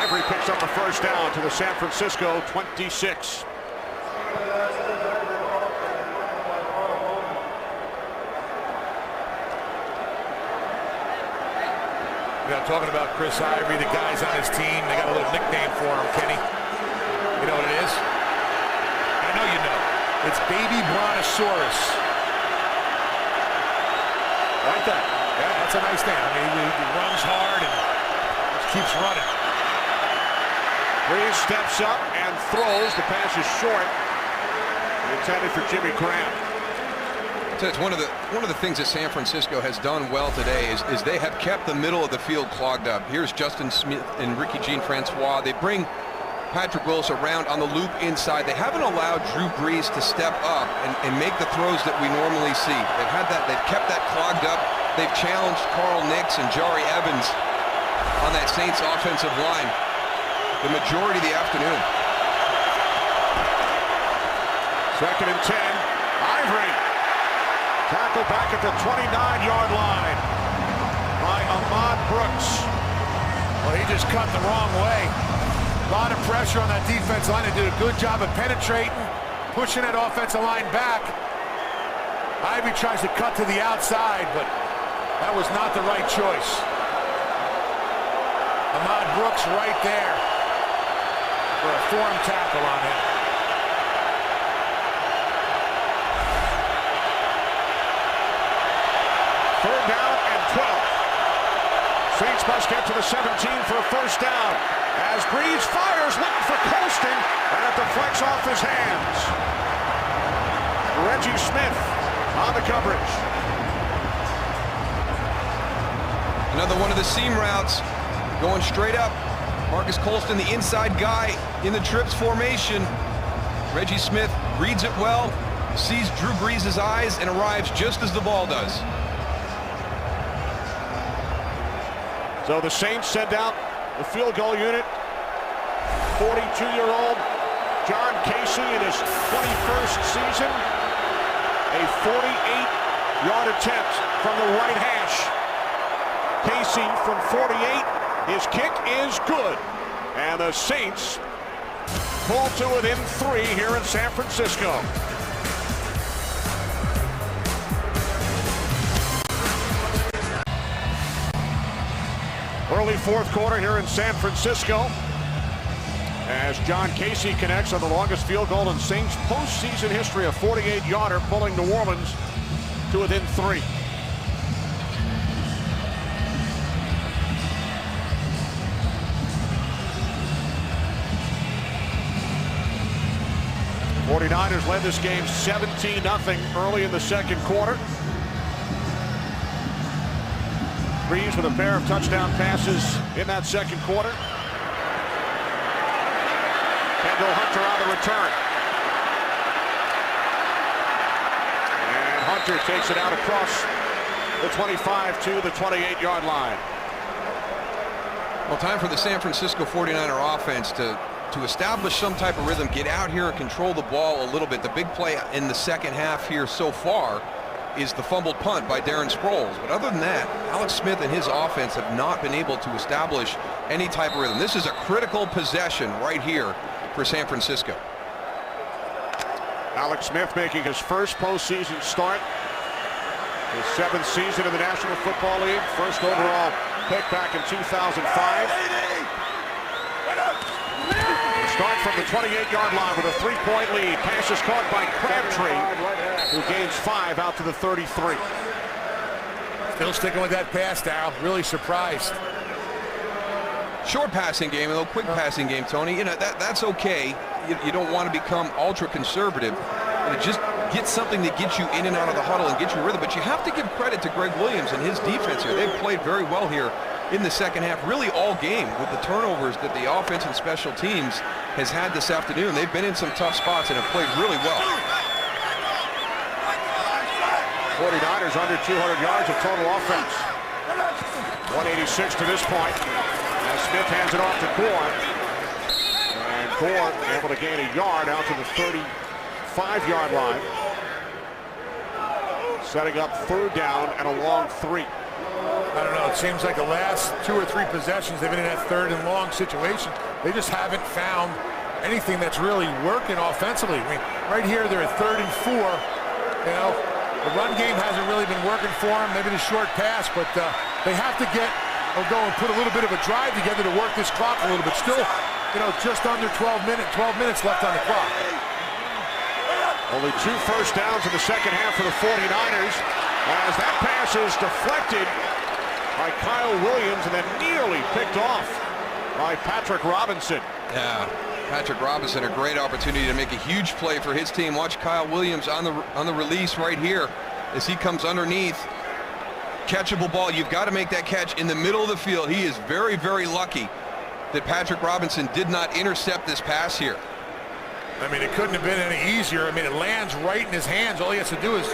Ivory picks up the first down to the San Francisco 26. You know, talking about Chris Ivory, the guys on his team, they got a little nickname for him, Kenny. You know what it is? I know you know. It's baby brontosaurus. Like that. Yeah, that's a nice thing. I mean, he runs hard and just keeps running. Breeze steps up and throws. The pass is short. Intended for Jimmy Graham. It's one of the things that San Francisco has done well today is they have kept the middle of the field clogged up. Here's Justin Smith and Ricky Jean-Francois. They bring Patrick Willis around on the loop inside. They haven't allowed Drew Brees to step up and make the throws that we normally see. They've kept that clogged up. They've challenged Carl Nix and Jari Evans on that Saints offensive line the majority of the afternoon. 2nd and 10. Ivory. Tackle back at the 29-yard line by Ahmad Brooks. Well, he just cut the wrong way. A lot of pressure on that defense line. They did a good job of penetrating, pushing that offensive line back. Ivy tries to cut to the outside, but that was not the right choice. Ahmad Brooks right there for a form tackle on him. Third down and 12. Saints must get to the 17 for a first down. As Brees fires, looking for Colston, and it deflects off his hands. Reggie Smith on the coverage. Another one of the seam routes going straight up. Marcus Colston, the inside guy in the trips formation. Reggie Smith reads it well, sees Drew Brees' eyes, and arrives just as the ball does. So the Saints send out the field goal unit. 42-year-old John Casey in his 21st season. A 48-yard attempt from the right hash. Casey from 48. His kick is good. And the Saints pull to within 3 here in San Francisco. Early fourth quarter here in San Francisco as John Casey connects on the longest field goal in Saints postseason history, a 48-yarder, pulling New Orleans to within 3. '49ers led this game 17-0 early in the second quarter. Brees with a pair of touchdown passes in that second quarter. Kendall Hunter on the return. And Hunter takes it out across the 25 to the 28-yard line. Well, time for the San Francisco 49er offense to establish some type of rhythm, get out here and control the ball a little bit. The big play in the second half here so far is the fumbled punt by Darren Sproles. But other than that, Alex Smith and his offense have not been able to establish any type of rhythm. This is a critical possession right here for San Francisco. Alex Smith making his first postseason start. His 7th season in the National Football League. First overall pick back in 2005. Start from the 28-yard line with a 3-point lead. Pass is caught by Crabtree, who gains 5 out to the 33. Still sticking with that pass, Darryl. Really surprised. Short passing game, a little quick passing game, Tony. You know, that's okay. You don't want to become ultra conservative. Just get something that gets you in and out of the huddle and get you rhythm. But you have to give credit to Greg Williams and his defense here. They've played very well here in the second half, really all game, with the turnovers that the offense and special teams has had this afternoon. They've been in some tough spots and have played really well. 49ers under 200 yards of total offense. 186 to this point. As Smith hands it off to Gore. And Gore able to gain a yard out to the 35-yard line. Setting up third down and a long 3. I don't know, it seems like the last 2 or 3 possessions they've been in that third and long situation. They just haven't found anything that's really working offensively. I mean, right here they're at 3rd and 4. You know, the run game hasn't really been working for them. Maybe the short pass, but they have to get or go and put a little bit of a drive together to work this clock a little bit. Still, you know, just under 12 minutes left on the clock. Only 2 first downs in the second half for the 49ers as that pass is deflected by Kyle Williams and then nearly picked off by Patrick Robinson. Yeah, Patrick Robinson, a great opportunity to make a huge play for his team. Watch Kyle Williams on the release right here as he comes underneath. Catchable ball. You've got to make that catch in the middle of the field. He is very, very lucky that Patrick Robinson did not intercept this pass here. I mean, it couldn't have been any easier. I mean, it lands right in his hands. All he has to do is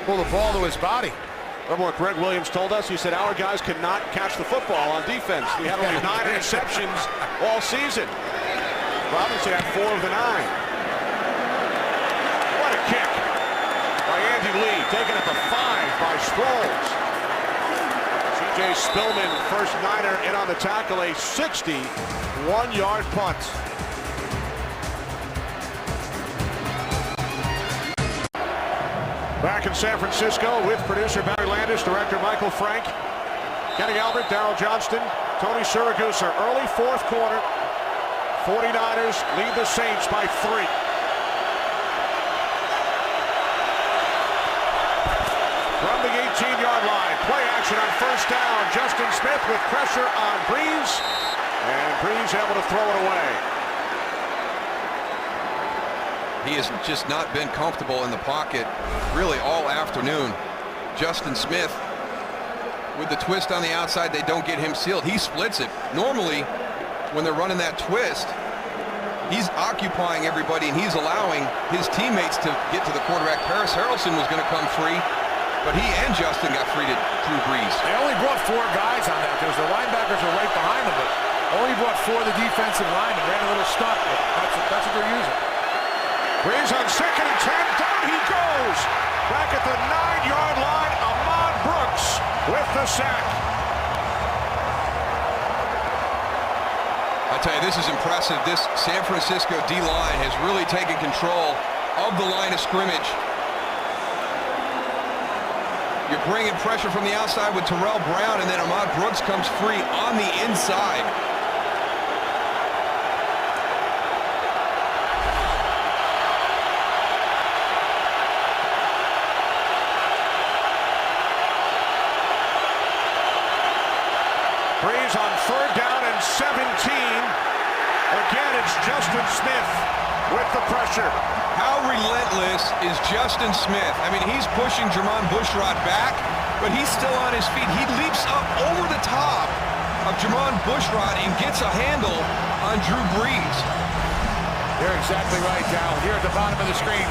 pull the ball to his body. Remember what Greg Williams told us? He said our guys could not catch the football on defense. We had only 9 interceptions all season. Robinson had 4 of the 9. What a kick by Andy Lee, taking up a 5 by Sproles. C.J. Spillman, first Niner in on the tackle, a 61-yard punt. Back in San Francisco with producer Barry Landis, director Michael Frank, Kenny Albert, Darryl Johnston, Tony Siragusa. Early fourth quarter, 49ers lead the Saints by 3. From the 18-yard line, play action on first down. Justin Smith with pressure on Breeze, and Breeze able to throw it away. He has just not been comfortable in the pocket really all afternoon. Justin Smith with the twist on the outside, they don't get him sealed. He splits it. Normally, when they're running that twist, he's occupying everybody and he's allowing his teammates to get to the quarterback. Paris Harrelson was going to come free, but he and Justin got free to Drew Brees. They only brought 4 guys on that. There's the linebackers are right behind them, but only brought 4 of the defensive line and ran a little stunt. That's what they're using. Breeze on 2nd and 10, down he goes. Back at the 9-yard line, Ahmad Brooks with the sack. I tell you, this is impressive. This San Francisco D-line has really taken control of the line of scrimmage. You're bringing pressure from the outside with Terrell Brown, and then Ahmad Brooks comes free on the inside. Breeze on 3rd down and 17. Again, it's Justin Smith with the pressure. How relentless is Justin Smith? I mean, he's pushing Jermon Bushrod back, but he's still on his feet. He leaps up over the top of Jermon Bushrod and gets a handle on Drew Brees. You're exactly right, Dal. Here at the bottom of the screen,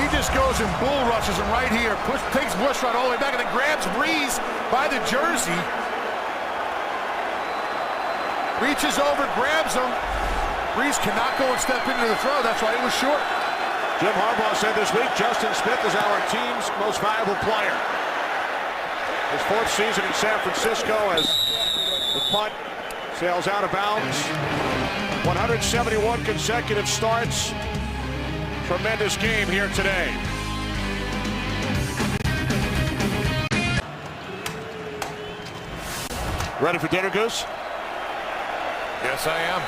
he just goes and bull rushes him right here, takes Bushrod all the way back, and then grabs Brees by the jersey. Reaches over, grabs him. Brees cannot go and step into the throw. That's why it was short. Jim Harbaugh said this week, Justin Smith is our team's most valuable player. His 4th season in San Francisco as the punt sails out of bounds. 171 consecutive starts. Tremendous game here today. Ready for dinner, Goose? Yes, I am.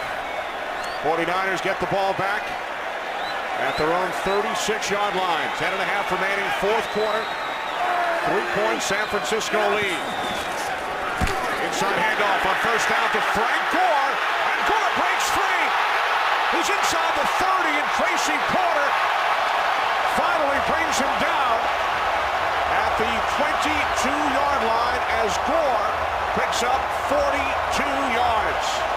49ers get the ball back at their own 36-yard line. 10.5 remaining, 4th quarter. 3-point San Francisco lead. Inside handoff on first down to Frank Gore, and Gore breaks free. He's inside the 30, and Tracy Porter finally brings him down at the 22-yard line as Gore picks up 42 yards.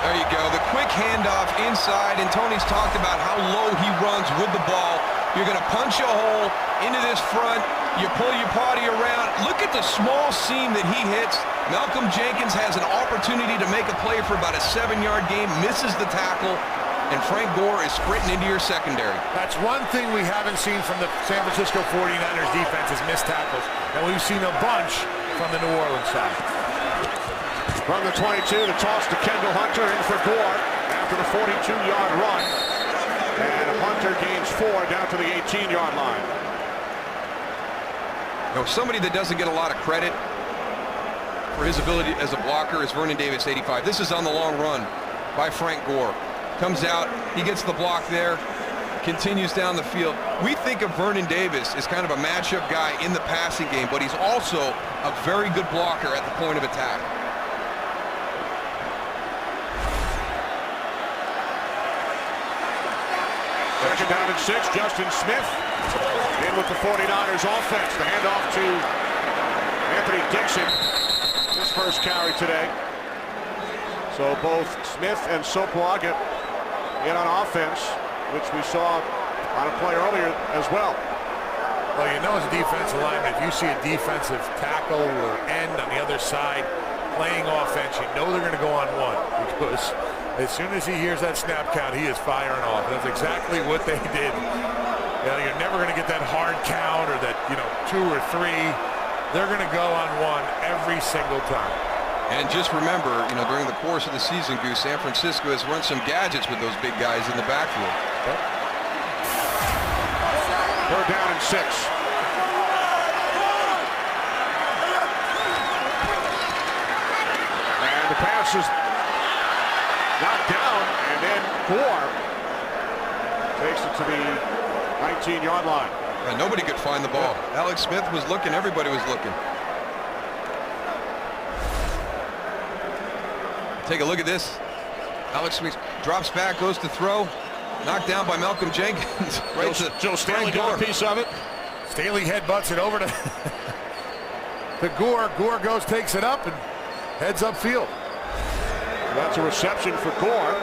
There you go, the quick handoff inside, and Tony's talked about how low he runs with the ball. You're going to punch a hole into this front, you pull your body around. Look at the small seam that he hits. Malcolm Jenkins has an opportunity to make a play for about a 7-yard gain, misses the tackle, and Frank Gore is sprinting into your secondary. That's one thing we haven't seen from the San Francisco 49ers defense is missed tackles, and we've seen a bunch from the New Orleans side. From the 22, the toss to Kendall Hunter in for Gore after the 42-yard run. And Hunter gains 4 down to the 18-yard line. You know, somebody that doesn't get a lot of credit for his ability as a blocker is Vernon Davis, 85. This is on the long run by Frank Gore. Comes out, he gets the block there. continues down the field. We think of Vernon Davis as kind of a matchup guy in the passing game, but he's also a very good blocker at the point of attack. Second down and 6, Justin Smith in with the 49ers offense. The handoff to Anthony Dixon, his first carry today. So both Smith and Sopoaga in on offense, which we saw on a play earlier as well. Well, you know, as a defensive lineman, if you see a defensive tackle or end on the other side playing offense, you know they're going to go on one, because as soon as he hears that snap count, he is firing off. That's exactly what they did. You know, you're never going to get that hard count or that, 2 or 3. They're going to go on one every single time. And just remember, during the course of the season, Goose, San Francisco has run some gadgets with those big guys in the backfield. Third down and 6. And the pass is knocked down, and then Gore takes it to the 19-yard line. And nobody could find the ball. Alex Smith was looking, everybody was looking. Take a look at this. Alex Smith drops back, goes to throw. Knocked down by Malcolm Jenkins. Right to Joe Staley got a piece of it. Staley headbutts it over to Gore. Gore goes, takes it up, and heads upfield. That's a reception for Gore.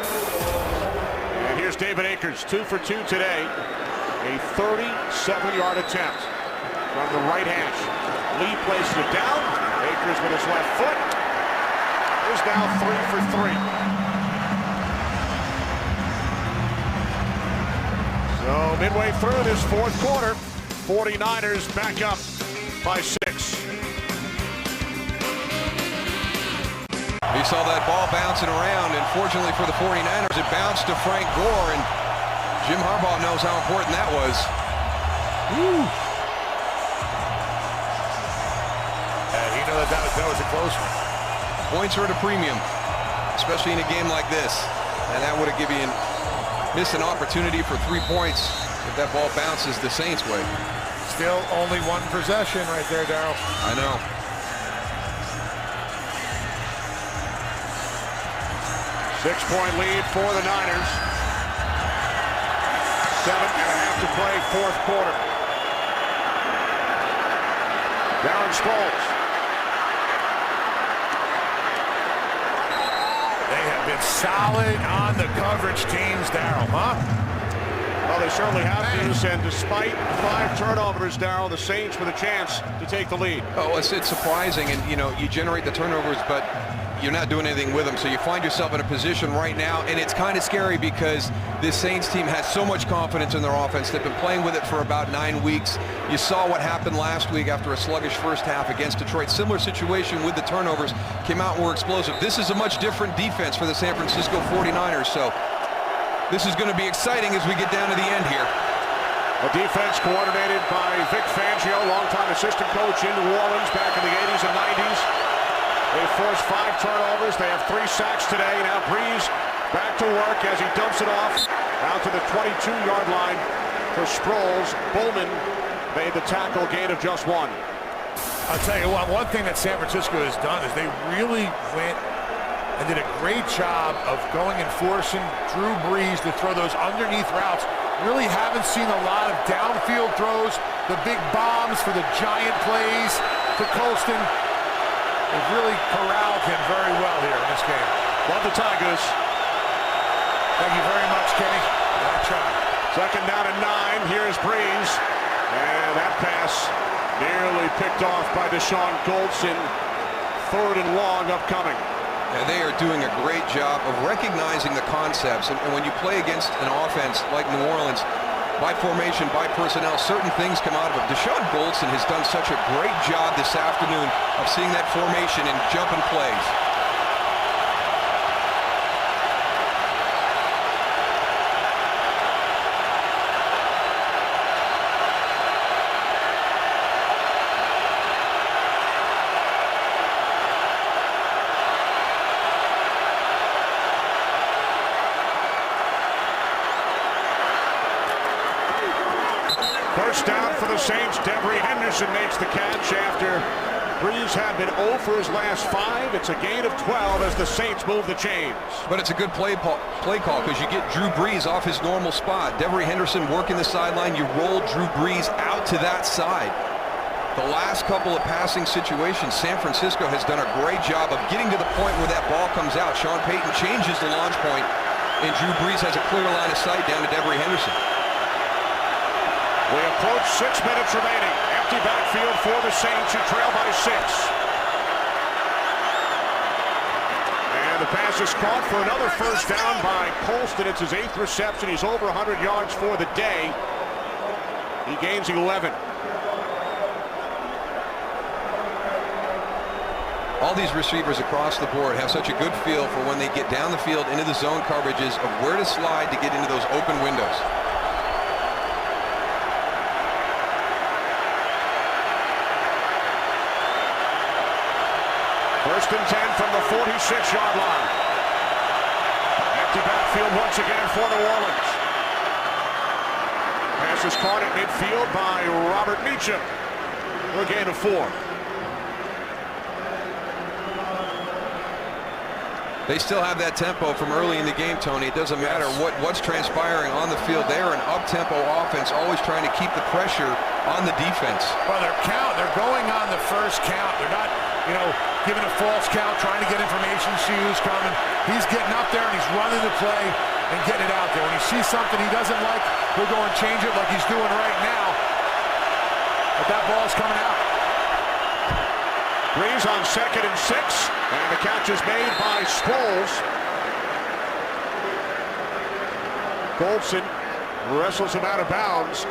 And here's David Akers, 2 for 2 today. A 37-yard attempt from the right hash. Lee places it down. Akers with his left foot is now 3 for 3. So midway through this fourth quarter, 49ers back up by 6. We saw that ball bouncing around, and fortunately for the 49ers, it bounced to Frank Gore, and Jim Harbaugh knows how important that was. Woo. And he knows that was a close one. Points are at a premium, especially in a game like this. And that would have given you missed an opportunity for 3 points if that ball bounces the Saints' way. Still only one possession right there, Darryl. I know. Six-point lead for the Niners. 7.5 to play, fourth quarter. Darren Sproles. They have been solid on the coverage teams, Darryl, huh? Well, they certainly have this, and despite 5 turnovers, Darryl, the Saints with a chance to take the lead. Oh, it's surprising, and you generate the turnovers, but you're not doing anything with them, so you find yourself in a position right now, and it's kind of scary because this Saints team has so much confidence in their offense. They've been playing with it for about 9 weeks. You saw what happened last week after a sluggish first half against Detroit. Similar situation with the turnovers. Came out and were explosive. This is a much different defense for the San Francisco 49ers, so this is going to be exciting as we get down to the end here. A defense coordinated by Vic Fangio, longtime assistant coach in New Orleans back in the 80s and 90s. They forced 5 turnovers. They have 3 sacks today. Now Breeze back to work as he dumps it off out to the 22-yard line for Sproles. Bowman made the tackle, gain of just 1. I'll tell you what, one thing that San Francisco has done is they really went and did a great job of going and forcing Drew Brees to throw those underneath routes. Really haven't seen a lot of downfield throws, the big bombs for the giant plays to Colston. They've really corralled him very well here in this game. Love the Tigers. Thank you very much, Kenny. Good try. Second down and 9. Here's Breeze. And that pass nearly picked off by Deshaun Goldson. 3rd and long upcoming. And they are doing a great job of recognizing the concepts. And when you play against an offense like New Orleans, by formation, by personnel, certain things come out of it. Deshaun Goldson has done such a great job this afternoon of seeing that formation and jumping plays. for the Saints. Devery Henderson makes the catch after Brees had been 0 for his last 5. It's a gain of 12 as the Saints move the chains. But it's a good play call because you get Drew Brees off his normal spot. Devery Henderson working the sideline. You roll Drew Brees out to that side. The last couple of passing situations, San Francisco has done a great job of getting to the point where that ball comes out. Sean Payton changes the launch point, and Drew Brees has a clear line of sight down to Devery Henderson. We approach 6 minutes remaining. Empty backfield for the Saints, who trail by 6. And the pass is caught for another first down by Colston. It's his 8th reception. He's over 100 yards for the day. He gains 11. All these receivers across the board have such a good feel for when they get down the field into the zone coverages of where to slide to get into those open windows. First and 10 from the 46-yard line. Empty backfield once again for New Orleans. Pass is caught at midfield by Robert Meacham. A gain of 4. They still have that tempo from early in the game, Tony. It doesn't matter what's transpiring on the field. They are an up-tempo offense, always trying to keep the pressure on the defense. Well, they're going on the first count. They're not, giving a false count, trying to get information, see who's coming. He's getting up there and he's running the play and getting it out there. When he sees something he doesn't like, he'll go and change it like he's doing right now. But that ball's coming out. Brees on 2nd and 6, and the catch is made by Sproles. Goldson wrestles him out of bounds.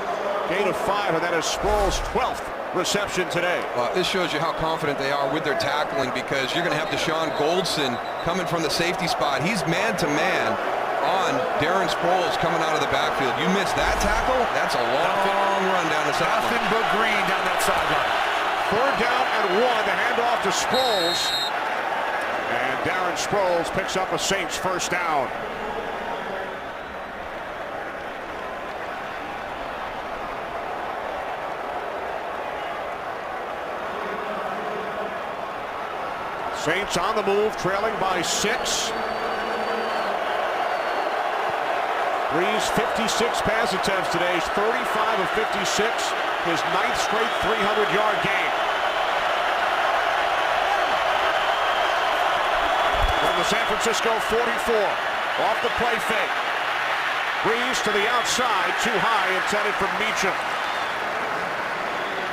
Gain of 5, and that is Sproles' 12th reception today. This shows you how confident they are with their tackling, because you're going to have Deshaun Goldson coming from the safety spot. He's man-to-man on Darren Sproles coming out of the backfield. You miss that tackle, that's a long run down the sideline. Nothing but green down that sideline. 3rd down and 1, the handoff to Sproles. And Darren Sproles picks up a Saints first down. Saints on the move, trailing by 6. Brees 56 pass attempts today. He's 35 of 56. His 9th straight 300-yard game. From the San Francisco 44, off the play fake. Brees to the outside, too high, intended for Meacham.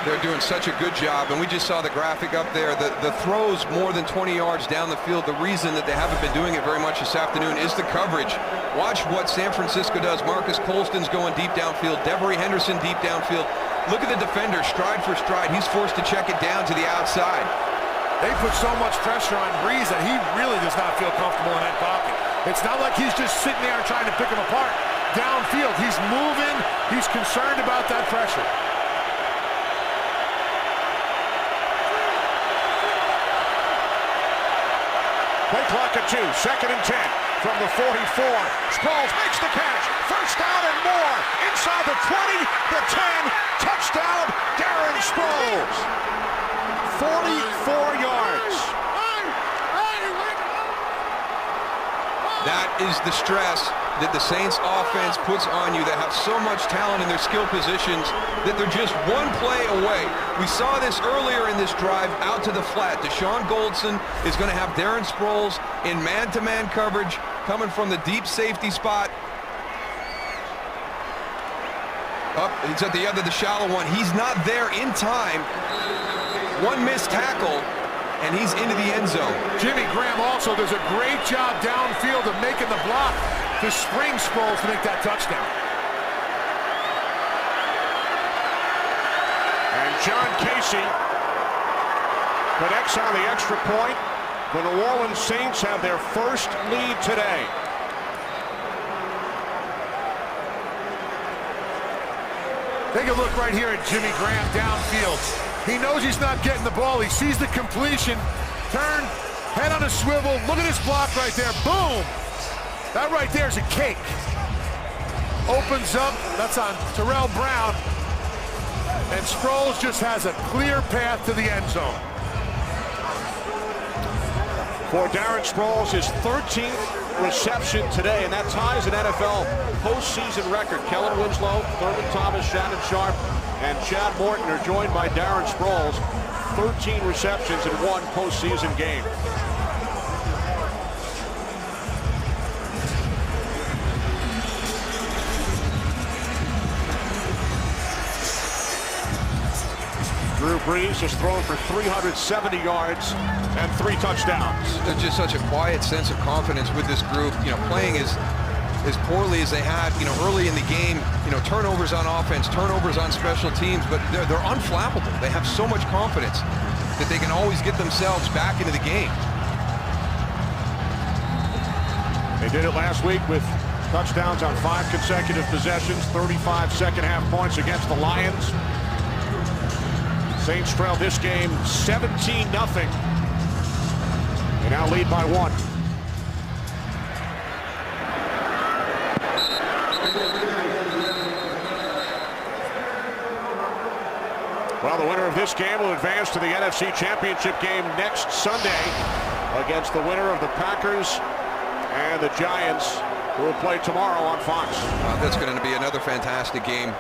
They're doing such a good job, and we just saw the graphic up there. The throws more than 20 yards down the field. The reason that they haven't been doing it very much this afternoon is the coverage. Watch what San Francisco does. Marcus Colston's going deep downfield. Devery Henderson deep downfield. Look at the defender, stride for stride. He's forced to check it down to the outside. They put so much pressure on Brees that he really does not feel comfortable in that pocket. It's not like he's just sitting there and trying to pick him apart. Downfield, he's moving. He's concerned about that pressure. Play clock at 2, 2nd and 10 from the 44. Sproles makes the catch. First down and more. Inside the 20, the 10. Touchdown, Darren Sproles. 44 yards. That is the stress that the Saints offense puts on you. They have so much talent in their skill positions that they're just one play away. We saw this earlier in this drive out to the flat. Deshaun Goldson is going to have Darren Sproles in man-to-man coverage coming from the deep safety spot. Up, it's at the other, the shallow one. He's not there in time. One missed tackle, and he's into the end zone. Jimmy Graham also does a great job downfield of making the block to spring Sproles to make that touchdown. And John Casey connects on the extra point. The New Orleans Saints have their first lead today. Take a look right here at Jimmy Graham downfield. He knows he's not getting the ball. He sees the completion. Turn, head on a swivel. Look at this block right there. Boom! That right there is a cake. Opens up. That's on Terrell Brown. And Sproles just has a clear path to the end zone. For Darren Sproles, his 13th reception today, and that ties an NFL postseason record. Kellen Winslow, Thurman Thomas, Shannon Sharp, and Chad Morton are joined by Darren Sproles. 13 receptions in one postseason game. Drew Brees has thrown for 370 yards and 3 touchdowns. There's just such a quiet sense of confidence with this group, playing as poorly as they had, early in the game, turnovers on offense, turnovers on special teams, but they're unflappable. They have so much confidence that they can always get themselves back into the game. They did it last week with touchdowns on 5 consecutive possessions, 35 second-half points against the Lions. Saints trail this game 17-0. They now lead by 1. Well, the winner of this game will advance to the NFC Championship game next Sunday against the winner of the Packers and the Giants, who will play tomorrow on Fox. That's going to be another fantastic game.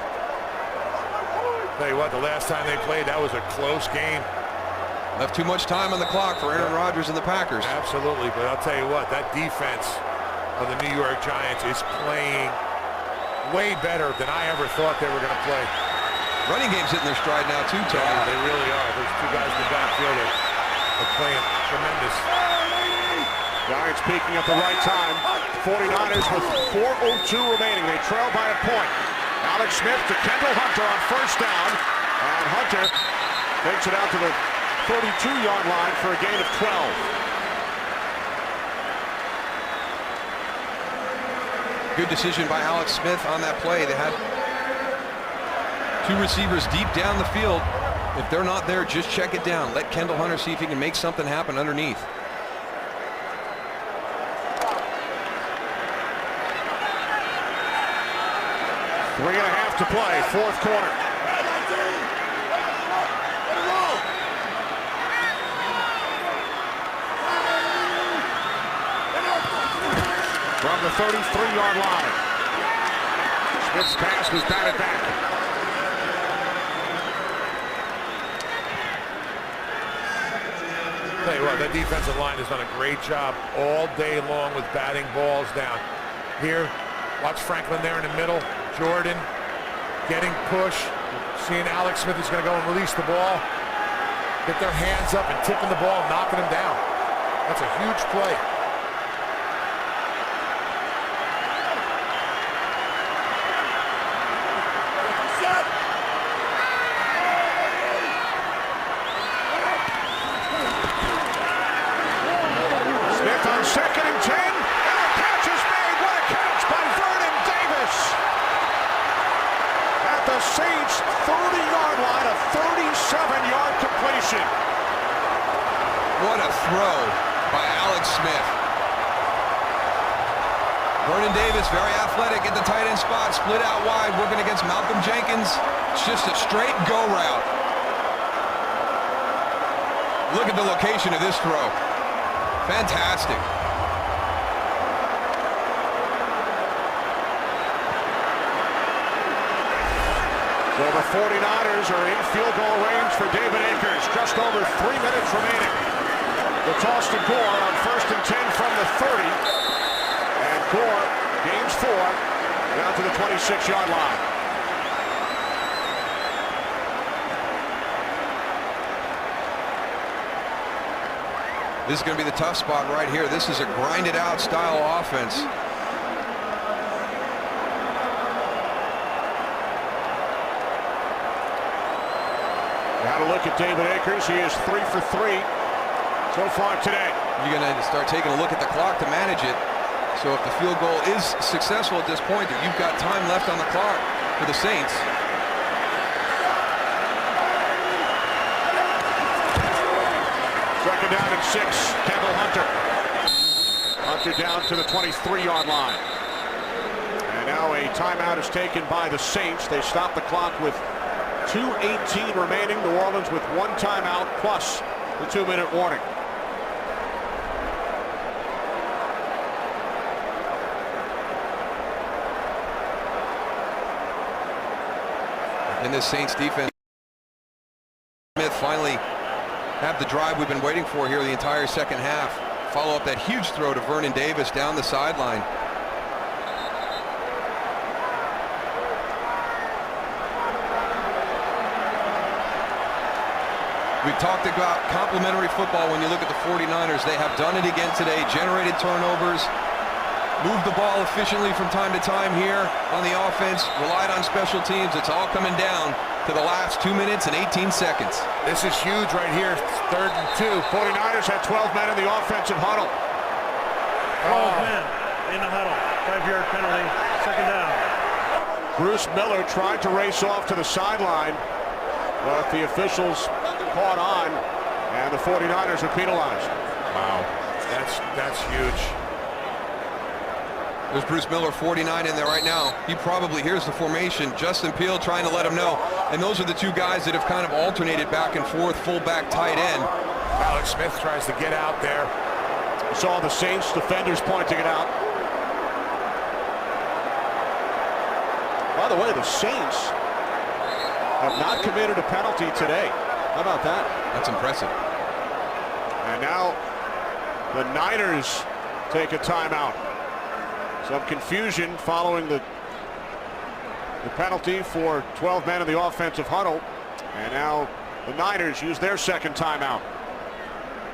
Tell you what, the last time they played, that was a close game. Left too much time on the clock for Aaron Rodgers and the Packers. Absolutely, but I'll tell you what, that defense of the New York Giants is playing way better than I ever thought they were going to play. Running game's hitting their stride now too, Tony. Yeah, they really are. Those 2 guys in the backfield are playing tremendous. Giants peaking at the right time. 49ers with 4:02 remaining. They trail by a point. Alex Smith to Kendall Hunter on first down, and Hunter takes it out to the 32-yard line for a gain of 12. Good decision by Alex Smith on that play. They had 2 receivers deep down the field. If they're not there, just check it down. Let Kendall Hunter see if he can make something happen underneath. Three and a half to play, 4th quarter. From the 33-yard line. Smith's pass was batted back. Tell you what, that defensive line has done a great job all day long with batting balls down. Here, watch Franklin there in the middle. Jordan getting push. Seeing Alex Smith is going to go and release the ball. Get their hands up and tipping the ball and knocking him down. That's a huge play. Smith on 2nd and 10. And a catch is made. What a catch by Vernon Davis. At the Saints' 30-yard line, a 37-yard completion. What a throw by Alex Smith. Vernon Davis, very athletic at the tight end spot, split out wide, working against Malcolm Jenkins. It's just a straight go route. Look at the location of this throw. Fantastic. So the 49ers are in field goal range for David Akers. Just over 3 minutes remaining. The toss to Gore on 1st and 10 from the 30. And Gore gains 4 down to the 26-yard line. This is going to be the tough spot right here. This is a grinded-out style offense. Now to look at David Akers. He is 3 for 3 so far today. You're going to start taking a look at the clock to manage it. So if the field goal is successful at this point, that you've got time left on the clock for the Saints. Second down and 6, Kendall Hunter. Hunter down to the 23-yard line. And now a timeout is taken by the Saints. They stop the clock with 2:18 remaining. New Orleans with 1 timeout plus the 2-minute warning. In this Saints defense, Smith finally have the drive we've been waiting for here the entire second half. Follow up that huge throw to Vernon Davis down the sideline. We've talked about complementary football when you look at the 49ers. They have done it again today, generated turnovers, moved the ball efficiently from time to time here on the offense, relied on special teams. It's all coming down to the last 2 minutes and 18 seconds. This is huge right here. 3rd and 2. 49ers had 12 men in the offensive huddle. 12 men in the huddle. 5-yard penalty. Second down. Bruce Miller tried to race off to the sideline, but the officials caught on, and the 49ers are penalized. Wow, that's huge. There's Bruce Miller, 49 in there right now. He probably hears the formation. Justin Peele trying to let him know. And those are the two guys that have kind of alternated back and forth, fullback, tight end. Alex Smith tries to get out there. Saw the Saints defenders pointing it out. By the way, the Saints have not committed a penalty today. How about that? That's impressive. And now the Niners take a timeout. Some confusion following the penalty for 12 men in the offensive huddle. And now the Niners use their second timeout.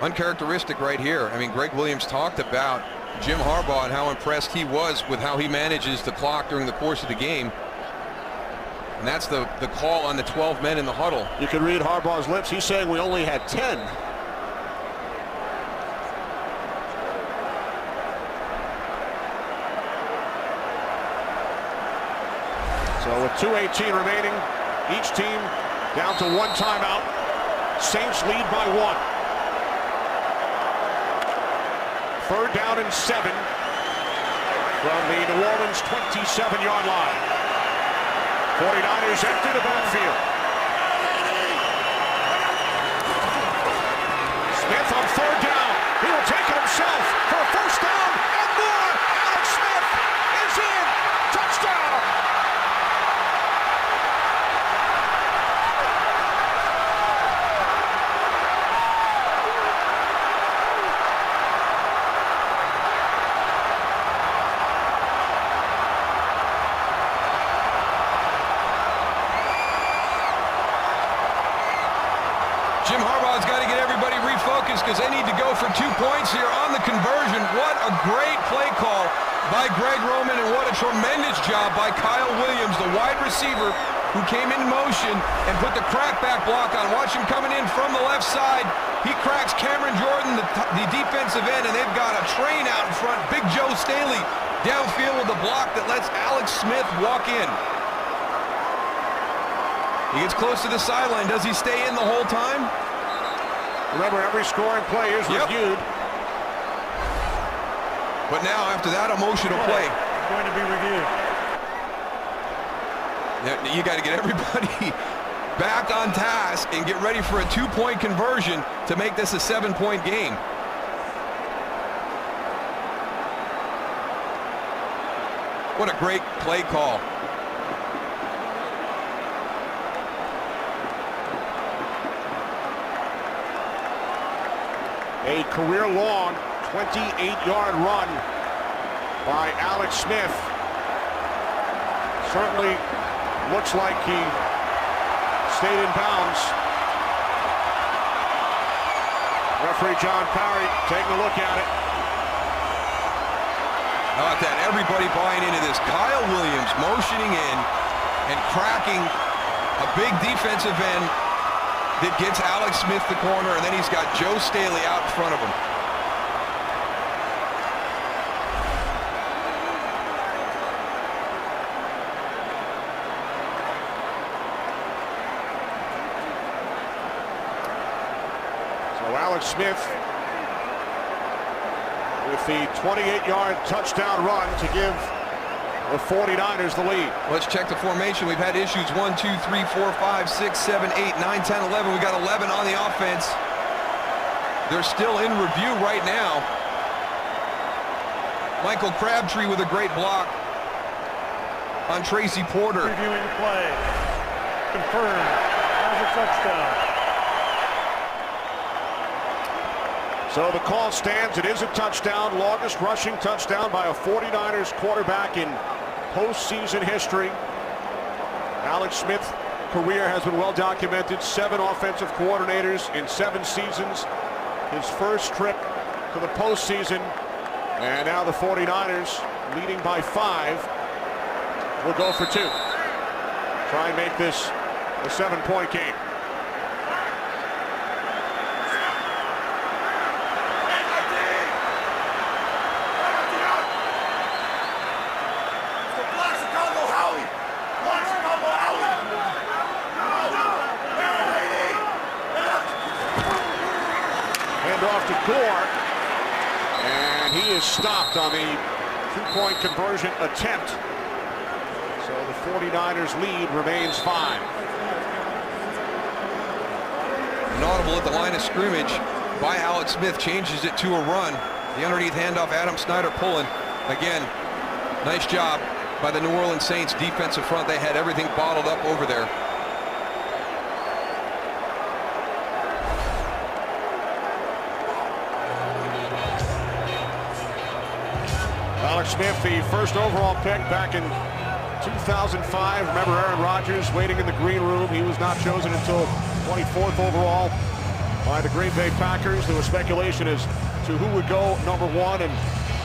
Uncharacteristic right here. I mean, Greg Williams talked about Jim Harbaugh and how impressed he was with how he manages the clock during the course of the game. And that's the call on the 12 men in the huddle. You can read Harbaugh's lips. He's saying we only had 10. So with 2:18 remaining, each team down to 1 timeout. Saints lead by 1. 3rd down and 7 from the New Orleans 27-yard line. 49ers empty the backfield. Smith on 3rd down. He will take it himself for a 1st down and more. Alex Smith is in. Touchdown. Jim Harbaugh's got to get everybody refocused because they need to go for 2 points here on the conversion. What a great play call by Greg Roman, and what a tremendous job by Kyle Williams, the wide receiver who came in motion and put the crackback block on. Watch him coming in from the left side. He cracks Cameron Jordan, the defensive end, and they've got a train out in front. Big Joe Staley downfield with the block that lets Alex Smith walk in. He gets close to the sideline. Does he stay in the whole time? Remember, every scoring play is reviewed. But now, after that emotional play, Going to be reviewed. you got to get everybody back on task and get ready for a 2-point conversion to make this a 7-point game. What a great play call. A career-long 28-yard run by Alex Smith. Certainly looks like he stayed in bounds. Referee John Parry taking a look at it. How about that? Everybody buying into this. Kyle Williams motioning in and cracking a big defensive end that gets Alex Smith the corner, and then he's got Joe Staley out in front of him. So Alex Smith with the 28-yard touchdown run to give The 49ers the lead. Let's check the formation. We've had issues 1, 2, 3, 4, 5, 6, 7, 8, 9, 10, 11. We got 11 on the offense. They're still in review right now. Michael Crabtree with a great block on Tracy Porter. Reviewing the play. Confirmed as a touchdown. So the call stands. It is a touchdown, longest rushing touchdown by a 49ers quarterback in postseason history. Alex Smith's career has been well documented. 7 offensive coordinators in 7 seasons. His first trip to the postseason. And now the 49ers leading by 5 will go for 2. Try and make this a 7-point game. Off to Gore, and he is stopped on the 2-point conversion attempt. So the 49ers lead remains 5. Notable at the line of scrimmage by Alex Smith, changes it to a run. The underneath handoff, Adam Snyder pulling. Again, nice job by the New Orleans Saints defensive front. They had everything bottled up over there. Alex Smith, the first overall pick back in 2005. Remember Aaron Rodgers waiting in the green room. He was not chosen until 24th overall by the Green Bay Packers. There was speculation as to who would go number 1, and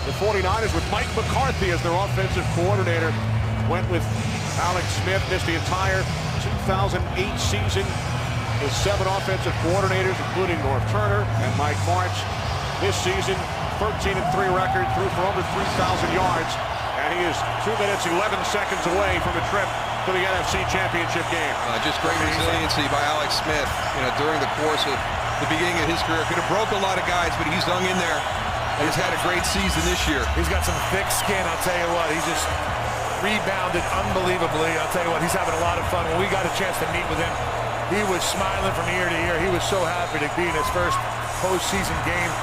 the 49ers with Mike McCarthy as their offensive coordinator went with Alex Smith. Missed the entire 2008 season with 7 offensive coordinators, including North Turner and Mike Martz. This season, 13-3 record, threw for over 3,000 yards, and he is 2 minutes 11 seconds away from a trip to the NFC Championship game. Just great resiliency by Alex Smith. During the course of the beginning of his career, could have broke a lot of guys, but he's hung in there. He's had a great season this year. He's got some thick skin. I'll tell you what, he just rebounded unbelievably. I'll tell you what, he's having a lot of fun. When we got a chance to meet with him, he was smiling from ear to ear. He was so happy to be in his first postseason game.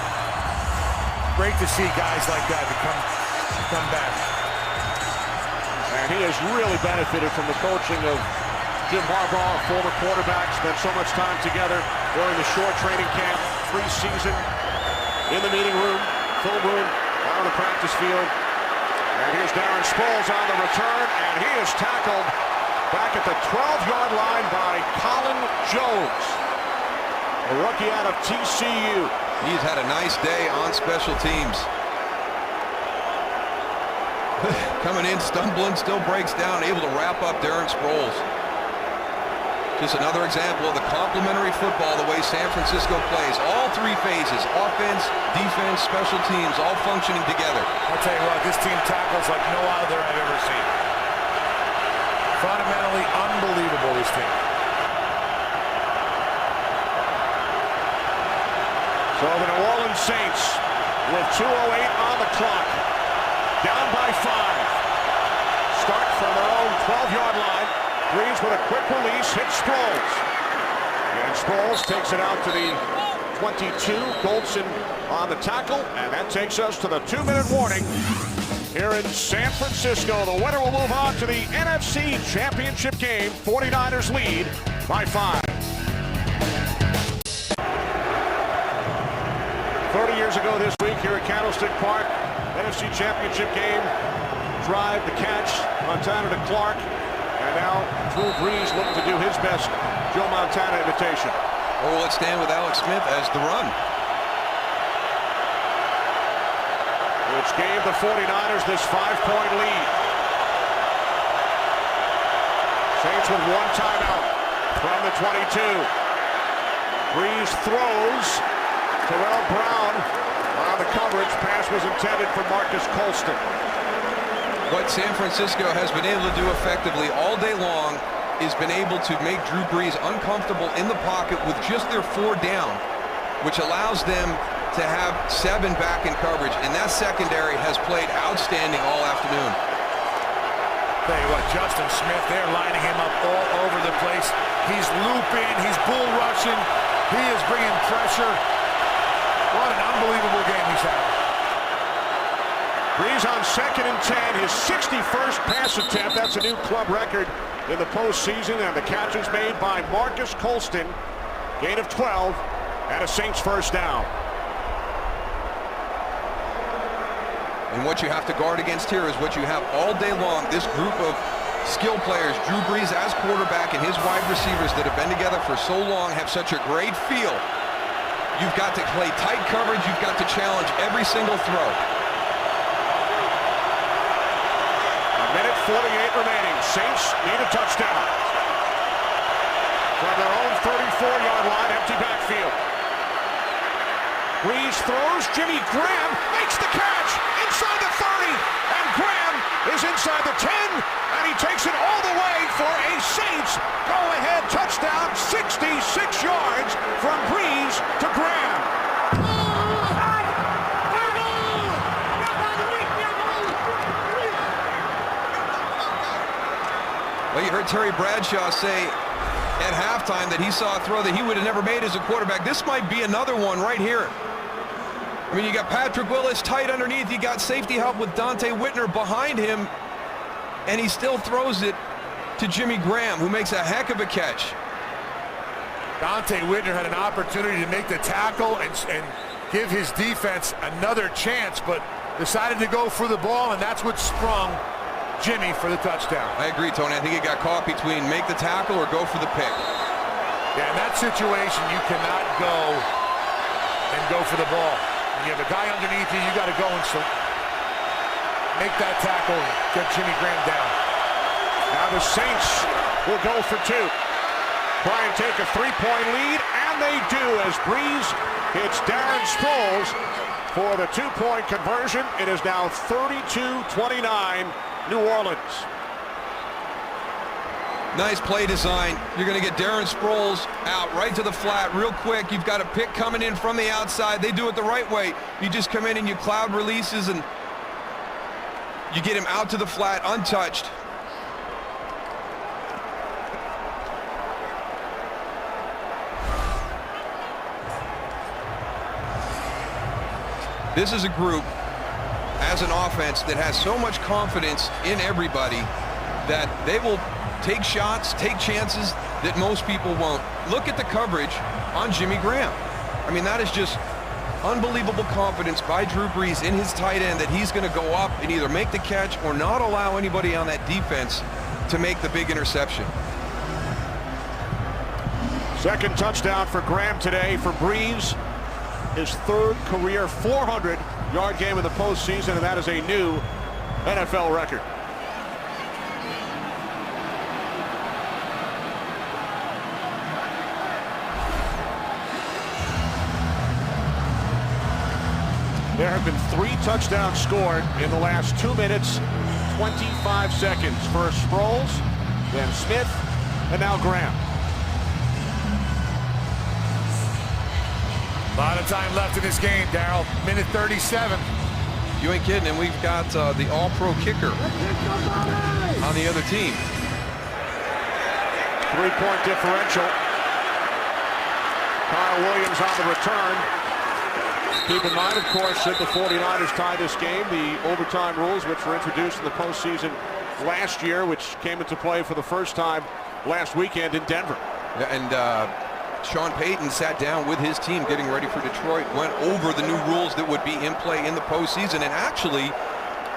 Great to see guys like that to come back. And he has really benefited from the coaching of Jim Harbaugh, former quarterback. Spent so much time together during the short training camp, preseason, in the meeting room, film room, out on the practice field. And here's Darren Sproles on the return, and he is tackled back at the 12-yard line by Colin Jones, a rookie out of TCU. He's had a nice day on special teams. Coming in, stumbling, still breaks down, able to wrap up Darren Sproles. Just another example of the complementary football, the way San Francisco plays. All 3 phases, offense, defense, special teams, all functioning together. I'll tell you what, this team tackles like no other I've ever seen. Fundamentally unbelievable, this team. So the New Orleans Saints with 2:08 on the clock, down by 5. Start from their own 12-yard line. Breeze with a quick release, hits Sproles. And Sproles takes it out to the 22. Goldson on the tackle, and that takes us to the 2-minute warning here in San Francisco. The winner will move on to the NFC Championship game. 49ers lead by 5. 30 years ago this week here at Candlestick Park, NFC Championship game, drive, the catch, Montana to Clark, and now Drew Brees looking to do his best Joe Montana imitation. Or will it stand with Alex Smith as the run? Which gave the 49ers this 5-point lead. Saints with 1 timeout from the 22. Brees throws. Terrell Brown on the coverage. Pass was intended for Marcus Colston. What San Francisco has been able to do effectively all day long is been able to make Drew Brees uncomfortable in the pocket with just their 4 down, which allows them to have 7 back in coverage. And that secondary has played outstanding all afternoon. Tell you what, Justin Smith, they're lining him up all over the place. He's looping, he's bull rushing, he is bringing pressure. What an unbelievable game he's having. Breeze on 2nd and 10, his 61st pass attempt. That's a new club record in the postseason, and the catch is made by Marcus Colston. Gain of 12 and a Saints first down. And what you have to guard against here is what you have all day long. This group of skill players, Drew Brees as quarterback and his wide receivers that have been together for so long, have such a great feel. You've got to play tight coverage. You've got to challenge every single throw. A minute 48 remaining. Saints need a touchdown. From their own 34-yard line, empty backfield. Brees throws. Jimmy Graham makes the catch inside the 30, and Graham is inside the 10, and he takes it all the way for a Saints go-ahead touchdown. 66 yards from Brees to Graham. Well, you heard Terry Bradshaw say at halftime that he saw a throw that he would have never made as a quarterback. This might be another one right here. I mean, you got Patrick Willis tight underneath. You got safety help with Dante Whitner behind him, and he still throws it to Jimmy Graham, who makes a heck of a catch. Dante Whitner had an opportunity to make the tackle and give his defense another chance, but decided to go for the ball, and that's what sprung Jimmy for the touchdown. I agree, Tony. I think he got caught between make the tackle or go for the pick. Yeah, in that situation, you cannot go for the ball. When you have a guy underneath you, you got to go and make that tackle and get Jimmy Graham down. Now the Saints will go for two. Try and take a three-point lead, and they do as Brees hits Darren Sproles for the two-point conversion. It is now 32-29, New Orleans. Nice play design. You're going to get Darren Sproles out right to the flat real quick. You've got a pick coming in from the outside. They do it the right way. You just come in and you cloud releases and you get him out to the flat untouched. This is a group as an offense that has so much confidence in everybody that they will take shots, take chances that most people won't. Look at the coverage on Jimmy Graham. I mean, that is just unbelievable confidence by Drew Brees in his tight end that he's going to go up and either make the catch or not allow anybody on that defense to make the big interception. Second touchdown for Graham today for Brees. His third career 400-yard game in the postseason, and that is a new NFL record. There have been 3 touchdowns scored in the last 2 minutes, 25 seconds. First Sproles, then Smith, and now Graham. A lot of time left in this game, Darryl. Minute 37. You ain't kidding, and we've got the all-pro kicker on the other team. 3-point differential. Kyle Williams on the return. Keep in mind, of course, that the 49ers tie this game. The overtime rules, which were introduced in the postseason last year, which came into play for the first time last weekend in Denver. Yeah, and Sean Payton sat down with his team getting ready for Detroit, went over the new rules that would be in play in the postseason, and actually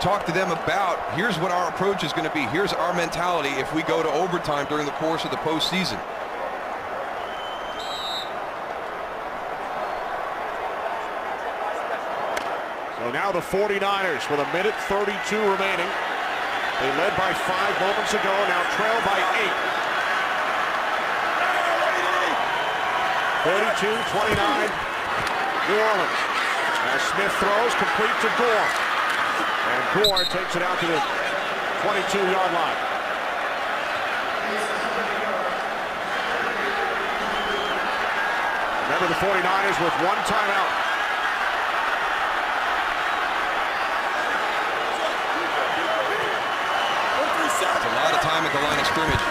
talked to them about here's what our approach is going to be. Here's our mentality if we go to overtime during the course of the postseason. So now the 49ers with a minute 32 remaining. They led by 5 moments ago, now trail by 8. 32-29, New Orleans. As Smith throws, complete to Gore. And Gore takes it out to the 22-yard line. Remember the 49ers with 1 timeout. at the line of scrimmage.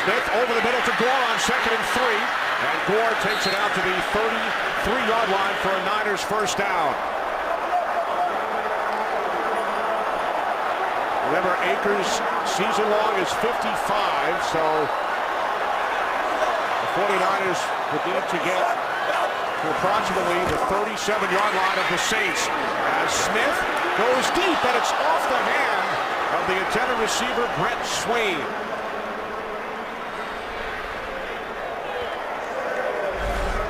Smith over the middle to Gore on 2nd and 3. And Gore takes it out to the 33-yard line for a Niners first down. Remember, Akers' season long is 55, so the 49ers would need to get to approximately the 37-yard line of the Saints. As Smith goes deep, and it's off the hand of the intended receiver, Brett Swain.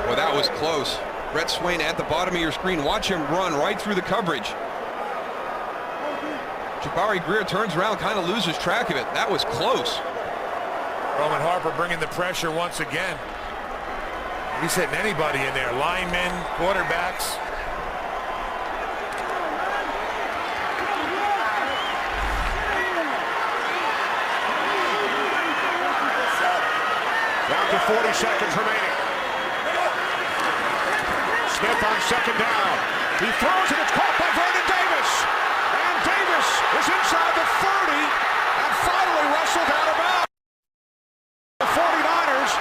Well, that was close. Brett Swain at the bottom of your screen. Watch him run right through the coverage. Jabari Greer turns around, kind of loses track of it. That was close. Roman Harper bringing the pressure once again. He's hitting anybody in there, linemen, quarterbacks. Down to 40 seconds remaining. Smith on 2nd down. He throws it, it's caught by Vernon Davis. And Davis is inside the 30 and finally wrestled out of bounds. The 49ers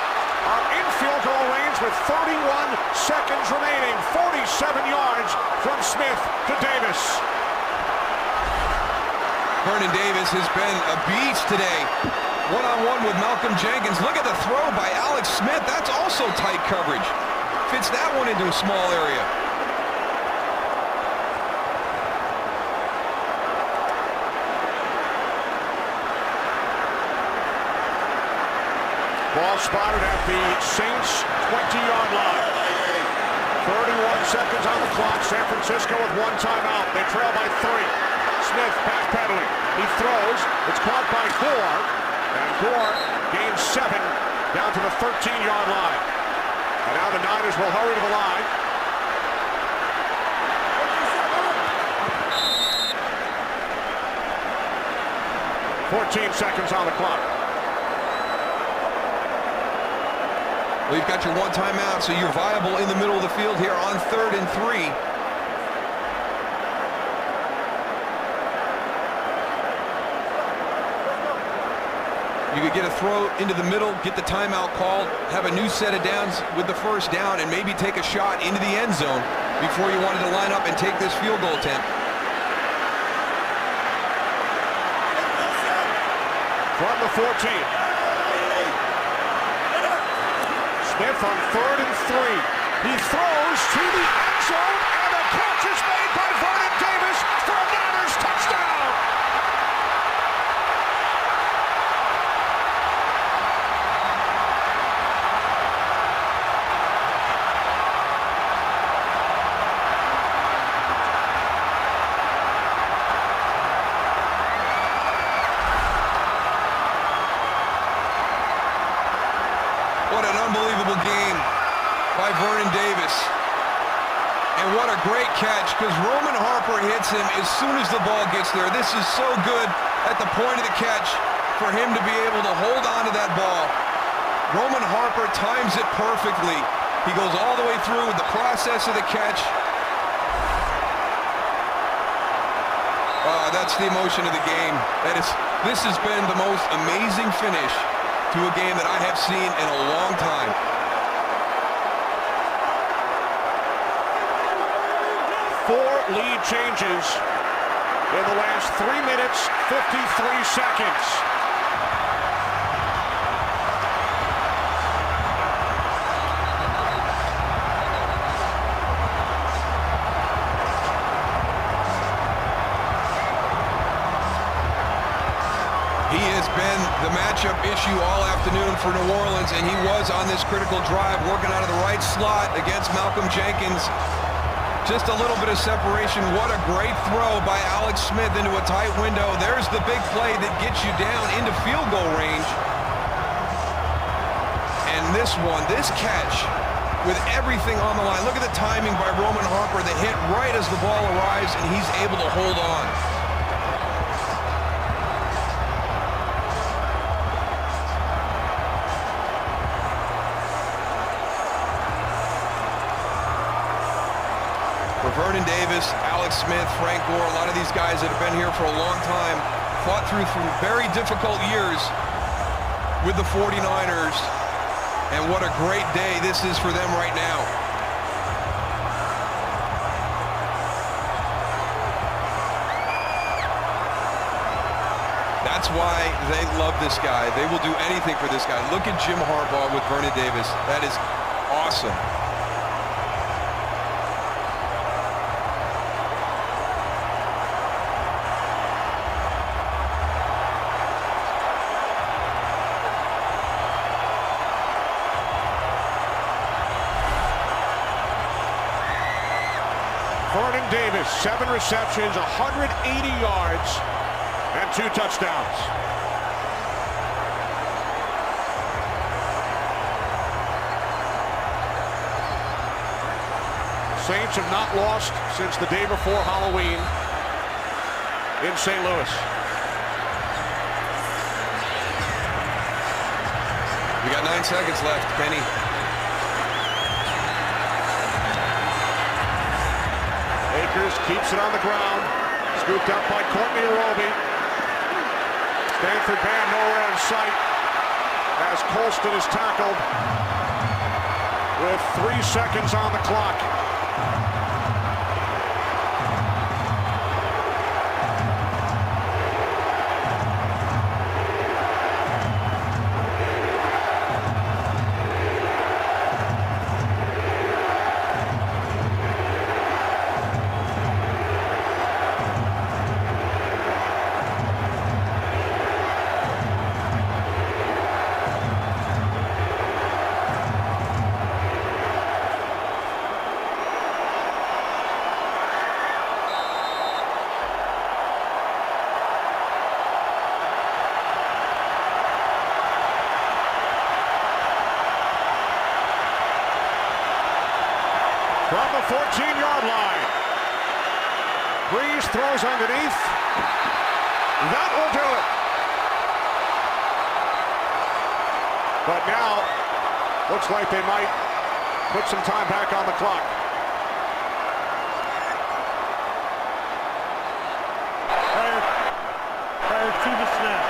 are in field goal range with 31 seconds remaining. 47 yards from Smith to Davis. Vernon Davis has been a beast today. One-on-one with Malcolm Jenkins. Look at the throw by Alex Smith. That's also tight coverage. Fits that one into a small area. Ball spotted at the Saints 20-yard line. 31 seconds on the clock. San Francisco with 1 timeout. They trail by 3. Smith backpedaling. He throws. It's caught by Gore. And Gore gains 7 down to the 13-yard line. And now the Niners will hurry to the line. "14 seconds on the clock." Well, you've got your 1 timeout, so you're viable in the middle of the field here on 3rd and 3. You could get a throw into the middle, get the timeout called, have a new set of downs with the first down, and maybe take a shot into the end zone before you wanted to line up and take this field goal attempt. From the 14. Smith on 3rd and 3. He throws to the end zone, and the catch is made by Vernon Davis for a Niners touchdown. What an unbelievable game by Vernon Davis. And what a great catch, because Roman Harper hits him as soon as the ball gets there. This is so good at the point of the catch for him to be able to hold on to that ball. Roman Harper times it perfectly. He goes all the way through the process of the catch. That's the emotion of the game. This has been the most amazing finish to a game that I have seen in a long time. Four lead changes in the last 3 minutes, 53 seconds. He has been the matchup issue all afternoon for New Orleans, and he was on this critical drive, working out of the right slot against Malcolm Jenkins. Just a little bit of separation. What a great throw by Alex Smith into a tight window. There's the big play that gets you down into field goal range. And this one, this catch, with everything on the line. Look at the timing by Roman Harper. The hit right as the ball arrives, and he's able to hold on. Vernon Davis, Alex Smith, Frank Gore, a lot of these guys that have been here for a long time, fought through very difficult years with the 49ers, and what a great day this is for them right now. That's why they love this guy. They will do anything for this guy. Look at Jim Harbaugh with Vernon Davis. That is awesome. Vernon Davis, 7 receptions, 180 yards, and 2 touchdowns. Saints have not lost since the day before Halloween in St. Louis. We got 9 seconds left, Kenny. Akers keeps it on the ground. Scooped up by Courtney Roby. Stanford band nowhere in sight as Colston is tackled with 3 seconds on the clock. From the 14-yard line, Breeze throws underneath. That will do it. But now, looks like they might put some time back on the clock. Prior to the snap,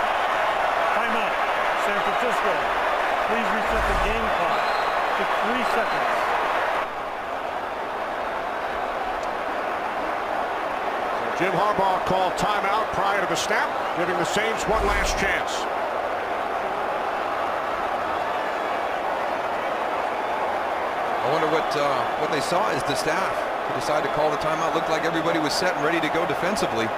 timeout, San Francisco. Please reset the game clock to 3 seconds. Jim Harbaugh called timeout prior to the snap, giving the Saints one last chance. I wonder what they saw as the staff to decide to call the timeout. Looked like everybody was set and ready to go defensively.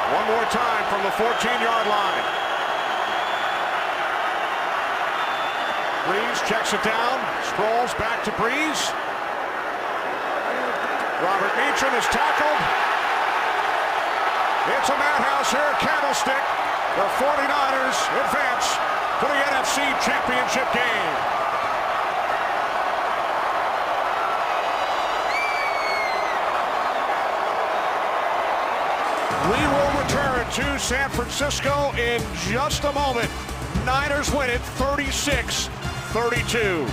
One more time from the 14-yard line. Breeze checks it down. Sproles back to Breeze. Robert Meacham is tackled. It's a madhouse here at Candlestick. The 49ers advance to the NFC Championship game. We will return to San Francisco in just a moment. Niners win it 36-32.